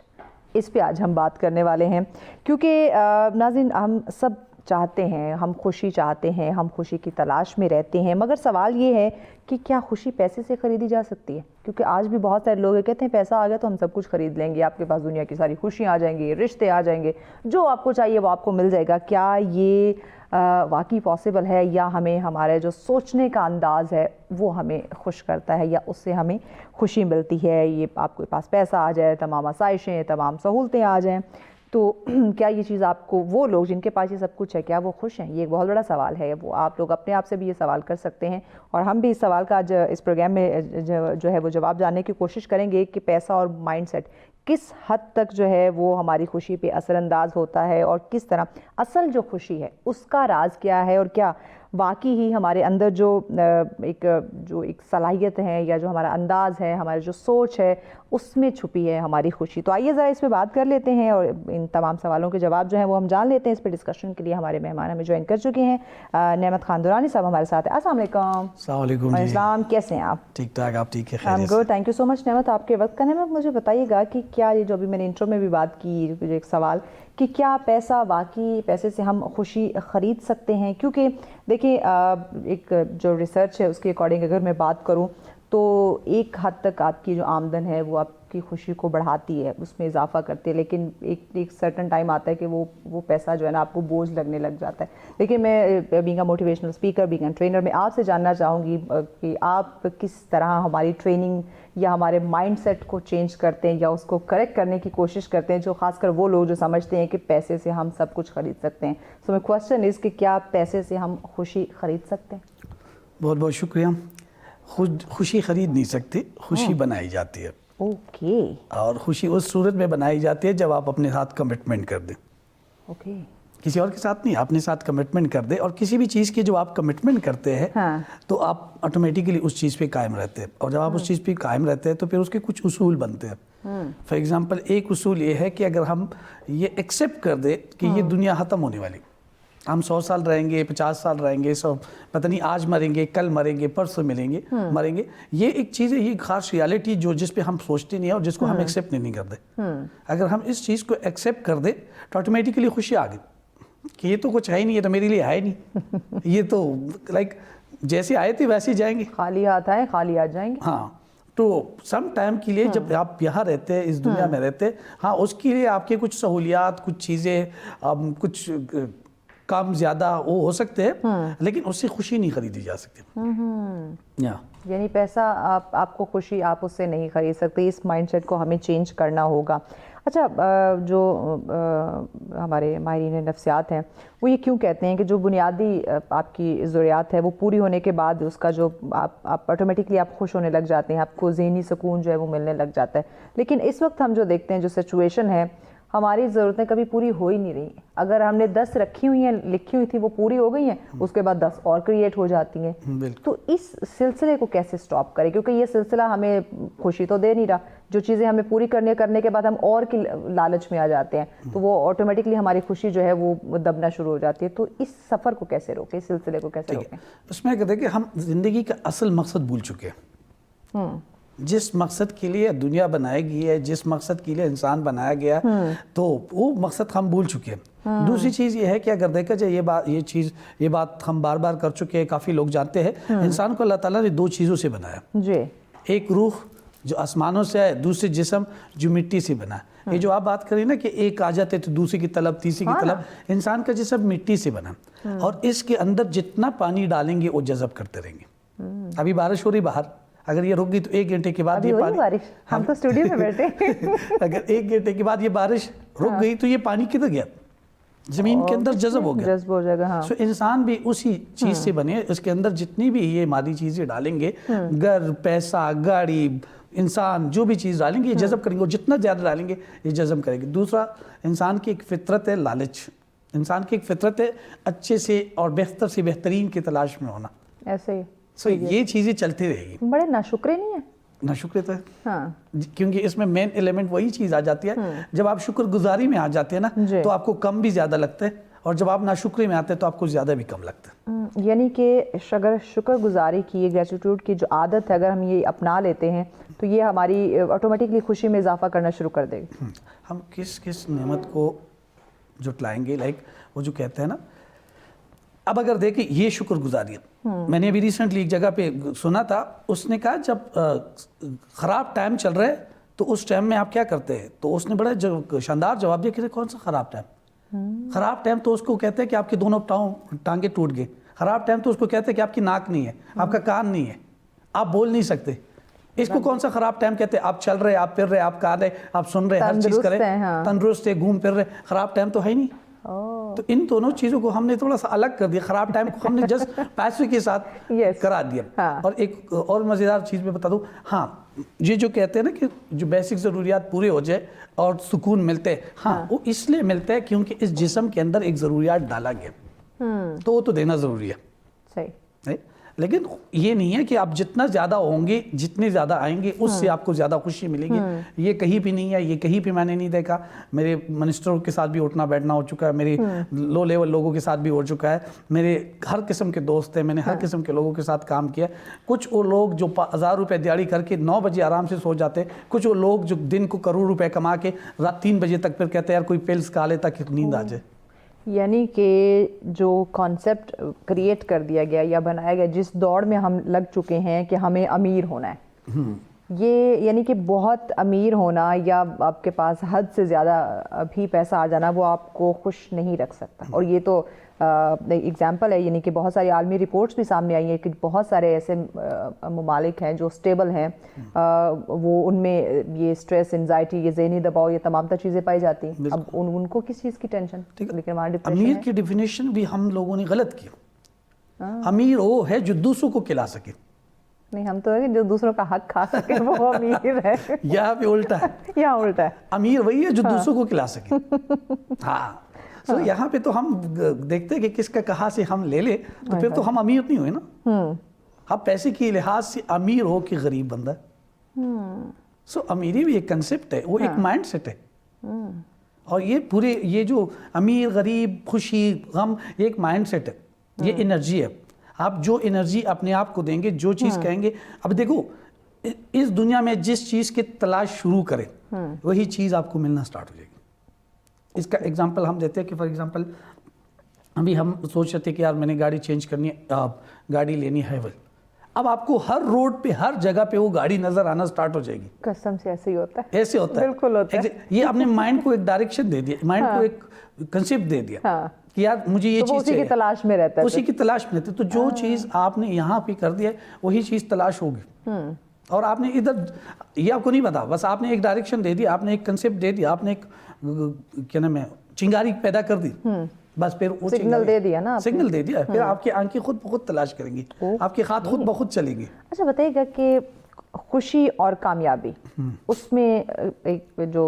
اس پہ آج ہم بات کرنے والے ہیں, کیونکہ ناظرین ہم سب چاہتے ہیں, ہم خوشی چاہتے ہیں, ہم خوشی کی تلاش میں رہتے ہیں, مگر سوال یہ ہے کہ کیا خوشی پیسے سے خریدی جا سکتی ہے؟ کیونکہ آج بھی بہت سارے لوگ کہتے ہیں پیسہ آ گیا تو ہم سب کچھ خرید لیں گے, آپ کے پاس دنیا کی ساری خوشیاں آ جائیں گی, رشتے آ جائیں گے, جو آپ کو چاہیے وہ آپ کو مل جائے گا. کیا یہ واقعی پاسبل ہے یا ہمیں ہمارے جو سوچنے کا انداز ہے وہ ہمیں خوش کرتا ہے یا اس سے ہمیں خوشی ملتی ہے؟ یہ آپ کے پاس پیسہ آ جائے, تمام آسائشیں تمام سہولتیں آ جائیں تو کیا یہ چیز آپ کو, وہ لوگ جن کے پاس یہ سب کچھ ہے کیا وہ خوش ہیں؟ یہ ایک بہت بڑا سوال ہے. وہ آپ لوگ اپنے آپ سے بھی یہ سوال کر سکتے ہیں, اور ہم بھی اس سوال کا آج اس پروگرام میں جو ہے وہ جواب جاننے کی کوشش کریں گے کہ پیسہ اور مائنڈ سیٹ کس حد تک جو ہے وہ ہماری خوشی پہ اثر انداز ہوتا ہے, اور کس طرح اصل جو خوشی ہے اس کا راز کیا ہے, اور کیا واقعی ہی ہمارے اندر جو ایک صلاحیت ہے یا جو ہمارا انداز ہے, ہماری جو سوچ ہے اس میں چھپی ہے ہماری خوشی. تو آئیے ذرا اس پہ بات کر لیتے ہیں اور ان تمام سوالوں کے جواب جو ہیں وہ ہم جان لیتے ہیں. اس پہ ڈسکشن کے لیے ہمارے مہمان ہمیں جوائن کر چکے ہیں. نعمت خان درانی صاحب ہمارے ساتھ ہیں. السلام علیکم. السلام علیکم. السلام, کیسے ہیں آپ؟ ٹھیک ٹھاک, آپ ٹھیک ہے؟ گڈ, تھینک یو سو مچ نعمت آپ کے وقت کا. نعمت مجھے بتائیے گا کہ کیا یہ جو ابھی میں نے انٹرو میں بھی بات کی, جو ایک سوال کہ کیا پیسہ واقعی پیسے سے ہم خوشی خرید سکتے ہیں؟ کیونکہ دیکھیں ایک جو ریسرچ ہے اس کے اکارڈنگ اگر میں بات کروں تو ایک حد تک آپ کی جو آمدن ہے وہ آپ کی خوشی کو بڑھاتی ہے, اس میں اضافہ کرتی ہے, لیکن ایک سرٹن ٹائم آتا ہے کہ وہ پیسہ جو ہے نا آپ کو بوجھ لگنے لگ جاتا ہے. لیکن میں being a motivational speaker, being a trainer, میں آپ سے جاننا چاہوں گی کہ آپ کس طرح ہماری ٹریننگ یا ہمارے مائنڈ سیٹ کو چینج کرتے ہیں یا اس کو کریکٹ کرنے کی کوشش کرتے ہیں, جو خاص کر وہ لوگ جو سمجھتے ہیں کہ پیسے سے ہم سب کچھ خرید سکتے ہیں. سو مائی کوسچن از کہ کیا پیسے سے ہم خوشی خرید سکتے ہیں؟ बहुत बहुत शुक्रिया। खुशी खरीद नहीं सकते, खुशी बनाई जाती है। ओके। और खुशी उस सूरत में बनाई जाती है जब आप अपने साथ कमिटमेंट कर दें। ओके। किसी और के साथ नहीं, अपने साथ कमिटमेंट कर दे। और किसी भी चीज़ की जो आप कमिटमेंट करते हैं तो आप ऑटोमेटिकली उस चीज़ पे कायम रहते हैं। और जब आप उस चीज़ पे कायम रहते हैं तो फिर उसके कुछ उसूल बनते हैं। फॉर एग्जांपल एक उसूल ये है कि अगर हम ये एक्सेप्ट कर दे कि ये दुनिया ख़त्म होने वाली, हम 100 साल रहेंगे, 50 साल रहेंगे, सब पता नहीं आज मरेंगे, कल मरेंगे, परसों मिलेंगे, मरेंगे, ये एक चीज़ है, ये खास रियलिटी जो जिस पे हम सोचते नहीं है और जिसको हम एक्सेप्ट नहीं करते। अगर हम इस चीज़ को एक्सेप्ट कर दे तो ऑटोमेटिकली खुशी आ गई कि ये तो कुछ है ही नहीं, ये तो मेरे लिए है नहीं, ये तो लाइक जैसे आए थे वैसे ही जाएंगे, खाली हाथ आए खाली आ जाएंगे। हाँ, तो सम टाइम के लिए जब आप यहाँ रहते हैं, इस दुनिया में रहते हैं, हाँ उसके लिए आपके कुछ सहूलियात, कुछ चीज़ें, कुछ काम ज़्यादा वो हो सकते हैं, लेकिन उससे खुशी नहीं खरीदी जा सकती। यानी पैसा आपको खुशी आप उससे नहीं खरीद सकते। इस माइंडसेट को हमें चेंज करना होगा। अच्छा, जो हमारे माहिरीन नफ्सियात हैं वो ये क्यों कहते हैं कि जो बुनियादी आपकी ज़रूरियात है वो पूरी होने के बाद उसका जो आप ऑटोमेटिकली आप खुश होने लग जाते हैं, आपको ज़हनी सुकून जो है वो मिलने लग जाता है। लेकिन इस वक्त हम जो देखते हैं, जो सिचुएशन है, हमारी ज़रूरतें कभी पूरी हो ही नहीं रही। अगर हमने 10 रखी हुई हैं, लिखी हुई थी, वो पूरी हो गई हैं, उसके बाद 10 और क्रिएट हो जाती हैं। तो इस सिलसिले को कैसे स्टॉप करें? क्योंकि ये सिलसिला हमें खुशी तो दे नहीं रहा। जो चीज़ें हमें पूरी करने के बाद हम और की लालच में आ जाते हैं, तो वो ऑटोमेटिकली हमारी खुशी जो है वो दबना शुरू हो जाती है। तो इस सफ़र को कैसे रोकें, इस सिलसिले को कैसे रोकें? उसमें कहते हैं कि हम ज़िंदगी का असल मकसद भूल चुके हैं। जिस मकसद के लिए दुनिया बनाई गई है, जिस मकसद के लिए इंसान बनाया गया, तो वो मकसद हम भूल चुके हैं। दूसरी चीज़ ये है कि अगर देखा जाए ये बात हम बार बार कर चुके हैं, काफ़ी लोग जानते हैं, इंसान को अल्लाह ताला ने 2 चीज़ों से बनाया जी। एक रूह जो आसमानों से है, दूसरी जिस्म जो मिट्टी से बना है। ये जो आप बात करें ना कि एक आ जाते तो दूसरी की तलब, तीसरी की तलब, इंसान का जिस्म मिट्टी से बना और इसके अंदर जितना पानी डालेंगे वो जज़ब करते रहेंगे। अभी बारिश हो रही बाहर, अगर ये रुक गई तो 1 घंटे के बाद ये पानी, बारिश हम तो स्टूडियो में बैठे अगर 1 घंटे के बाद ये बारिश रुक गई तो ये पानी किधर गया? जमीन के अंदर जज़ब हो गया, जज़ब हो जाएगा। हाँ। सो इंसान भी उसी चीज़ से बने, इसके अंदर जितनी भी ये मादी चीज़ें डालेंगे, घर, पैसा, गाड़ी, इंसान, जो भी चीज़ डालेंगे ये जज़ब करेंगे, और जितना ज़्यादा डालेंगे ये जज़ब करेंगे। दूसरा, इंसान की एक फितरत है लालच, इंसान की एक फितरत है अच्छे से और बेहतर से बेहतरीन की तलाश में होना। ऐसे ही सो ये चीज़ें चलती रहेगी। बड़े नाशुक्रे नहीं है? नाशुक्रे तो है, हाँ। क्योंकि इसमें मेन एलिमेंट वही चीज़ आ जाती है। जब आप शुक्रगुजारी में आ जाते हैं ना तो आपको कम भी ज़्यादा लगता है, और जब आप नाशुक्री में आते हैं तो आपको ज़्यादा भी कम लगता है। यानी कि अगर शुक्रगुजारी की, ग्रेटिट्यूड की जो आदत है, अगर हम ये अपना लेते हैं तो ये हमारी ऑटोमेटिकली खुशी में इजाफा करना शुरू कर देगी। हम किस किस नेमत को जुटलाएंगे, लाइक वो जो कहते हैं ना, अब अगर देखें ये शुक्रगुजारी, मैंने अभी रिसेंटली एक जगह पे सुना था, उसने कहा जब ख़राब टाइम चल रहा है तो उस टाइम में आप क्या करते हैं? तो उसने बड़ा शानदार जवाब दिया कि कौन सा ख़राब टाइम? ख़राब टाइम तो उसको कहते हैं कि आपके दोनों टांगे टूट गए। ख़राब टाइम तो उसको कहते हैं कि आपकी नाक नहीं है, आपका कान नहीं है, आप बोल नहीं सकते। इसको कौन सा ख़राब टाइम कहते हैं? आप चल रहे, आप फिर रहे, आप खा रहे, आप सुन रहे, हर चीज़ कर रहे, तंदुरुस्त है, घूम फिर रहे, ख़राब टाइम तो है ही नहीं। तो इन दोनों चीज़ों को हमने थोड़ा सा अलग कर दिया। ख़राब टाइम को हमने जस्ट पैसे के साथ करा दिया। और एक और मज़ेदार चीज़ मैं बता दूँ, हाँ, ये जो कहते हैं ना कि जो बेसिक ज़रूरियात पूरे हो जाए और सुकून मिलते हैं, हाँ, वो इसलिए मिलता है क्योंकि इस जिस्म के अंदर एक ज़रूरियात डाला गया, तो वो तो देना ज़रूरी है। सही है? लेकिन ये नहीं है कि आप जितना ज़्यादा होंगे, जितने ज़्यादा आएंगे, उससे आपको ज़्यादा खुशी मिलेगी। ये कहीं भी नहीं है, ये कहीं भी मैंने नहीं देखा। मेरे मिनिस्टरों के साथ भी उठना बैठना हो चुका है, मेरे लो लेवल लोगों के साथ भी हो चुका है, मेरे हर किस्म के दोस्त हैं, मैंने हर किस्म के लोगों के साथ काम किया। कुछ वो लोग जो 1000 रुपये दिहाड़ी करके 9 बजे आराम से सो जाते, कुछ वो लोग जो दिन को करोड़ रुपये कमा के रात 3 बजे तक फिर कहते हैं यार कोई पिल्स खा ले ताकि नींद आ जाए। यानी कि जो कॉन्सेप्ट क्रिएट कर दिया गया या बनाया गया, जिस दौड़ में हम लग चुके हैं कि हमें अमीर होना है, ये यानी कि बहुत अमीर होना या आपके पास हद से ज़्यादा भी पैसा आ जाना वो आपको खुश नहीं रख सकता। और ये तो एग्जांपल है, यानी कि बहुत सारी आलमी रिपोर्ट्स भी सामने आई हैं कि बहुत सारे ऐसे ममालिक हैं जो स्टेबल हैं, वो उनमें ये स्ट्रेस, एंजाइटी, ये ज़हनी दबाव, ये तमाम तर चीज़ें पाई जाती हैं। अब उनको किस चीज़ की टेंशन? लेकिन अमीर की डिफिनेशन भी हम लोगों ने गलत की। अमीर वो है जो दूसरों को खिला सके। नहीं, हम तो है कि जो दूसरों का हक खा सके वो अमीर है। यहाँ पे उल्टा है, यहाँ उल्टा है, अमीर वही है जो दूसरों को खिला सके। हाँ, तो यहाँ पे तो हम देखते हैं कि किसका कहाँ से हम ले ले, तो फिर तो हम अमीर नहीं हुए ना। आप पैसे के लिहाज से अमीर हो कि गरीब बंदा। सो अमीरी भी एक कंसेप्ट है, वो एक माइंड सेट है। और ये पूरे ये जो अमीर गरीब खुशी गम ये एक माइंड सेट है, ये एनर्जी है। आप जो एनर्जी अपने आप को देंगे, जो चीज़ कहेंगे, अब देखो इस दुनिया में जिस चीज़ की तलाश शुरू करें वही चीज़ आपको मिलना स्टार्ट हो जाएगी। इसका एग्जांपल हम देते हैं कि फॉर एग्जांपल अभी हम सोच रहे थे कि यार मैंने गाड़ी चेंज करनी है, गाड़ी लेनी है हाईवे। अब आपको हर रोड पे हर जगह पे वो गाड़ी नजर आना स्टार्ट हो जाएगी। कसम से ऐसे ही होता है, ऐसे होता है, बिल्कुल होता है। ये आपने माइंड को एक डायरेक्शन दे दिया, माइंड को एक कंसेप्ट दे दिया कि यार मुझे ये चीज़ उसी की तलाश में रहता है, उसी की तलाश में रहते। तो जो चीज़ आपने यहाँ पे कर दिया वही चीज़ तलाश होगी। और आपने इधर ये आपको नहीं पता, बस आपने एक डायरेक्शन दे दिया, आपने एक कंसेप्ट दे दिया, आपने एक क्या नाम है चिंगारी पैदा कर दी, बस फिर वो सिग्नल दे दिया ना, सिग्नल दे दिया, फिर आपकी आंखें खुद बहुत तलाश करेंगी, आपके हाथ खुद बहुत चलेंगे। अच्छा बताइएगा कि खुशी और कामयाबी उसमें एक जो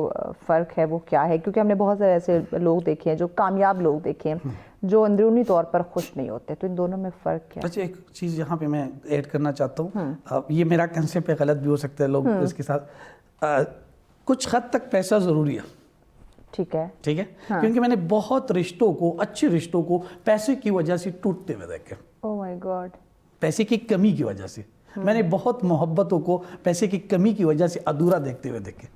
फ़र्क है वो क्या है? क्योंकि हमने बहुत सारे ऐसे लोग देखे हैं जो कामयाब लोग देखे हैं जो अंदरूनी तौर पर खुश नहीं होते, तो इन दोनों में फ़र्क क्या है? अच्छा, एक चीज़ यहाँ पे मैं ऐड करना चाहता हूँ, ये मेरा कंसेप्ट है, गलत भी हो सकता है लोग इसके साथ। कुछ हद तक पैसा ज़रूरी है, ठीक है, ठीक है, क्योंकि मैंने बहुत रिश्तों को, अच्छे रिश्तों को पैसे की वजह से टूटते हुए देखे। ओह माय गॉड, पैसे की कमी की वजह से। मैंने बहुत मोहब्बतों को पैसे की कमी की वजह से अधूरा देखते हुए देखे।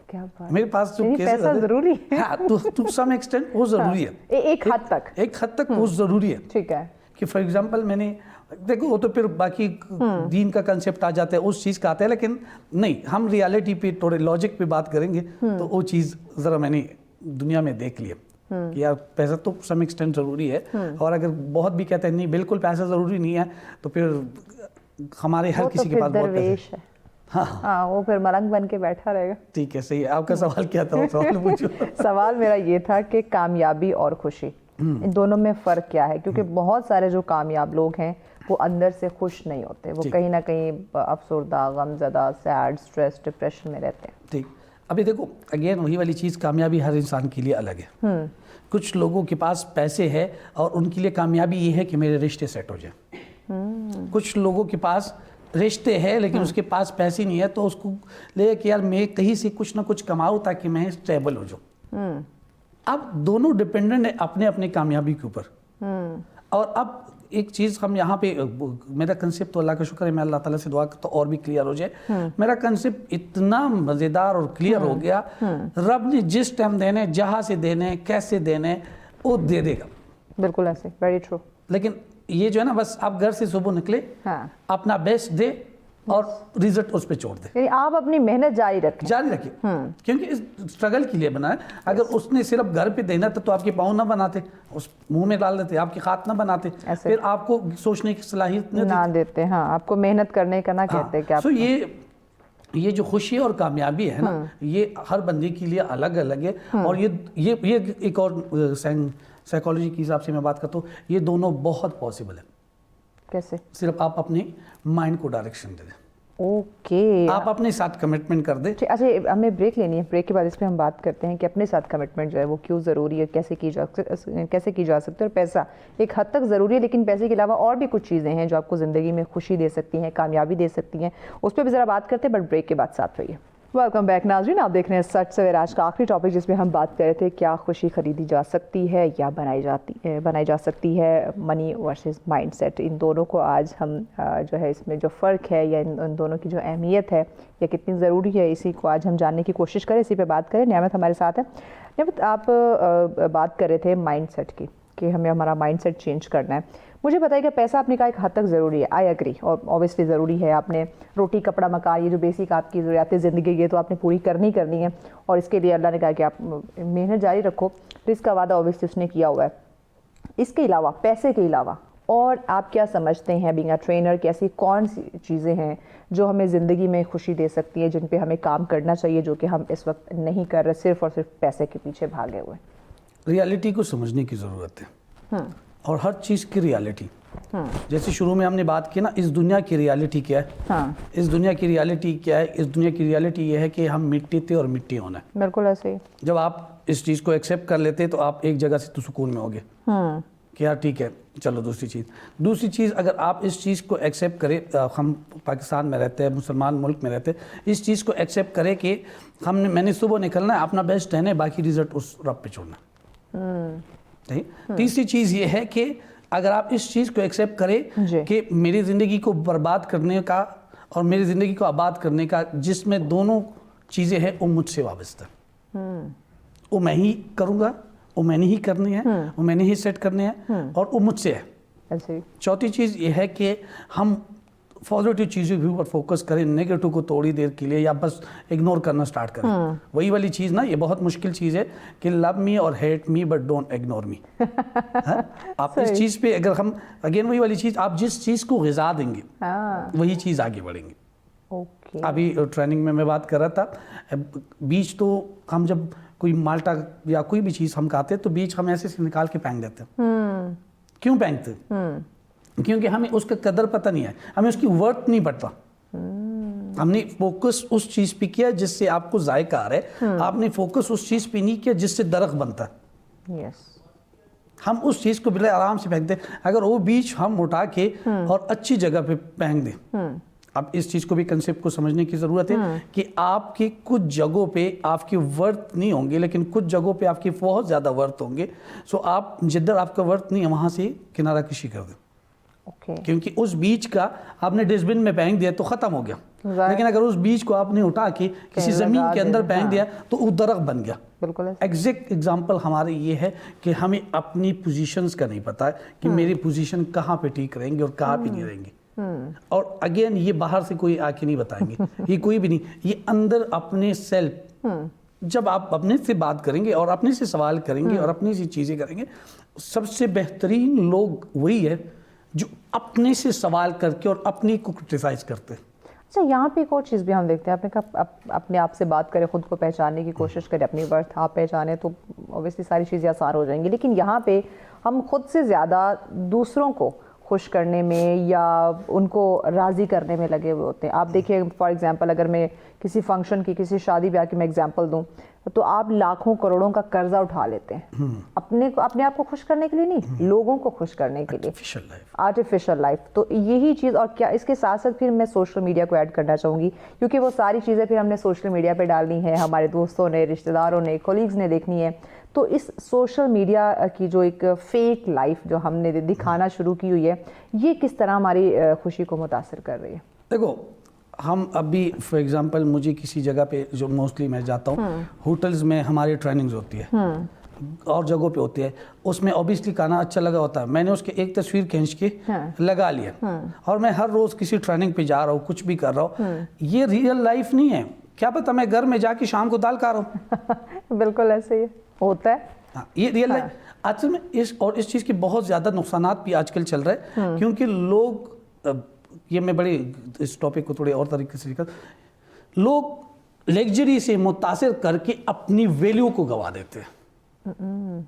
क्या बात, मेरे पास जो पैसा जरूरी है। हाँ, टू सम एक्सटेंट वो जरूरी है, एक हद तक वो जरूरी है। ठीक है, कि फॉर एग्जांपल मैंने देखो वो तो फिर बाकी दीन का कंसेप्ट आ जाता है, उस चीज़ का आता है, लेकिन नहीं, हम रियलिटी पे थोड़े लॉजिक पे बात करेंगे तो वो चीज़ ज़रा मैंने दुनिया में देख लिया कि यार पैसा तो सम एक्सटेंट ज़रूरी है। और अगर बहुत भी कहते हैं नहीं बिल्कुल पैसा ज़रूरी नहीं है, तो फिर हमारे हर किसी के पास बहुत पैसा है। हाँ, वो फिर मलंग बन के बैठा रहेगा। ठीक है, सही है। आपका सवाल क्या था? सवाल पूछो। सवाल मेरा ये था कि कामयाबी और खुशी इन दोनों में फ़र्क क्या है? क्योंकि बहुत सारे जो कामयाब लोग हैं वो अंदर से खुश नहीं होते, वो कहीं ना कहीं अफसरदा, गमज़दा, सैड, स्ट्रेस, डिप्रेशन में रहते हैं। ठीक, अभी देखो अगेन वही वाली चीज़, कामयाबी हर इंसान के लिए अलग है। कुछ लोगों के पास पैसे है और उनके लिए कामयाबी ये है कि मेरे रिश्ते सेट हो जाए। कुछ लोगों के पास रिश्ते हैं लेकिन उसके पास पैसे नहीं है, तो उसको ले कि यार मैं कहीं से कुछ ना कुछ कमाऊँ ताकि मैं स्टेबल हो जाऊँ। अब दोनों डिपेंडेंट है अपने अपने कामयाबी के ऊपर। और अब एक चीज़ हम यहाँ पे, मेरा कंसेप्ट तो अल्लाह का शुक्र है, मैं अल्लाह ताला से दुआ करता हूँ और भी क्लियर हो जाए। मेरा कंसेप्ट इतना मज़ेदार और क्लियर हो गया, रब ने जिस टाइम देने, जहाँ से देने, कैसे देने, वो दे देगा। बिल्कुल ऐसे, वेरी ट्रू। लेकिन ये जो है ना, बस आप घर से सुबह निकले, अपना बेस्ट दे और रिजल्ट उस पर छोड़ दे। यानी आप अपनी मेहनत जारी रखिए, क्योंकि इस स्ट्रगल के लिए बना है। अगर उसने सिर्फ घर पे देना था तो आपके पाँव ना बनाते, उस मुंह में डाल देते, आपके हाथ ना बनाते, फिर आपको सोचने की सलाहियत ना देते। हाँ, आपको मेहनत करने का ना कहते क्या। तो ये जो खुशी और कामयाबी है ना, ये हर बंदे के लिए अलग अलग है। और ये एक और साइकोलॉजी के हिसाब से मैं बात करता हूँ, ये दोनों बहुत पॉसिबल है। कैसे? सिर्फ आप अपने माइंड को डायरेक्शन दे दें। ओके, आप अपने साथ कमिटमेंट कर दें। अच्छा, हमें ब्रेक लेनी है, ब्रेक के बाद इस पर हम बात करते हैं कि अपने साथ कमिटमेंट जो है वो क्यों ज़रूरी है, कैसे की जा सकती है। और पैसा एक हद तक ज़रूरी है, लेकिन पैसे के अलावा और भी कुछ चीज़ें हैं जो आपको ज़िंदगी में खुशी दे सकती हैं, कामयाबी दे सकती हैं, उस पर भी ज़रा बात करते हैं, बट ब्रेक के बाद साथ रहिए। वेलकम बैक नाज़रीन, आप देख रहे हैं सच सवेरा। आज का आखिरी टॉपिक जिसमें हम बात कर रहे थे क्या खुशी खरीदी जा सकती है या बनाई जा सकती है, मनी वर्सेस माइंडसेट। इन दोनों को आज हम जो है इसमें जो फ़र्क है या इन दोनों की जो अहमियत है या कितनी ज़रूरी है, इसी को आज हम जानने की कोशिश करें, इसी पे बात करें। नियामत हमारे साथ है। नियामत, आप बात कर रहे थे माइंडसेट की कि हमें हमारा माइंडसेट चेंज करना है। मुझे बताइए, पैसा अपने का एक हद तक ज़रूरी है, आई एग्री, और ऑब्वियसली ज़रूरी है। आपने रोटी कपड़ा मकान, ये जो बेसिक आपकी ज़रूरियात ज़िंदगी ये तो आपने पूरी करनी है, और इसके लिए अल्लाह ने कहा कि आप मेहनत जारी रखो, तो इसका वादा ऑब्वियसली उसने किया हुआ है। इसके अलावा, पैसे के अलावा और आप क्या समझते हैं बीइंग अ ट्रेनर कि ऐसी कौन सी चीज़ें हैं जो हमें ज़िंदगी में खुशी दे सकती हैं, जिन पे हमें काम करना चाहिए, जो कि हम इस वक्त नहीं कर रहे, सिर्फ और सिर्फ पैसे के पीछे भागे हुए? रियलिटी को समझने की ज़रूरत है। और हर चीज़ की रियलिटी। जैसे शुरू में हमने बात की ना, इस दुनिया की रियलिटी क्या है? हाँ। इस दुनिया की रियलिटी क्या है? इस दुनिया की रियलिटी ये है कि हम मिट्टी थे और मिट्टी होना है। बिल्कुल ऐसे ही। जब आप इस चीज़ को एक्सेप्ट कर लेते तो आप एक जगह से तो सुकून में होगे कि यार ठीक है, चलो दूसरी चीज़ अगर आप इस चीज़ को एक्सेप्ट करें, हम पाकिस्तान में रहते हैं, मुसलमान मुल्क में रहते हैं, इस चीज़ को एक्सेप्ट करें कि मैंने सुबह निकलना है, अपना बेस्ट रहना है, बाकी रिजल्ट उस रब पे छोड़ना। तीसरी चीज़ ये है कि अगर आप इस चीज़ को एक्सेप्ट करें कि मेरी ज़िंदगी को बर्बाद करने का और मेरी ज़िंदगी को आबाद करने का, जिसमें दोनों चीज़ें हैं, वो मुझसे वाबस्ता है। वो मैं ही करूँगा, वो मैंने ही करनी है, वो मैंने ही सेट करने हैं और वो मुझसे है। चौथी चीज़ ये है कि हम पॉजिटिव चीज़ों के ऊपर फोकस करें, नेगेटिव को थोड़ी देर के लिए या बस इग्नोर करना स्टार्ट करें। वही वाली चीज़ ना, ये बहुत मुश्किल चीज़ है कि लव मी और hate me but don't ignore me. आप इस चीज़ पे अगर हम अगेन वही वाली चीज़, आप जिस चीज़ को ग़िज़ा देंगे वही चीज़ आगे बढ़ेंगे। अभी ट्रेनिंग में मैं बात कर रहा था, बीज तो हम जब कोई माल्टा या कोई भी चीज़ हम खाते हैं तो बीज हम ऐसे से निकाल के फेंक देते हैं। क्यों फेंकते? क्योंकि हमें उसका कदर पता नहीं है, हमें उसकी वर्थ नहीं पता। हमने फोकस उस चीज़ पे किया जिससे आपको जायका आ रहा है, आपने फोकस उस चीज़ पे नहीं किया जिससे दरख्त बनता है। हम उस चीज़ को बिल्कुल आराम से फेंक दें। अगर वो बीज हम उठा के और अच्छी जगह पे फेंक दें। अब इस चीज़ को भी कंसेप्ट को समझने की ज़रूरत है कि आपकी कुछ जगहों पे आपकी वर्थ नहीं होंगे, लेकिन कुछ जगहों पे आपकी बहुत ज़्यादा वर्थ होंगे। सो आप जिधर आपका वर्थ नहीं है वहाँ से किनारा कशी कर दें। क्योंकि उस बीज का आपने डस्टबिन में फेंक दिया तो ख़त्म हो गया, लेकिन अगर उस बीज को आपने उठा के किसी ज़मीन के अंदर फेंक दिया तो वो दरख्त बन गया। बिल्कुल एग्जैक्ट एग्जाम्पल हमारे ये है कि हमें अपनी पोजीशंस का नहीं पता है कि मेरी पोजीशन कहाँ पे ठीक रहेंगी और कहाँ पे नहीं रहेंगी। और अगेन ये बाहर से कोई आके नहीं बताएंगे, ये कोई भी नहीं, ये अंदर अपने सेल्फ जब आप अपने से बात करेंगे और अपने से सवाल करेंगे और अपनी सी चीज़ें करेंगे, सबसे बेहतरीन लोग वही है जो अपने से सवाल करके और अपनी को क्रिटिसाइज करते हैं। अच्छा, यहाँ पे एक और चीज़ भी हम देखते हैं, आपने कहा अपने आप से बात करें, खुद को पहचानने की कोशिश करें, अपनी वर्थ आप पहचाने तो ऑब्वियसली सारी चीज़ें आसान हो जाएंगी। लेकिन यहाँ पे हम खुद से ज़्यादा दूसरों को खुश करने में या उनको राज़ी करने में लगे हुए होते हैं। आप देखिए फॉर एग्जांपल, अगर मैं किसी फंक्शन की, किसी शादी ब्याह की मैं एग्जांपल दूं, तो आप लाखों करोड़ों का कर्जा उठा लेते हैं अपने आप को खुश करने के लिए नहीं, लोगों को खुश करने के लिए, आर्टिफिशियल लाइफ। तो यही चीज़, और क्या इसके साथ साथ फिर मैं सोशल मीडिया को ऐड करना चाहूँगी, क्योंकि वो सारी चीज़ें फिर हमने सोशल मीडिया पे डालनी है, हमारे दोस्तों ने, रिश्तेदारों ने, कोलीग्स ने देखनी है। तो इस सोशल मीडिया की जो एक फेक लाइफ जो हमने दिखाना शुरू की हुई है, ये किस तरह हमारी खुशी को मुतासर कर रही है? देखो, हम अभी फॉर एग्जांपल मुझे किसी जगह पे जो मोस्टली मैं जाता हूँ, होटल्स में हमारी ट्रेनिंग्स होती है और जगहों पे होती है, उसमें ऑब्वियसली खाना अच्छा लगा होता है, मैंने उसके एक तस्वीर खींच के लगा लिया और मैं हर रोज़ किसी ट्रेनिंग पे जा रहा हूँ, कुछ भी कर रहा हूँ। ये रियल लाइफ नहीं है। क्या पता मैं घर में जाके शाम को दाल खा रहा हूँ। बिल्कुल ऐसे ही होता है। हाँ, ये रियल लाइफ असल में इस चीज़ के बहुत ज़्यादा नुकसानात भी आजकल चल रहे हैं, क्योंकि लोग, ये मैं बड़े इस टॉपिक को थोड़े और तरीके से लिखा, लोग लग्जरी से मुतासिर करके अपनी वैल्यू को गवा देते हैं।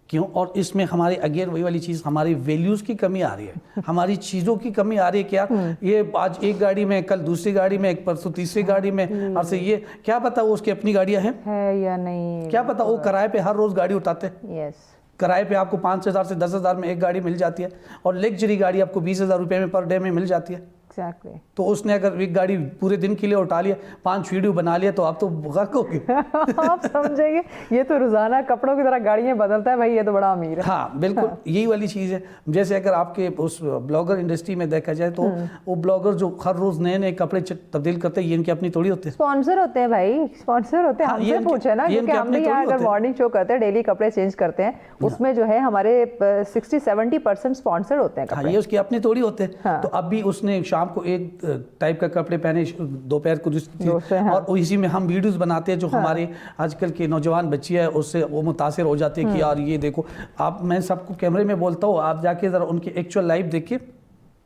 क्यों? और इसमें हमारी अगेन वही वाली चीज़, हमारी वैल्यूज़ की कमी आ रही है, हमारी चीज़ों की कमी आ रही है। क्या ये आज एक गाड़ी में, कल दूसरी गाड़ी में, एक परसों तीसरी गाड़ी में, और से ये क्या पता वो उसकी अपनी गाड़ियाँ हैं है या नहीं, क्या पता वो किराए पे हर रोज़ गाड़ी उठाते हैं। किराए पे आपको 5,000 से 10,000 में एक गाड़ी मिल जाती है और लग्जरी गाड़ी आपको 20,000 रुपये में पर डे में मिल जाती है। Exactly. तो उसने अगर एक गाड़ी पूरे दिन के लिए उठा लिया, 5 वीडियो बना लिया, तो आप तो गर्क होगे। आप समझेंगे, ये तो रोजाना कपड़ों की तरह गाड़ियाँ बदलता है भाई, ये तो बड़ा अमीर है। हाँ बिल्कुल, यही वाली चीज़ है। जैसे अगर आपके उस ब्लॉगर इंडस्ट्री में देखा जाए तो वो ब्लॉगर जो हर रोज नए नए कपड़े तब्दील करते हैं, ये इनके अपनी थोड़ी होते हैं, स्पॉन्सर होते हैं भाई, स्पॉन्सर होते हैं। हमसे पूछे ना, क्योंकि हम भी यहाँ अगर मॉर्निंग शो करते हैं, डेली कपड़े चेंज करते हैं, उसमें जो है हमारे 60-70% स्पॉन्सर होते हैं कपड़े। ये उसके अपने थोड़ी होते हैं। तो अब भी उसने शाम को एक टाइप का कपड़े पहने, दोपहर को दूसरी, और इसी में हम वीडियोस बनाते हैं जो हमारे आजकल के नौजवान बच्चे हैं उससे वो मुतासिर हो जाते हैं कि यार ये देखो। आप, मैं सबको कैमरे में बोलता हूँ, आप जाके ज़रा उनकी एक्चुअल लाइफ देखिए,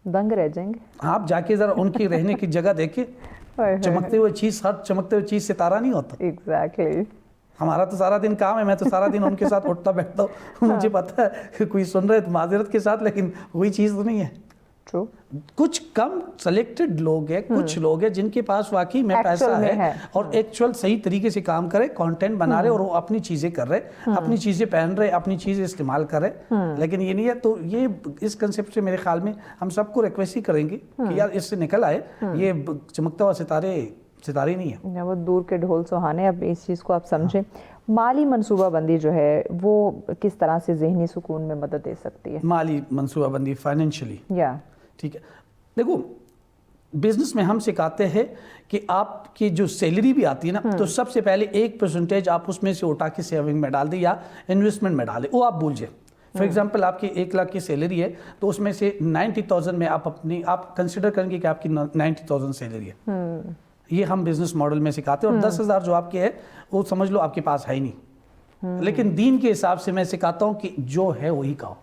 दंग रह जाएंगे। आप जाके ज़रा उनकी रहने की जगह देखिए, चमकते हुए चीज़, हर चमकते हुए चीज़ सितारा नहीं होता। एग्जैक्टली। हमारा तो सारा दिन काम है, मैं तो सारा दिन उनके साथ उठता बैठता हूँ। मुझे पता है कि कोई सुन रहे तो माजरत के साथ, लेकिन वही चीज़ तो नहीं है। ट्रू। कुछ कम सेलेक्टेड लोग हैं, कुछ लोग हैं जिनके पास वाकई में पैसा है और एक्चुअल सही तरीके से काम करे, कंटेंट बना रहे और वो अपनी चीज़ें कर रहे, अपनी चीज़ें पहन रहे, अपनी चीज़ें इस्तेमाल कर रहे। लेकिन ये नहीं है। तो ये इस कंसेप्ट से मेरे ख्याल में हम सबको रिक्वेस्ट ही करेंगे कि यार इससे निकल आए, ये चमकता हुआ सितारे नहीं है, वो दूर के ढोल सुहाने। अब इस चीज़ को आप समझें, माली मनसूबाबंदी जो है वो किस तरह से ज़हनी सुकून में मदद दे सकती है? माली मनसूबाबंदी फाइनेंशियली, या ठीक है। देखो, बिजनेस में हम सिखाते हैं कि आपकी जो सैलरी भी आती है ना, तो सबसे पहले 1% आप उसमें से उठा के सेविंग में डाल दें या इन्वेस्टमेंट में डालें, वो आप भूल जाए। फॉर एग्जांपल आपकी 1 लाख की सैलरी है, तो उसमें से 90,000 में आप कंसिडर करेंगे कि आपकी 90,000 सैलरी है। ये हम बिजनेस मॉडल में सिखाते हैं। और 10,000 जो आपके है वो समझ लो आपके पास है ही नहीं। लेकिन दीन के हिसाब से मैं सिखाता हूँ कि जो है वही खाओ।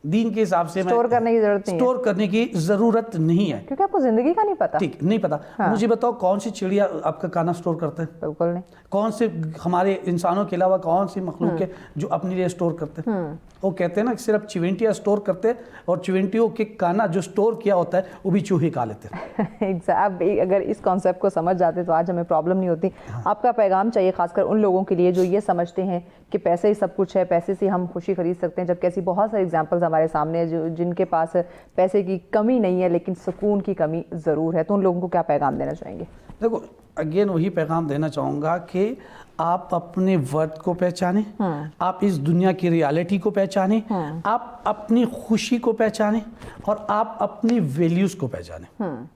दीन के हिसाब से स्टोर करने की जरूरत नहीं है। स्टोर करने की जरूरत नहीं है, क्योंकि आपको जिंदगी का नहीं पता। ठीक, नहीं पता। मुझे बताओ कौन सी चिड़िया आपका खाना स्टोर करते हैं? बिल्कुल नहीं। कौन से हमारे इंसानों के अलावा कौन सी मखलूक है जो अपने लिए स्टोर करते हैं? वो कहते हैं ना सिर्फ चिवंटियाँ स्टोर करते हैं, और चिवंटियों के खाना जो स्टोर किया होता है वो भी चूहे खा लेते हैं। आप अगर इस कॉन्सेप्ट को समझ जाते तो आज हमें प्रॉब्लम नहीं होती। आपका पैगाम चाहिए खासकर उन लोगों के लिए जो ये समझते हैं कि पैसे ही सब कुछ है, पैसे से हम खुशी खरीद सकते हैं, जबकि ऐसी बहुत सारी एग्जांपल्स हमारे सामने है जो जिनके पास पैसे की कमी नहीं है लेकिन सुकून की कमी ज़रूर है। तो उन लोगों को क्या पैगाम देना चाहेंगे? देखो, अगेन वही पैगाम देना चाहूँगा कि आप अपने वर्थ को पहचानें, आप इस दुनिया की रियलिटी को पहचानें, आप अपनी खुशी को पहचानें और आप अपनी वैल्यूज़ को पहचानें।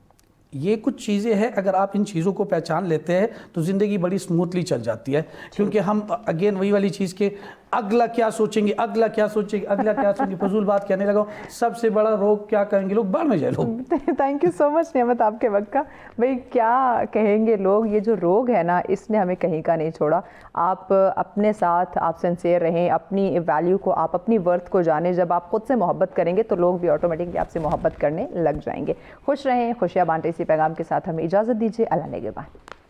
ये कुछ चीज़ें हैं, अगर आप इन चीज़ों को पहचान लेते हैं तो ज़िंदगी बड़ी स्मूथली चल जाती है। क्योंकि हम अगेन वही वाली चीज़ के अगला क्या सोचेंगे, अगला क्या सोचेंगे, अगला क्या सोचेंगे, फजूल बात कहने लगा। सबसे बड़ा रोग क्या कहेंगे लोग, बाढ़ में जाए लोग। थैंक यू सो मच नियामत आपके वक्त का। भाई क्या कहेंगे लोग, ये जो रोग है ना इसने हमें कहीं का नहीं छोड़ा। आप अपने साथ आप सिंसियर रहें, अपनी वैल्यू को, आप अपनी वर्थ को जानें। जब आप खुद से मोहब्बत करेंगे तो लोग भी ऑटोमेटिकली आपसे मोहब्बत करने लग जाएंगे। खुश रहें, खुशियाँ बांटें। इसी पैगाम के साथ हमें इजाज़त दीजिए। अल्लाह नेगहबान।